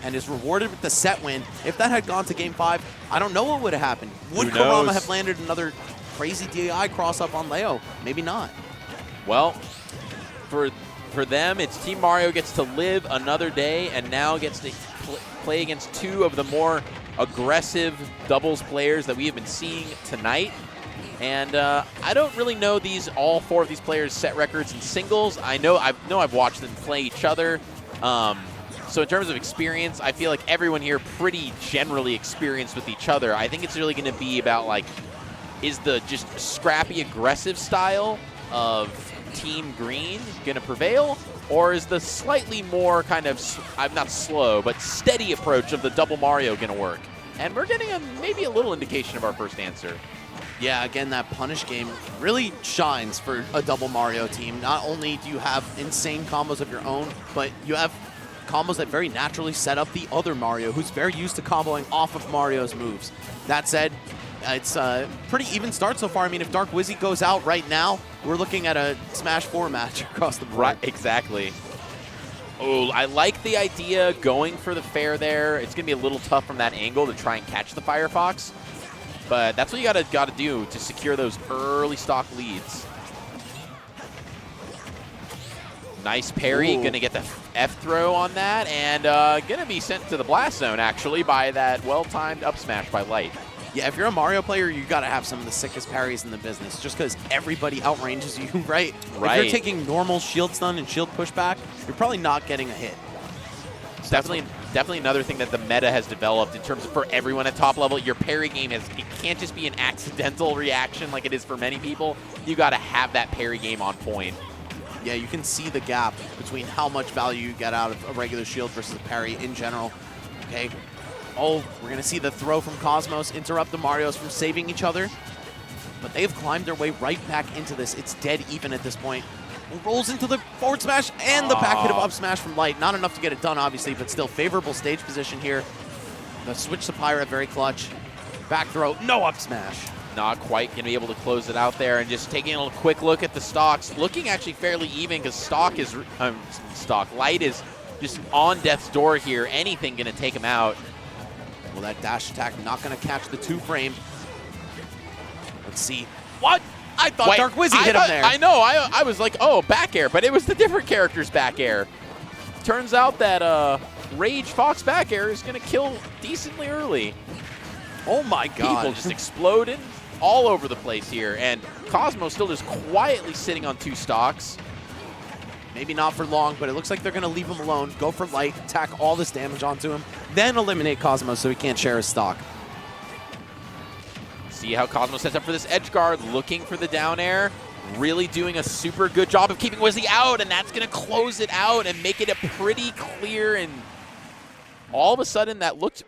and is rewarded with the set win. If that had gone to Game 5, I don't know what would have happened. Would Kurama have landed another crazy DI cross-up on Leo? Maybe not. Well, for them, it's Team Mario gets to live another day and now gets to play against two of the more aggressive doubles players that we have been seeing tonight. And I don't really know all four of these players' set records in singles. I know I've watched them play each other. So in terms of experience, I feel like everyone here pretty generally experienced with each other. I think it's really going to be about, like, is the just scrappy, aggressive style of Team Green going to prevail? Or is the slightly more kind of, I'm not slow, but steady approach of the double Mario going to work? And we're getting maybe a little indication of our first answer. Yeah, again, that punish game really shines for a double Mario team. Not only do you have insane combos of your own, but you have combos that very naturally set up the other Mario, who's very used to comboing off of Mario's moves. That said, it's a pretty even start so far. I mean, if Dark Wizzy goes out right now, we're looking at a Smash 4 match across the board. Right, exactly. Oh, I like the idea going for the fair there. It's going to be a little tough from that angle to try and catch the Firefox. But that's what you gotta do to secure those early stock leads. Nice parry, gonna get the F throw on that, and gonna be sent to the blast zone actually by that well-timed up smash by Light. Yeah, if you're a Mario player, you gotta have some of the sickest parries in the business, just because everybody outranges you, right? If you're taking normal shield stun and shield pushback, you're probably not getting a hit. Definitely another thing that the meta has developed in terms of for everyone at top level, your parry game it can't just be an accidental reaction like it is for many people. You got to have that parry game on point. Yeah, you can see the gap between how much value you get out of a regular shield versus a parry in general. Okay. Oh, we're going to see the throw from Cosmos interrupt the Marios from saving each other. But they have climbed their way right back into this. It's dead even at this point. Rolls into the forward smash and the back hit of up smash from Light. Not enough to get it done, obviously, but still favorable stage position here. The switch to Pyra, very clutch. Back throw, no up smash. Not quite going to be able to close it out there. And just taking a quick look at the stocks, looking actually fairly even because Light is just on death's door here. Anything going to take him out. Well, that dash attack not going to catch the 2-frame. Let's see. What? I thought Dark Wizzy hit him there. I know. I was like, oh, back air, but it was the different character's back air. Turns out that Rage Fox back air is going to kill decently early. Oh my god. People just exploding all over the place here. And Cosmo still just quietly sitting on 2 stocks. Maybe not for long, but it looks like they're going to leave him alone, go for Light, tack all this damage onto him, then eliminate Cosmo so he can't share his stock. See how Cosmo sets up for this edge guard, looking for the down air. Really doing a super good job of keeping Wizzy out, and that's going to close it out and make it a pretty clear. And all of a sudden, that looked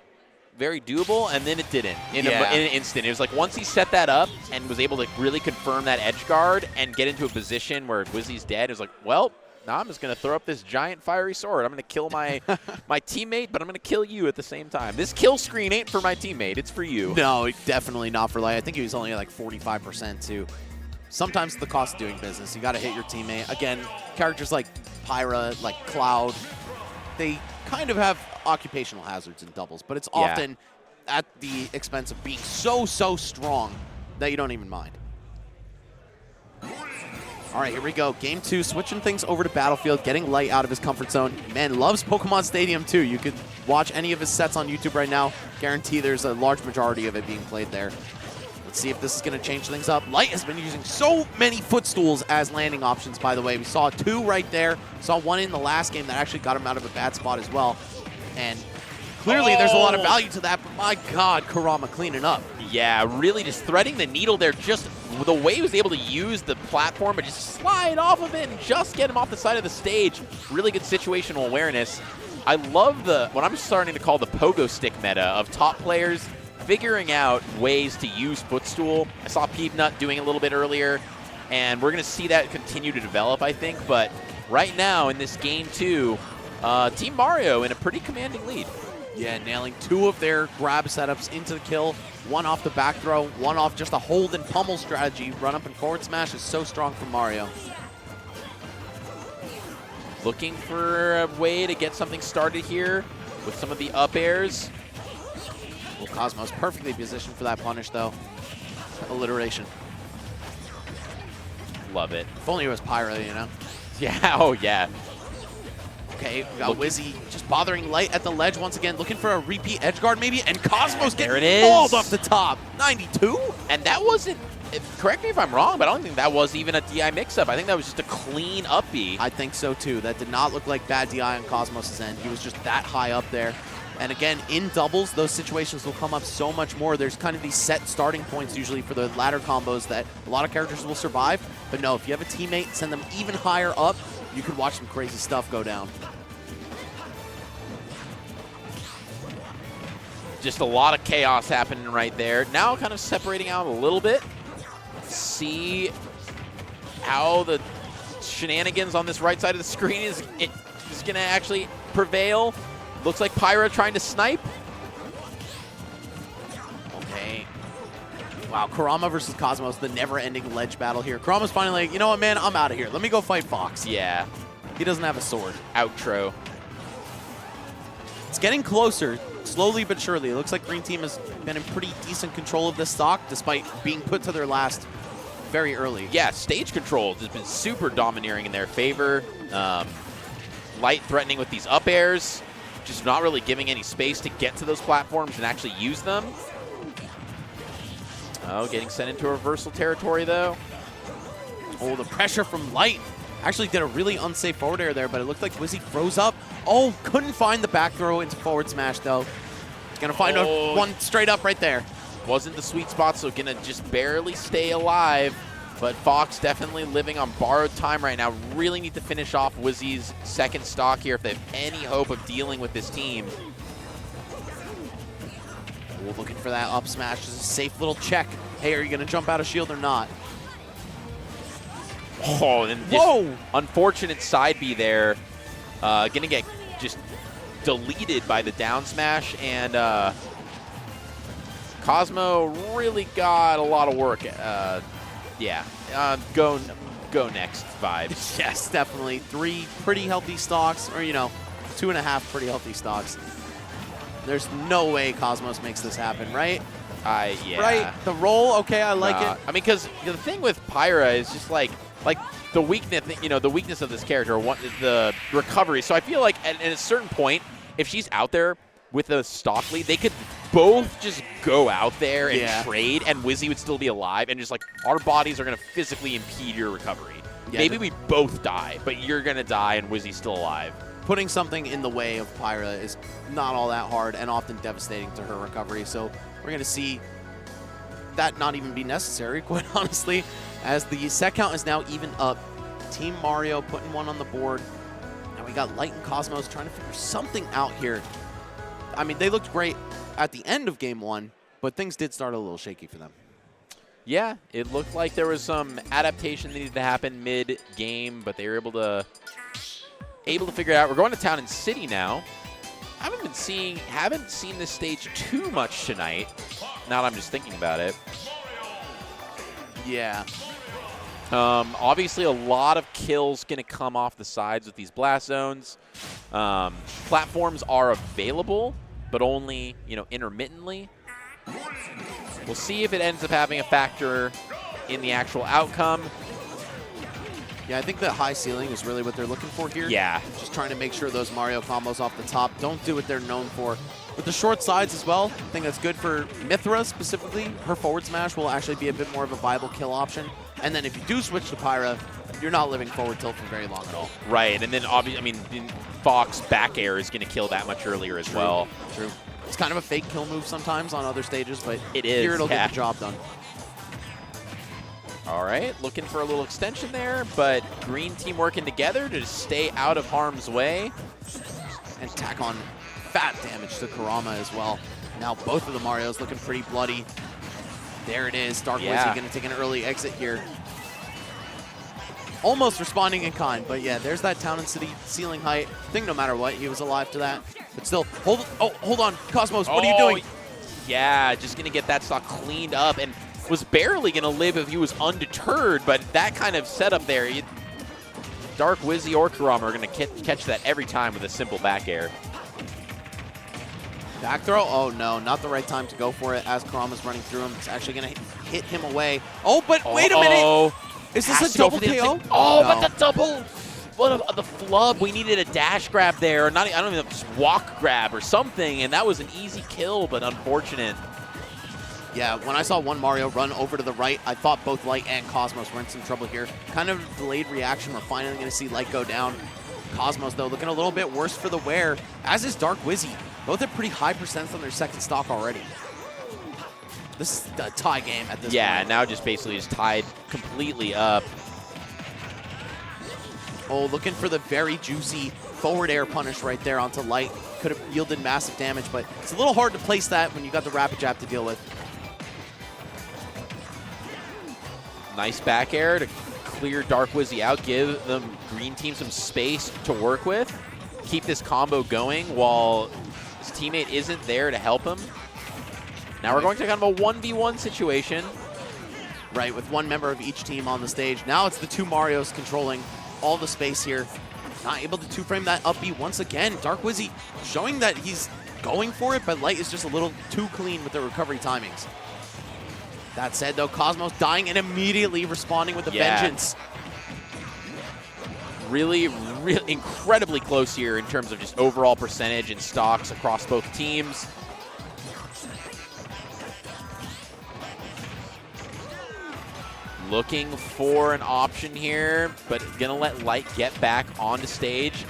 very doable, and then it didn't in an instant. It was like once he set that up and was able to really confirm that edge guard and get into a position where Wizzy's dead, it was like, well, now I'm just going to throw up this giant fiery sword. I'm going to kill my my teammate, but I'm going to kill you at the same time. This kill screen ain't for my teammate. It's for you. No, definitely not for Light. I think he was only like 45% too. Sometimes it's the cost of doing business. You got to hit your teammate. Again, characters like Pyra, like Cloud, they kind of have occupational hazards in doubles, but it's often at the expense of being so strong that you don't even mind. All right, here we go. Game 2, switching things over to Battlefield, getting Light out of his comfort zone. Man, loves Pokemon Stadium too. You could watch any of his sets on YouTube right now. Guarantee there's a large majority of it being played there. Let's see if this is going to change things up. Light has been using so many footstools as landing options, by the way. We saw 2 right there. Saw 1 in the last game that actually got him out of a bad spot as well. And clearly there's a lot of value to that, but my god, Kurama cleaning up. Yeah, really just threading the needle there. Just the way he was able to use the platform, but just slide off of it and just get him off the side of the stage. Really good situational awareness. I love what I'm starting to call the pogo stick meta of top players figuring out ways to use footstool. I saw Peanut doing a little bit earlier, and we're going to see that continue to develop, I think. But right now in this game 2, Team Mario in a pretty commanding lead. Yeah, nailing 2 of their grab setups into the kill. 1 off the back throw, 1 off just a hold and pummel strategy. Run up and forward smash is so strong from Mario. Looking for a way to get something started here with some of the up airs. Well, Cosmos perfectly positioned for that punish, though. Alliteration. Love it. If only it was Pyra, you know? Yeah, oh yeah. Okay, we got Wizzy just bothering Light at the ledge once again, looking for a repeat edge guard maybe, and Cosmos getting balled off the top. 92? And that wasn't, correct me if I'm wrong, but I don't think that was even a DI mix-up. I think that was just a clean up B. I think so too. That did not look like bad DI on Cosmos' end. He was just that high up there. And again, in doubles, those situations will come up so much more. There's kind of these set starting points usually for the ladder combos that a lot of characters will survive. But no, if you have a teammate, send them even higher up, you could watch some crazy stuff go down. Just a lot of chaos happening right there. Now kind of separating out a little bit. See how the shenanigans on this right side of the screen is going to actually prevail. Looks like Pyra trying to snipe. Okay. Wow, Kurama versus Cosmos, the never-ending ledge battle here. Kurama's finally like, you know what, man? I'm out of here. Let me go fight Fox. Yeah. He doesn't have a sword. Outro. It's getting closer, slowly but surely. It looks like Green Team has been in pretty decent control of this stock, despite being put to their last very early. Yeah, stage control has been super domineering in their favor. Light threatening with these up airs. Just not really giving any space to get to those platforms and actually use them. Oh, getting sent into reversal territory, though. Oh, the pressure from Light. Actually did a really unsafe forward air there, but it looked like Wizzy froze up. Oh, couldn't find the back throw into forward smash, though. Gonna find one straight up right there. Wasn't the sweet spot, so gonna just barely stay alive. But Fox definitely living on borrowed time right now. Really need to finish off Wizzy's second stock here if they have any hope of dealing with this team. Ooh, looking for that up smash. Just a safe little check. Hey, are you going to jump out of shield or not? Oh, and just unfortunate side B there. Gonna get just deleted by the down smash, and Cosmo really got a lot of work. Yeah, go next vibes. Yes, definitely. 3 pretty healthy stocks, or, 2.5 pretty healthy stocks. There's no way Cosmos makes this happen, right? Yeah. Right? The roll, okay, I like it. I mean, because the thing with Pyra is just like the weakness, the weakness of this character, the recovery. So I feel like at a certain point, if she's out there with a stock lead, they could both just go out there and trade, and Wizzy would still be alive, and just like our bodies are going to physically impede your recovery. Yeah, maybe we both die, but you're going to die and Wizzy's still alive. Putting something in the way of Pyra is not all that hard and often devastating to her recovery. So we're going to see that not even be necessary, quite honestly, as the set count is now even up. Team Mario putting one on the board. Now we got Light and Cosmos trying to figure something out here. I mean, they looked great at the end of Game 1, but things did start a little shaky for them. Yeah, it looked like there was some adaptation that needed to happen mid-game, but they were able to figure it out. We're going to Town and City now. Haven't seen this stage too much tonight. Now that I'm just thinking about it. Yeah. Obviously, a lot of kills going to come off the sides with these blast zones. Platforms are available, but only, intermittently. We'll see if it ends up having a factor in the actual outcome. Yeah, I think the high ceiling is really what they're looking for here. Yeah. Just trying to make sure those Mario combos off the top don't do what they're known for. With the short sides as well, I think that's good for Mythra specifically. Her forward smash will actually be a bit more of a viable kill option. And then if you do switch to Pyra, you're not living forward tilt for very long at all. Right, and then obviously, Fox back air is going to kill that much earlier as well. True. It's kind of a fake kill move sometimes on other stages, but it is, here it'll get the job done. All right, looking for a little extension there, but green team working together to stay out of harm's way. And tack on fat damage to Kurama as well. Now both of the Marios looking pretty bloody. There it is. Dark Wizzy going to take an early exit here. Almost responding in kind, but yeah, there's that Town and City ceiling height. I think no matter what, he was alive to that. But still, hold on. Cosmos, what are you doing? Yeah, just going to get that stock cleaned up, and was barely going to live if he was undeterred, but that kind of setup there, Dark Wizzy or Kurama are going to catch that every time with a simple back air. Back throw? Oh no, not the right time to go for it as Kurama's running through him. It's actually going to hit him away. Oh, but wait a minute! Is this a double KO? Oh, no. But the double! What the flub? We needed a dash grab there, or not. I don't even know, just walk grab or something, and that was an easy kill, but unfortunate. Yeah, when I saw one Mario run over to the right, I thought both Light and Cosmos were in some trouble here. Kind of a delayed reaction. We're finally going to see Light go down. Cosmos, though, looking a little bit worse for the wear, as is Dark Wizzy. Both have pretty high percents on their second stock already. This is a tie game at this point. Yeah, now just basically just tied completely up. Oh, looking for the very juicy forward air punish right there onto Light. Could have yielded massive damage, but it's a little hard to place that when you got the rapid jab to deal with. Nice back air to clear Dark Wizzy out, give the green team some space to work with, keep this combo going while his teammate isn't there to help him. Now we're going to kind of a 1v1 situation. Right, with one member of each team on the stage. Now it's the two Marios controlling all the space here. Not able to two-frame that up B once again. Dark Wizzy showing that he's going for it, but Light is just a little too clean with the recovery timings. That said, though, Cosmos dying and immediately responding with a vengeance. Really, really incredibly close here in terms of just overall percentage and stocks across both teams. Looking for an option here, but gonna let Light get back onto stage.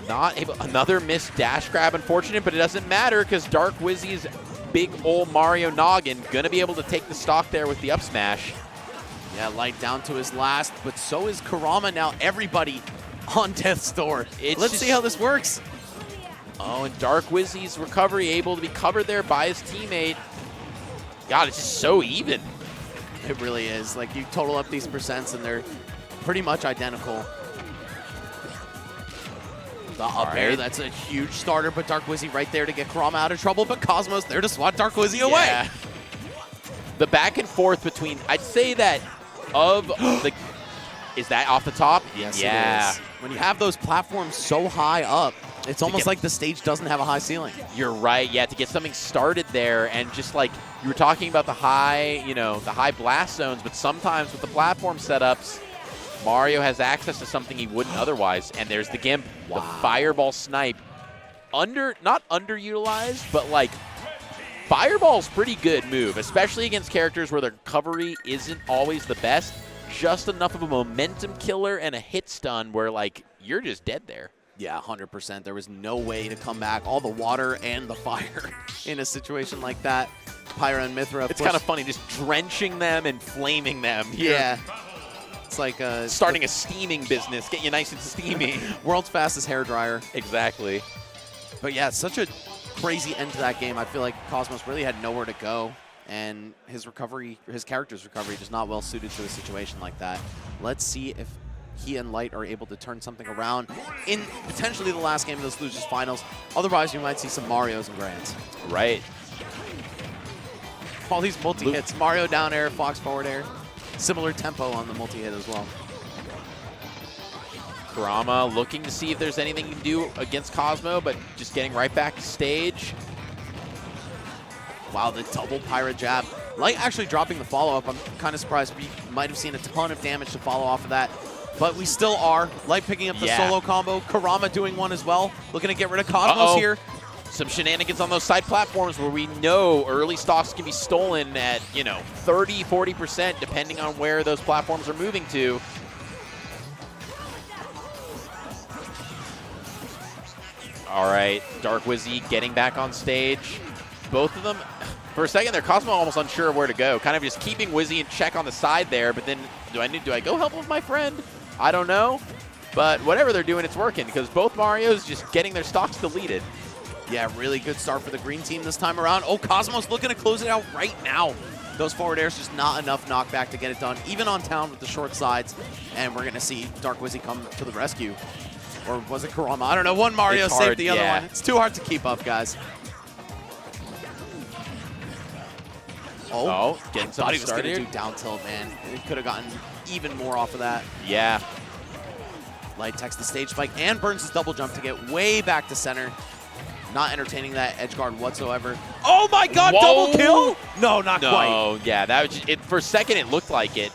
Not able, another missed dash grab, unfortunate, but it doesn't matter because Dark Wizzy's big old Mario noggin. Gonna be able to take the stock there with the up smash. Yeah, Light down to his last, but so is Kurama now. Everybody on Death's Door. Let's see how this works. Oh, and Dark Wizzy's recovery able to be covered there by his teammate. God, it's just so even. It really is. Like, you total up these percents, and they're pretty much identical. The up air, that's a huge starter, but Dark Wizzy right there to get Kurama out of trouble, but Cosmos there to swat Dark Wizzy away. Yeah. The back and forth between, I'd say that of the, is that off the top? Yes, yeah. it is. When you have those platforms so high up, it's almost like the stage doesn't have a high ceiling. You're right. Yeah, to get something started there, and just like you were talking about the high, the high blast zones, but sometimes with the platform setups, Mario has access to something he wouldn't otherwise. And there's the Gimp, the Fireball Snipe. Not underutilized, but like Fireball's pretty good move, especially against characters where their recovery isn't always the best. Just enough of a momentum killer and a hit stun where like you're just dead there. Yeah, 100%. There was no way to come back. All the water and the fire in a situation like that. Pyra and Mythra. It's kind of funny, just drenching them and flaming them. Yeah. It's like starting a steaming business, get you nice and steamy. World's fastest hairdryer. Exactly. But yeah, such a crazy end to that game. I feel like Cosmos really had nowhere to go, and his character's recovery, just not well suited to a situation like that. Let's see if he and Light are able to turn something around in potentially the last game of this Losers Finals. Otherwise, you might see some Marios and Grands. Right. All these multi-hits. Mario down air, Fox forward air. Similar tempo on the multi-hit as well. Kurama looking to see if there's anything he can do against Cosmo, but just getting right back to stage. Wow, the double Pyra jab. Light actually dropping the follow-up. I'm kind of surprised. We might have seen a ton of damage to follow off of that. But we still are. Light picking up the solo combo. Kurama doing one as well. Looking to get rid of Cosmos here. Some shenanigans on those side platforms where we know early stocks can be stolen at, 30, 40%, depending on where those platforms are moving to. All right, Dark Wizzy getting back on stage. Both of them, for a second there, Cosmo almost unsure of where to go. Kind of just keeping Wizzy in check on the side there, but then do I go help with my friend? I don't know. But whatever they're doing, it's working because both Marios just getting their stocks deleted. Yeah, really good start for the green team this time around. Oh, Cosmos looking to close it out right now. Those forward airs just not enough knockback to get it done, even on town with the short sides. And we're going to see Dark Wizzy come to the rescue. Or was it Kurama? I don't know. One Mario saved the other one. It's too hard to keep up, guys. Oh, getting I thought he was going started. to do down tilt, man. He could have gotten even more off of that. Yeah. Light techs the stage spike and burns his double jump to get way back to center. Not entertaining that edge guard whatsoever. Oh my God, Whoa. double kill? No, not quite. No, yeah, that was just, for a second it looked like it.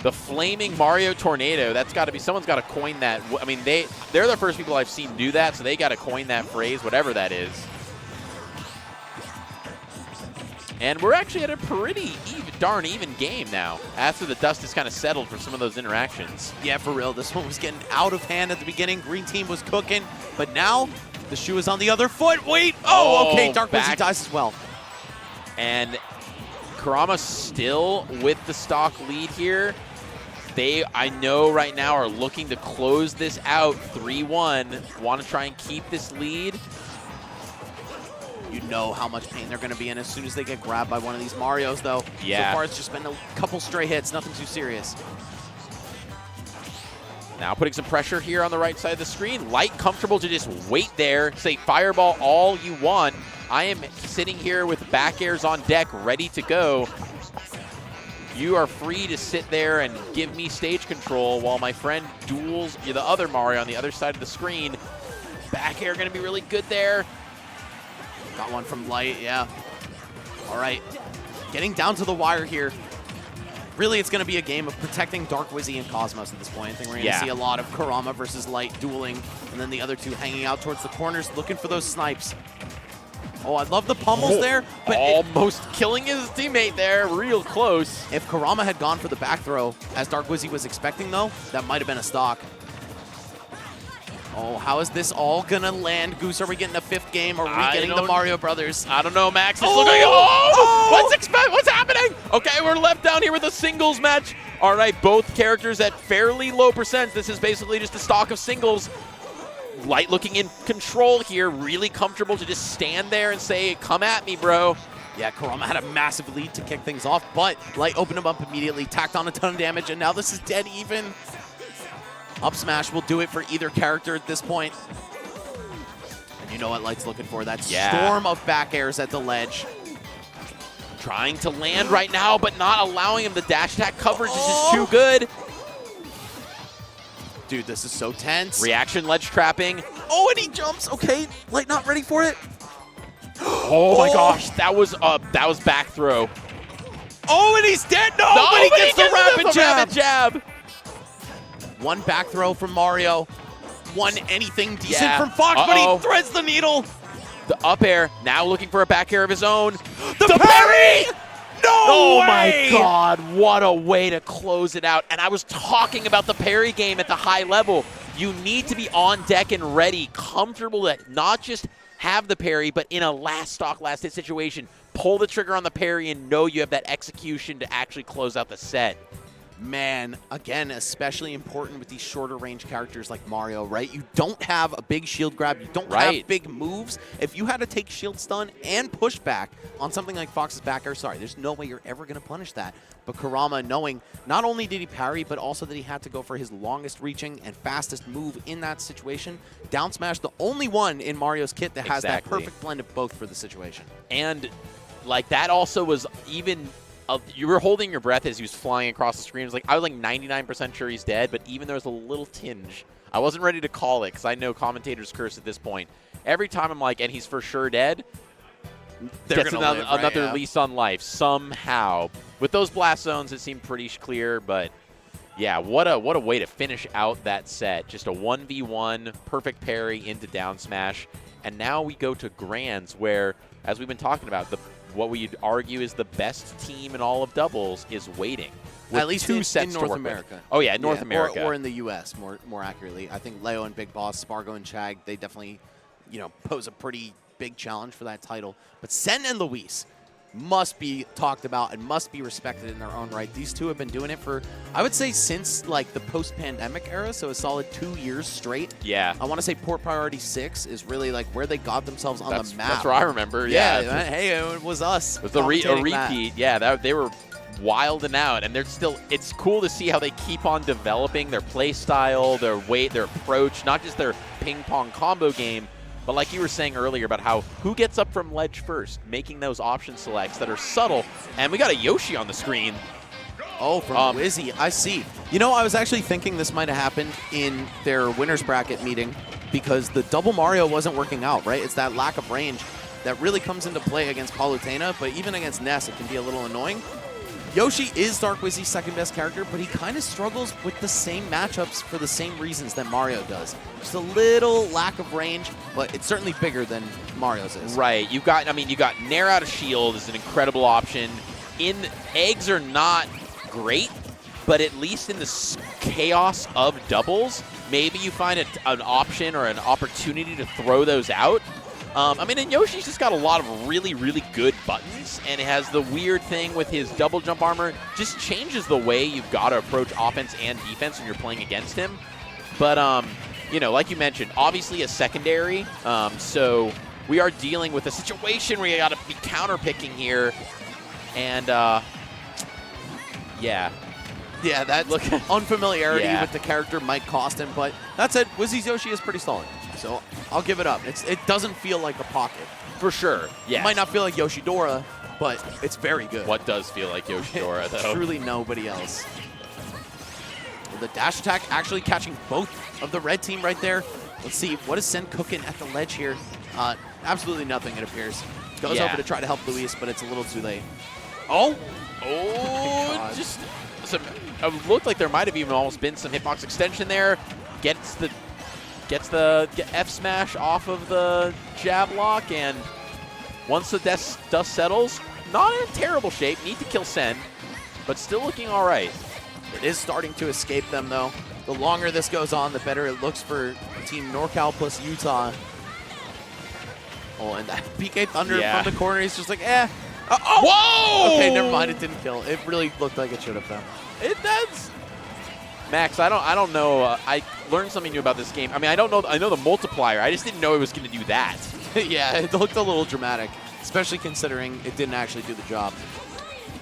The flaming Mario Tornado, that's got to be, someone's got to coin that. I mean, they're the first people I've seen do that, so they got to coin that phrase, whatever that is. And we're actually at a pretty darn even game now, after the dust has kind of settled for some of those interactions. Yeah, for real. This one was getting out of hand at the beginning. Green team was cooking, but now the shoe is on the other foot. Wait. Oh, okay. Dark Wizzy dies as well. And Kurama still with the stock lead here. They, I know right now, are looking to close this out 3-1. Want to try and keep this lead. You know how much pain they're going to be in as soon as they get grabbed by one of these Marios, though. Yeah. So far, it's just been a couple stray hits, nothing too serious. Now putting some pressure here on the right side of the screen. Light comfortable to just wait there, say fireball all you want. I am sitting here with back airs on deck, ready to go. You are free to sit there and give me stage control while my friend duels the other Mario on the other side of the screen. Back air going to be really good there. Got one from Light, yeah. All right, getting down to the wire here. Really, it's going to be a game of protecting Dark Wizzy and Cosmos at this point. I think we're going to see a lot of Kurama versus Light dueling, and then the other two hanging out towards the corners, looking for those snipes. Oh, I love the pummels there. But almost killing his teammate there, real close. If Kurama had gone for the back throw, as Dark Wizzy was expecting, though, that might have been a stock. Oh, how is this all gonna land? Goose, are we getting a 5th game? Are we I getting the don't- Mario Brothers? I don't know, Max. It's Oh! looking. Oh! What's happening? Okay, we're left down here with a singles match. All right, both characters at fairly low percents. This is basically just a stock of singles. Light looking in control here, really comfortable to just stand there and say, "Come at me, bro." Yeah, Kurama had a massive lead to kick things off, but Light opened him up immediately, tacked on a ton of damage, and now this is dead even. Up smash will do it for either character at this point. And you know what Light's looking for, that storm of back airs at the ledge. Trying to land right now, but not allowing him. The dash attack coverage is just too good. Dude, this is so tense. Reaction ledge trapping. Oh, and he jumps. Okay, Light not ready for it. Oh my gosh, that was back throw. Oh, and he's dead. No, No, but he gets the rapid jab. jab. One back throw from Mario. One anything decent Yeah. from Fox, But Uh-oh. he threads the needle. The up air, now looking for a back air of his own. The parry! No Oh way! my god, what a way to close it out. And I was talking about the parry game at the high level. You need to be on deck and ready, comfortable to not just have the parry, but in a last stock, last hit situation, pull the trigger on the parry and know you have that execution to actually close out the set. Man, again, especially important with these shorter range characters like Mario, right? You don't have a big shield grab. You don't Right. have big moves. If you had to take shield stun and push back on something like Fox's back air, sorry, there's no way you're ever going to punish that. But Kurama, knowing not only did he parry, but also that he had to go for his longest reaching and fastest move in that situation. Down smash, the only one in Mario's kit that has that Exactly. perfect blend of both for the situation. And like that also was even you were holding your breath as he was flying across the screen. It was like I was like 99% sure he's dead, but even there was a little tinge. I wasn't ready to call it because I know commentators curse at this point. Every time I'm like, and he's for sure dead, They're gets gonna another, live, right? another Yeah. lease on life somehow. With those blast zones, it seemed pretty clear, but yeah, what a way to finish out that set. Just a 1v1, perfect parry into down smash. And now we go to Grands where, as we've been talking about, what we'd argue is the best team in all of doubles is waiting. With At least two in sets to North work with. America. Oh yeah, North Yeah, America. or in the U.S. more accurately. I think Leo and Big Boss, Spargo and Chag, they definitely, pose a pretty big challenge for that title. But Sen and Luis must be talked about and must be respected in their own right. These two have been doing it for, I would say, since like the post-pandemic era, so a solid 2 years straight. Yeah. I want to say Port Priority 6 is really like where they got themselves on the map. That's what I remember. Yeah, Yeah. hey, it was us. It was a commentating that. repeat. Yeah, they were wilding out, and they're still. It's cool to see how they keep on developing their play style, their weight, their approach, not just their ping pong combo game, but like you were saying earlier about how who gets up from ledge first, making those option selects that are subtle. And we got a Yoshi on the screen. Oh, from Wizzy. I see. I was actually thinking this might have happened in their winner's bracket meeting because the double Mario wasn't working out, right? It's that lack of range that really comes into play against Palutena, but even against Ness, it can be a little annoying. Yoshi is Dark Wizzy's second best character, but he kind of struggles with the same matchups for the same reasons that Mario does. Just a little lack of range, but it's certainly bigger than Mario's is. Right. You got Nair out of shield is an incredible option. Eggs are not great, but at least in the chaos of doubles, maybe you find an option or an opportunity to throw those out. And Yoshi's just got a lot of really, really good buttons, and it has the weird thing with his double jump armor, just changes the way you've got to approach offense and defense when you're playing against him. But, like you mentioned, obviously a secondary, so we are dealing with a situation where you got to be counter-picking here, and, yeah. Yeah, that unfamiliarity Yeah. with the character might cost him, but that said, Wizzy's Yoshi is pretty solid. So I'll give it up. It doesn't feel like a pocket. For sure, yeah. It might not feel like Yoshidora, but it's very good. What does feel like Yoshidora, though? Truly nobody else. Well, the dash attack actually catching both of the red team right there. Let's see, what is Sen cooking at the ledge here? Absolutely nothing, it appears. Goes Yeah. over to try to help Luis, but it's a little too late. Oh, God. just some. It looked like there might have even almost been some hitbox extension there. Gets the F smash off of the jab lock, and once the dust settles, not in terrible shape. Need to kill Sen, but still looking all right. It is starting to escape them, though. the longer this goes on, the better it looks for Team NorCal plus Utah. Oh, and that PK Thunder from the corner, he's just like, eh. Whoa! Okay, never mind. It didn't kill. It really looked like it should have, though. It does. Max, I don't know. I learned something new about this game. I mean, I don't know. I know the multiplier. I just didn't know it was going to do that. Yeah, it looked a little dramatic, especially considering it didn't actually do the job.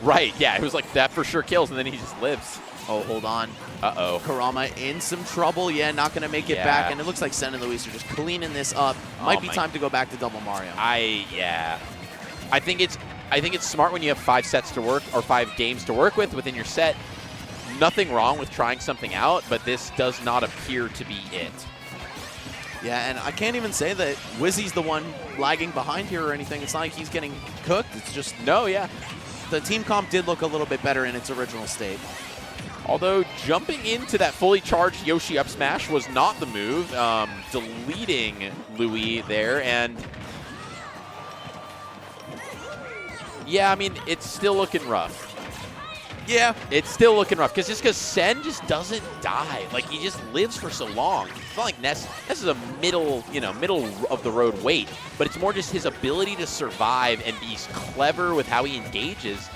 Right. Yeah, it was like that for sure kills, and then he just lives. Oh, hold on. Uh-oh. Karama in some trouble. Yeah, not going to make it back. And it looks like Sen and Luis are just cleaning this up. Might be time to go back to Double Mario. I think it's smart when you have 5 sets to work or 5 games to work with within your set. Nothing wrong with trying something out, but this does not appear to be it. Yeah, and I can't even say that Wizzy's the one lagging behind here or anything. It's not like he's getting cooked. It's just the team comp did look a little bit better in its original state. Although jumping into that fully charged Yoshi up smash was not the move, deleting Louis there, and yeah, I mean, it's still looking rough. Yeah. It's still looking rough, because Sen just doesn't die. Like, he just lives for so long. It's not like Ness is a middle of the road weight, but it's more just his ability to survive and be clever with how he engages.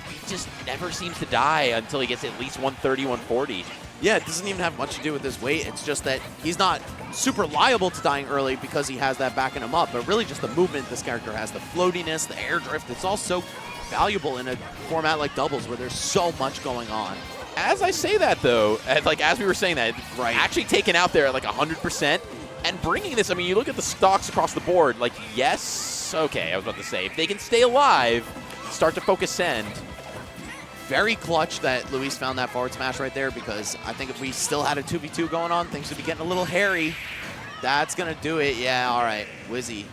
He just never seems to die until he gets at least 130, 140. Yeah, it doesn't even have much to do with his weight. It's just that he's not super liable to dying early because he has that backing him up, but really just the movement this character has, the floatiness, the air drift, it's all so valuable in a format like doubles where there's so much going on. As I say that, though, as we were saying that, actually taken out there at like 100% and bringing this, I mean, you look at the stocks across the board, like, yes, okay, I was about to say, if they can stay alive, start to focus send. Very clutch that Luis found that forward smash right there, because I think if we still had a 2v2 going on, things would be getting a little hairy. That's going to do it. Yeah, all right. Wizzy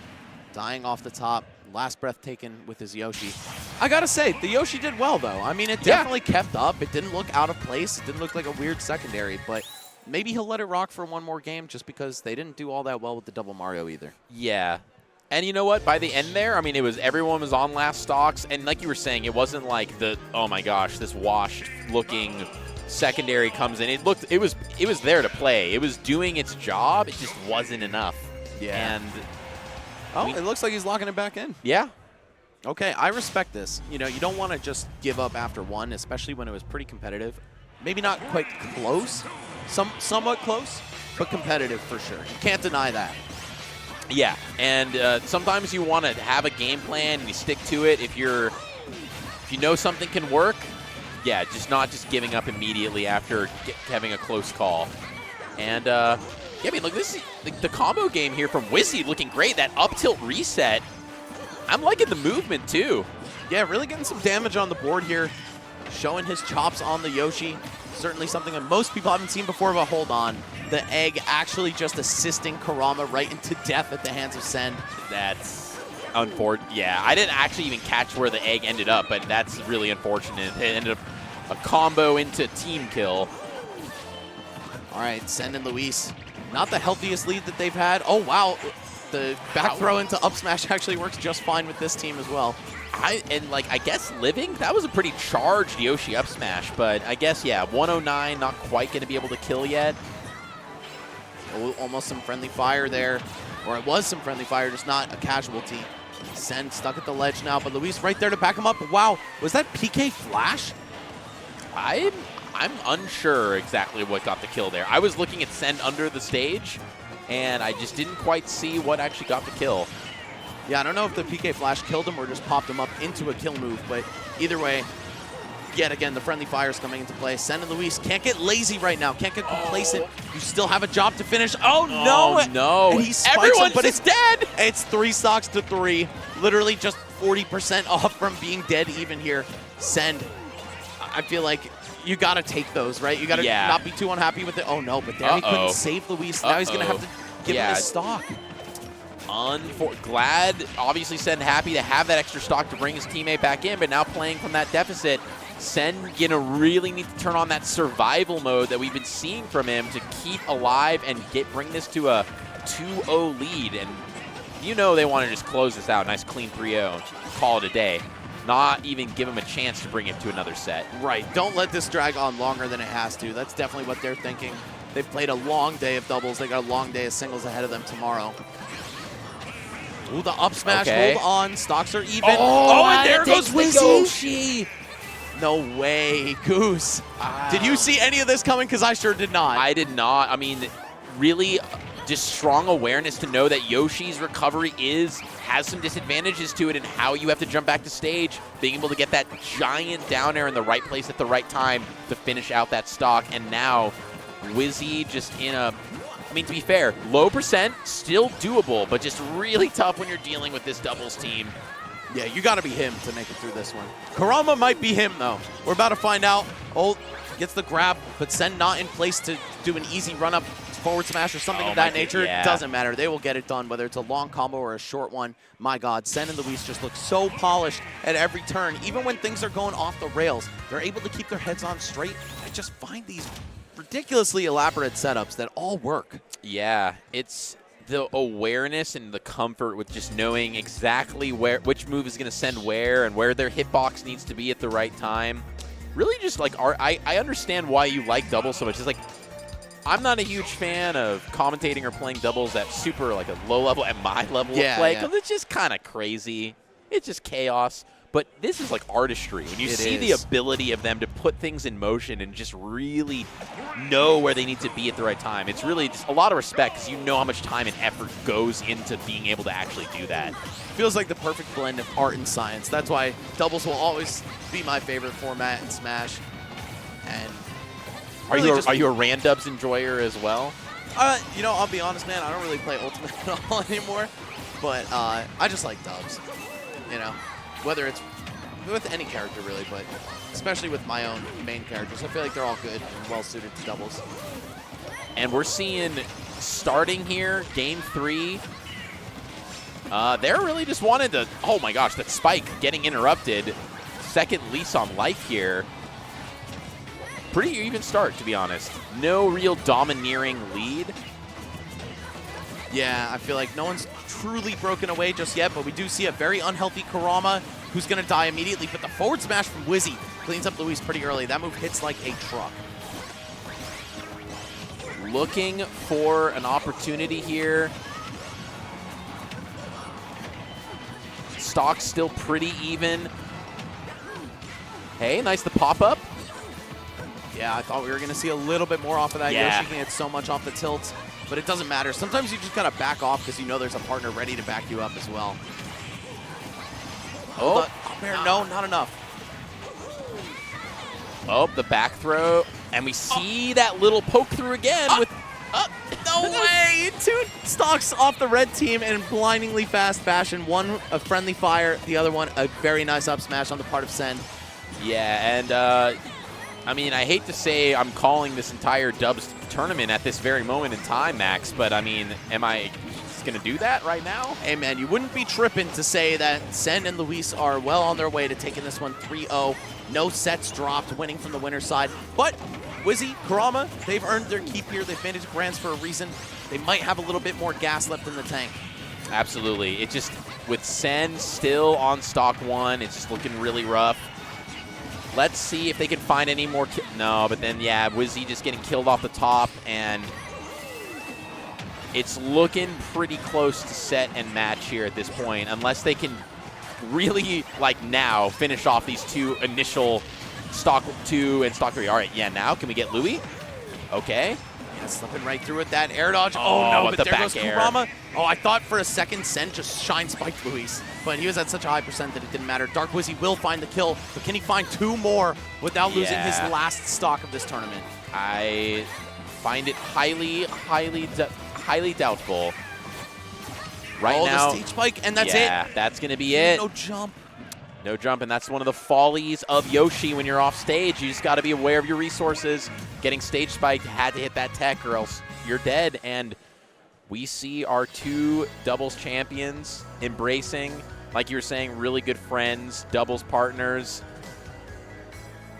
dying off the top. Last breath taken with his Yoshi. I gotta say, the Yoshi did well, though. I mean, it definitely kept up. It didn't look out of place. It didn't look like a weird secondary, but maybe he'll let it rock for one more game just because they didn't do all that well with the Double Mario either. Yeah. And you know what? By the end there, I mean, everyone was on last stocks, and like you were saying, it wasn't like oh my gosh, this washed-looking secondary comes in. It was there to play. It was doing its job. It just wasn't enough. Yeah. And it looks like he's locking it back in. Yeah. Okay, I respect this. You know, you don't want to just give up after one, especially when it was pretty competitive. Maybe not quite close, somewhat close, but competitive for sure. You can't deny that. Yeah, and sometimes you want to have a game plan and you stick to it. If you know something can work, yeah, not just giving up immediately after having a close call. And yeah, I mean, look, this is the combo game here from Wizzy looking great. That up tilt reset. I'm liking the movement too. Yeah, really getting some damage on the board here. Showing his chops on the Yoshi. Certainly something that most people haven't seen before, but hold on. The egg actually just assisting Karama right into death at the hands of Sen. That's unfortunate. Yeah, I didn't actually even catch where the egg ended up, but that's really unfortunate. It ended up a combo into team kill. All right, Sen and Luis. Not the healthiest lead that they've had. Oh, wow. The back throw into up smash actually works just fine with this team as well. I guess living, that was a pretty charged Yoshi up smash, but I guess, yeah, 109, not quite going to be able to kill yet. Oh, almost some friendly fire there. Or it was some friendly fire, just not a casualty. Sen stuck at the ledge now, but Luis right there to back him up. Wow, was that PK Flash? I'm unsure exactly what got the kill there. I was looking at Send under the stage, and I just didn't quite see what actually got the kill. Yeah, I don't know if the PK Flash killed him or just popped him up into a kill move, but either way, yet again, the friendly fire is coming into play. Sen and Luis can't get lazy right now, can't get complacent. You still have a job to finish. Oh, no! Oh, no. And he spikes Everyone's him, but it's dead! It's 3 stocks to 3. Literally just 40% off from being dead even here. Send. I feel like you got to take those, right? You got to not be too unhappy with it. Oh, no, but there he couldn't save Luis. Now he's going to have to give him his stock. Glad, obviously, Sen happy to have that extra stock to bring his teammate back in, but now playing from that deficit, Sen gonna really need to turn on that survival mode that we've been seeing from him to keep alive and bring this to a 2-0 lead. And you know they want to just close this out, nice clean 3-0, call it a day. not even give them a chance to bring it to another set. Right. Don't let this drag on longer than it has to. That's definitely what they're thinking. They've played a long day of doubles. They got a long day of singles ahead of them tomorrow. Ooh, the up smash. Okay. Hold on. Stocks are even. Oh, and there goes Wizzy. Yoshi. No way, Goose. Did you see any of this coming? Because I sure did not. I did not. I mean, really just strong awareness to know that Yoshi's recovery has some disadvantages to it and how you have to jump back to stage, being able to get that giant down air in the right place at the right time to finish out that stock. And now Wizzy just in a, I mean, to be fair, low percent, still doable, but just really tough when you're dealing with this doubles team. Yeah, you got to be him to make it through this one. Kurama might be him, though. We're about to find out. Ult gets the grab, but Sen not in place to do an easy run-up forward smash or something of that nature. Yeah. Doesn't matter. They will get it done, whether it's a long combo or a short one. My God, Sen and Luis just look so polished at every turn. Even when things are going off the rails, they're able to keep their heads on straight. I just find these ridiculously elaborate setups that all work. Yeah, it's the awareness and the comfort with just knowing exactly which move is going to send where and where their hitbox needs to be at the right time. Really just like, I understand why you like doubles so much. It's like, I'm not a huge fan of commentating or playing doubles at super, like a low level, at my level of play, because it's just kind of crazy. It's just chaos. But this is like artistry. When you see the ability of them to put things in motion and just really know where they need to be at the right time, it's really just a lot of respect because you know how much time and effort goes into being able to actually do that. Feels like the perfect blend of art and science. That's why doubles will always be my favorite format in Smash. And are you a Randubs enjoyer as well? You know, I'll be honest, man. I don't really play Ultimate at all anymore. But I just like dubs. You know, whether it's with any character really, but especially with my own main characters, I feel like they're all good and well suited to doubles. And we're seeing starting here, game 3. They're really just wanted to. Oh my gosh, that spike getting interrupted. Second lease on life here. Pretty even start, to be honest. No real domineering lead. Yeah, I feel like no one's truly broken away just yet, but we do see a very unhealthy Kurama who's going to die immediately. But the forward smash from Wizzy cleans up Luis pretty early. That move hits like a truck. Looking for an opportunity here. Stock's still pretty even. Hey, nice the pop-up. Yeah, I thought we were going to see a little bit more off of that. Yeah. Yoshi can hit so much off the tilt, but it doesn't matter. Sometimes you just got to back off because you know there's a partner ready to back you up as well. Oh, No, not enough. Oh, the back throw. And we see that little poke through again with... No way! 2 stocks off the red team in blindingly fast fashion. One a friendly fire, the other one a very nice up smash on the part of Sen. Yeah, and I mean, I hate to say I'm calling this entire Dubs tournament at this very moment in time, Max, but I mean, am I just going to do that right now? Hey, man, you wouldn't be tripping to say that Sen and Luis are well on their way to taking this one 3-0. No sets dropped, winning from the winner's side. But Wizzy, Kurama, they've earned their keep here. They've made it to Grands for a reason. They might have a little bit more gas left in the tank. Absolutely. It just, with Sen still on stock 1, it's just looking really rough. Let's see if they can find any more. No, but then, yeah, Wizzy just getting killed off the top, and it's looking pretty close to set and match here at this point, unless they can really, like now, finish off these 2 initial stock 2 and stock 3. All right, yeah, now can we get Louis? Okay. Yeah, slipping right through with that air dodge. Oh, no, with but the there goes back air. Kurama. Oh, I thought for a second Sen just shine spiked Luis, but he was at such a high percent that it didn't matter. Dark Wizzy will find the kill, but can he find 2 more without losing his last stock of this tournament? I find it highly doubtful. Right now, the stage spike, and that's it. Yeah, that's going to be it. No jump. No jump, and that's one of the follies of Yoshi when you're off stage. You just got to be aware of your resources. Getting stage spiked, had to hit that tech or else you're dead. And we see our 2 doubles champions embracing, like you were saying, really good friends, doubles partners.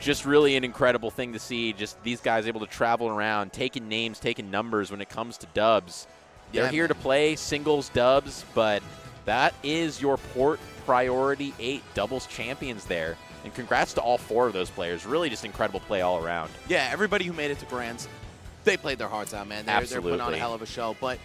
Just really an incredible thing to see. Just these guys able to travel around, taking names, taking numbers when it comes to dubs. They're here to play singles dubs, but that is your Port Priority 8 doubles champions there. And congrats to all 4 of those players. Really just incredible play all around. Yeah, everybody who made it to Grands, they played their hearts out, man. They're putting on a Absolutely. hell of a show. But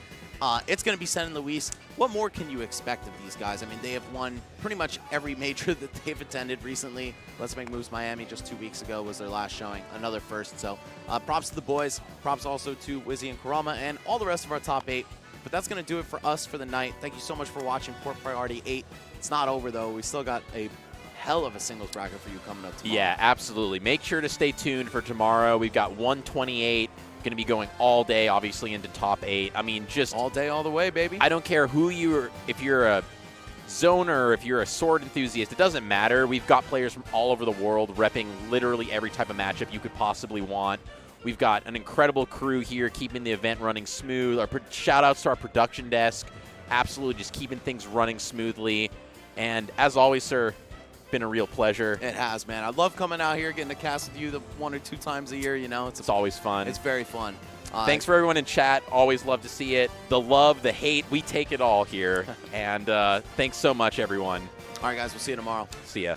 it's going to be Sen and Luis. What more can you expect of these guys? I mean, they have won pretty much every major that they've attended recently. Let's Make Moves Miami just 2 weeks ago was their last showing. Another first. So props to the boys. Props also to Wizzy and Kurama and all the rest of our top 8. But that's going to do it for us for the night. Thank you so much for watching Port Priority 8. It's not over, though. We still got a hell of a singles bracket for you coming up tomorrow. Yeah, absolutely. Make sure to stay tuned for tomorrow. We've got 128 going to be going all day, obviously, into top 8. I mean, just all day, all the way, baby. I don't care who you are, if you're a zoner, if you're a sword enthusiast, it doesn't matter. We've got players from all over the world repping literally every type of matchup you could possibly want. We've got an incredible crew here keeping the event running smooth. Shout outs to our production desk. Absolutely just keeping things running smoothly. And as always, sir, been a real pleasure. It has, man. I love coming out here, getting to cast with you the 1 or 2 times a year. You know, It's always fun. It's very fun. Thanks for everyone in chat. Always love to see it. The love, the hate, we take it all here. And thanks so much, everyone. All right, guys. We'll see you tomorrow. See ya.